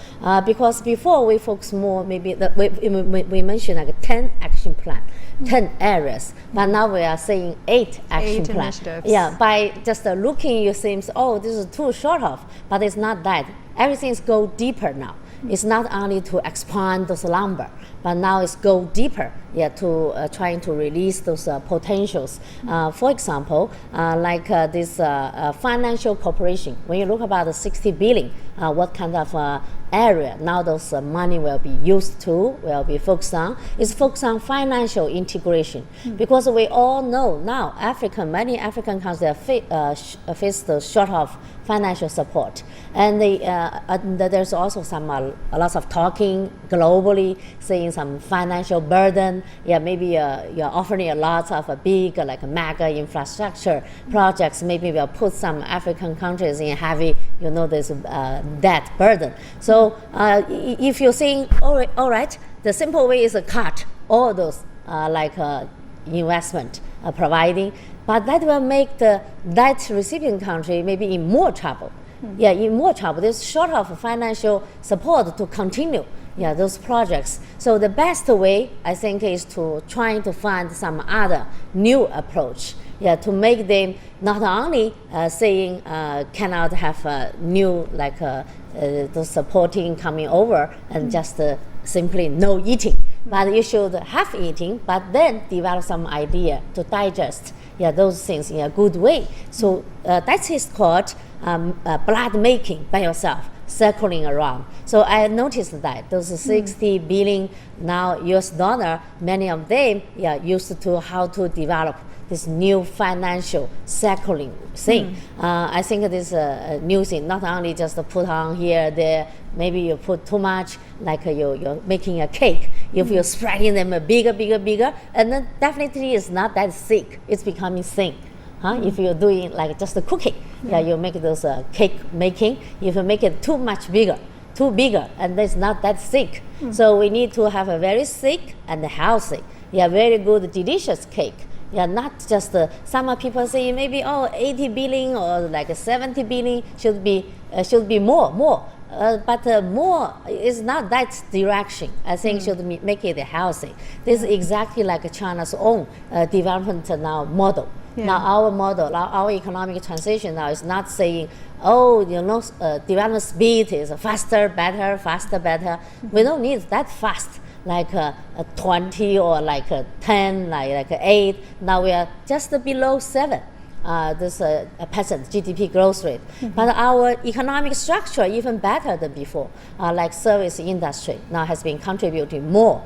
Because before we focus more, maybe we mentioned like a 10 action plan, 10 areas, but now we are saying 8 action plans. Yeah, by just looking, you seems, oh, this is too short of, but it's not that. Everything's go deeper now. It's not only to expand those numbers, but now it's go deeper, to trying to release those potentials. For example, like this financial cooperation. When you look about the 60 billion, what kind of area now those money will be used to, will be focused on, is focused on financial integration. Because we all know now many African countries face the short of financial support. And there's also some lots of talking globally, saying some financial burden. Maybe you're offering a lot of big like mega infrastructure projects. Maybe we'll put some African countries in heavy, this debt burden. So if you're saying, all right, the simple way is to cut all those investment providing, but that will make the debt recipient country maybe in more trouble. In more trouble. There's short of financial support to continue those projects. So the best way, I think, is to trying to find some other new approach. To make them not only saying cannot have new the supporting coming over and just simply no eating, but you should have eating, but then develop some idea to digest those things in a good way. So that is called blood making by yourself, circling around. So I noticed that those 60 billion now US dollar, many of them used to how to develop this new financial circling thing. I think this new thing, not only just put on here, there, maybe you put too much, like you're making a cake. If you're spreading them bigger, and then definitely it's not that thick, it's becoming thin. If you're doing like just a cookie, you make those cake making. If you make it too bigger, and it's not that thick. So we need to have a very thick and healthy, very good, delicious cake. Not just some people say maybe 80 billion or like 70 billion should be more. But more is not that direction. I think should make it healthy. This is exactly like China's own development now model. Now our model, our economic transition now is not saying, development speed is faster, better. We don't need that fast, like 20 or like 10, like 8. Now we are just below 7. This percent GDP growth rate. But our economic structure even better than before. Like service industry now has been contributing more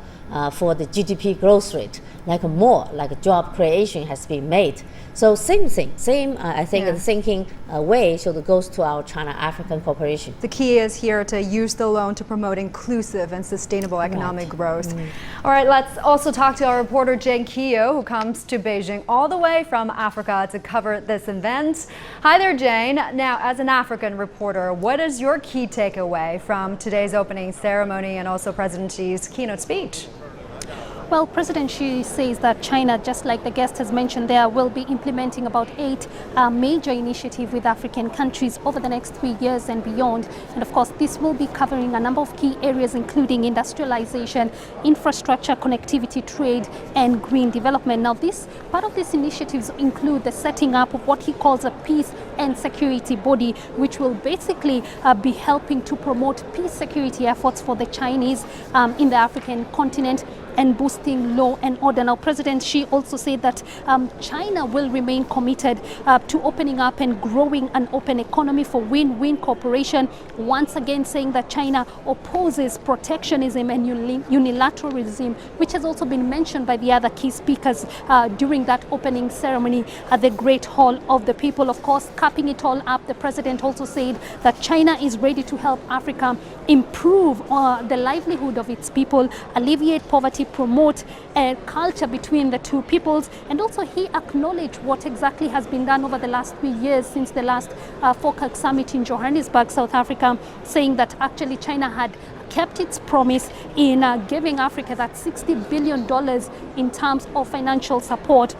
for the GDP growth rate, like job creation has been made. So same thing, I think the thinking way should goes to our China-African cooperation. The key is here to use the loan to promote inclusive and sustainable economic growth. All right, let's also talk to our reporter Jane, who comes to Beijing all the way from Africa to cover this event. Hi there, Jane. Now, as an African reporter, what is your key takeaway from today's opening ceremony and also President Xi's keynote speech? Well, President Xi says that China, just like the guest has mentioned there, will be implementing about 8 major initiatives with African countries over the next 3 years and beyond. And of course, this will be covering a number of key areas, including industrialization, infrastructure, connectivity, trade, and green development. Now, part of these initiatives include the setting up of what he calls a peace and security body, which will basically be helping to promote peace security efforts for the Chinese in the African continent and boosting law and order. Now, President Xi also said that China will remain committed to opening up and growing an open economy for win-win cooperation, once again saying that China opposes protectionism and unilateralism, which has also been mentioned by the other key speakers during that opening ceremony at the Great Hall of the People. Of course, capping it all up, the president also said that China is ready to help Africa improve the livelihood of its people, alleviate poverty, promote a culture between the two peoples. And also he acknowledged what exactly has been done over the last 3 years since the last FOCAC summit in Johannesburg, South Africa, saying that actually China had kept its promise in giving Africa that $60 billion in terms of financial support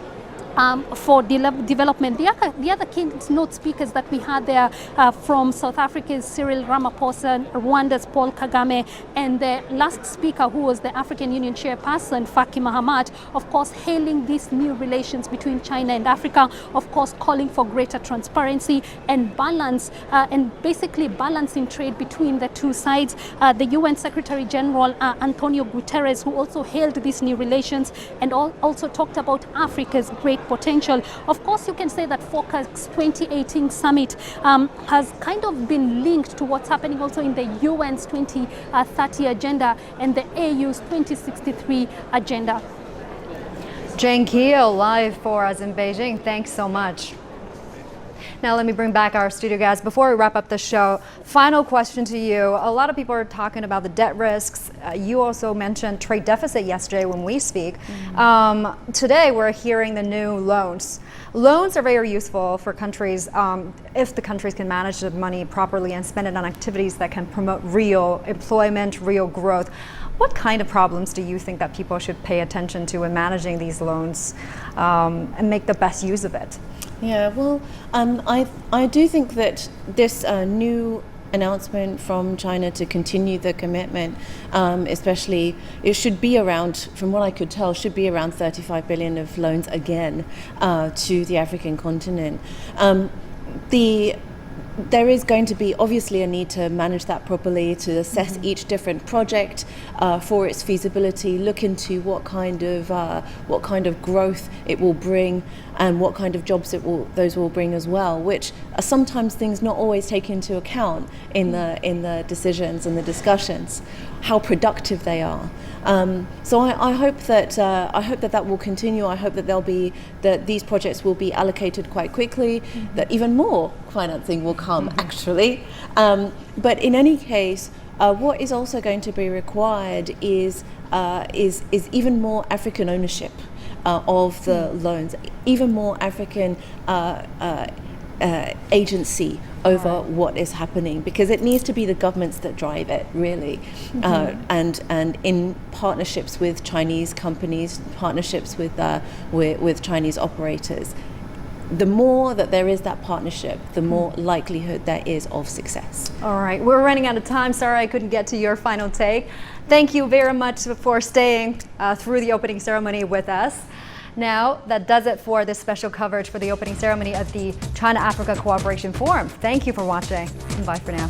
for development. The other keynote speakers that we had there from South Africa's Cyril Ramaphosa, Rwanda's Paul Kagame, and the last speaker, who was the African Union chairperson, Faki Mahamat, of course hailing these new relations between China and Africa, of course calling for greater transparency and balance, and basically balancing trade between the two sides. The UN Secretary General Antonio Guterres, who also hailed these new relations and also talked about Africa's great potential. Of course, you can say that FOCAC's 2018 summit has kind of been linked to what's happening also in the UN's 2030 agenda and the AU's 2063 agenda. Jane Keo live for us in Beijing. Thanks so much. Now let me bring back our studio guests. Before we wrap up the show, final question to you. A lot of people are talking about the debt risks. You also mentioned trade deficit yesterday when we speak. Today we're hearing the new loans. Loans are very useful for countries if the countries can manage the money properly and spend it on activities that can promote real employment, real growth. What kind of problems do you think that people should pay attention to in managing these loans and make the best use of it? Yeah, well, I do think that this new announcement from China to continue the commitment, especially, it should be around, from what I could tell, should be around 35 billion of loans again to the African continent. There is going to be obviously a need to manage that properly, to assess each different project for its feasibility, look into what kind of growth it will bring and what kind of jobs those will bring as well, which are sometimes things not always taken into account in the decisions and the discussions, how productive they are. So I hope that will continue. I hope that these projects will be allocated quite quickly, that even more financing will come actually. But in any case, what is also going to be required is even more African ownership of the loans, even more African agency over what is happening, because it needs to be the governments that drive it, really, and in partnerships with Chinese companies, partnerships with Chinese operators. The more that there is that partnership, the more likelihood there is of success. All right, we're running out of time. Sorry I couldn't get to your final take. Thank you very much for staying through the opening ceremony with us. Now, that does it for this special coverage for the opening ceremony of the China-Africa Cooperation Forum. Thank you for watching, and bye for now.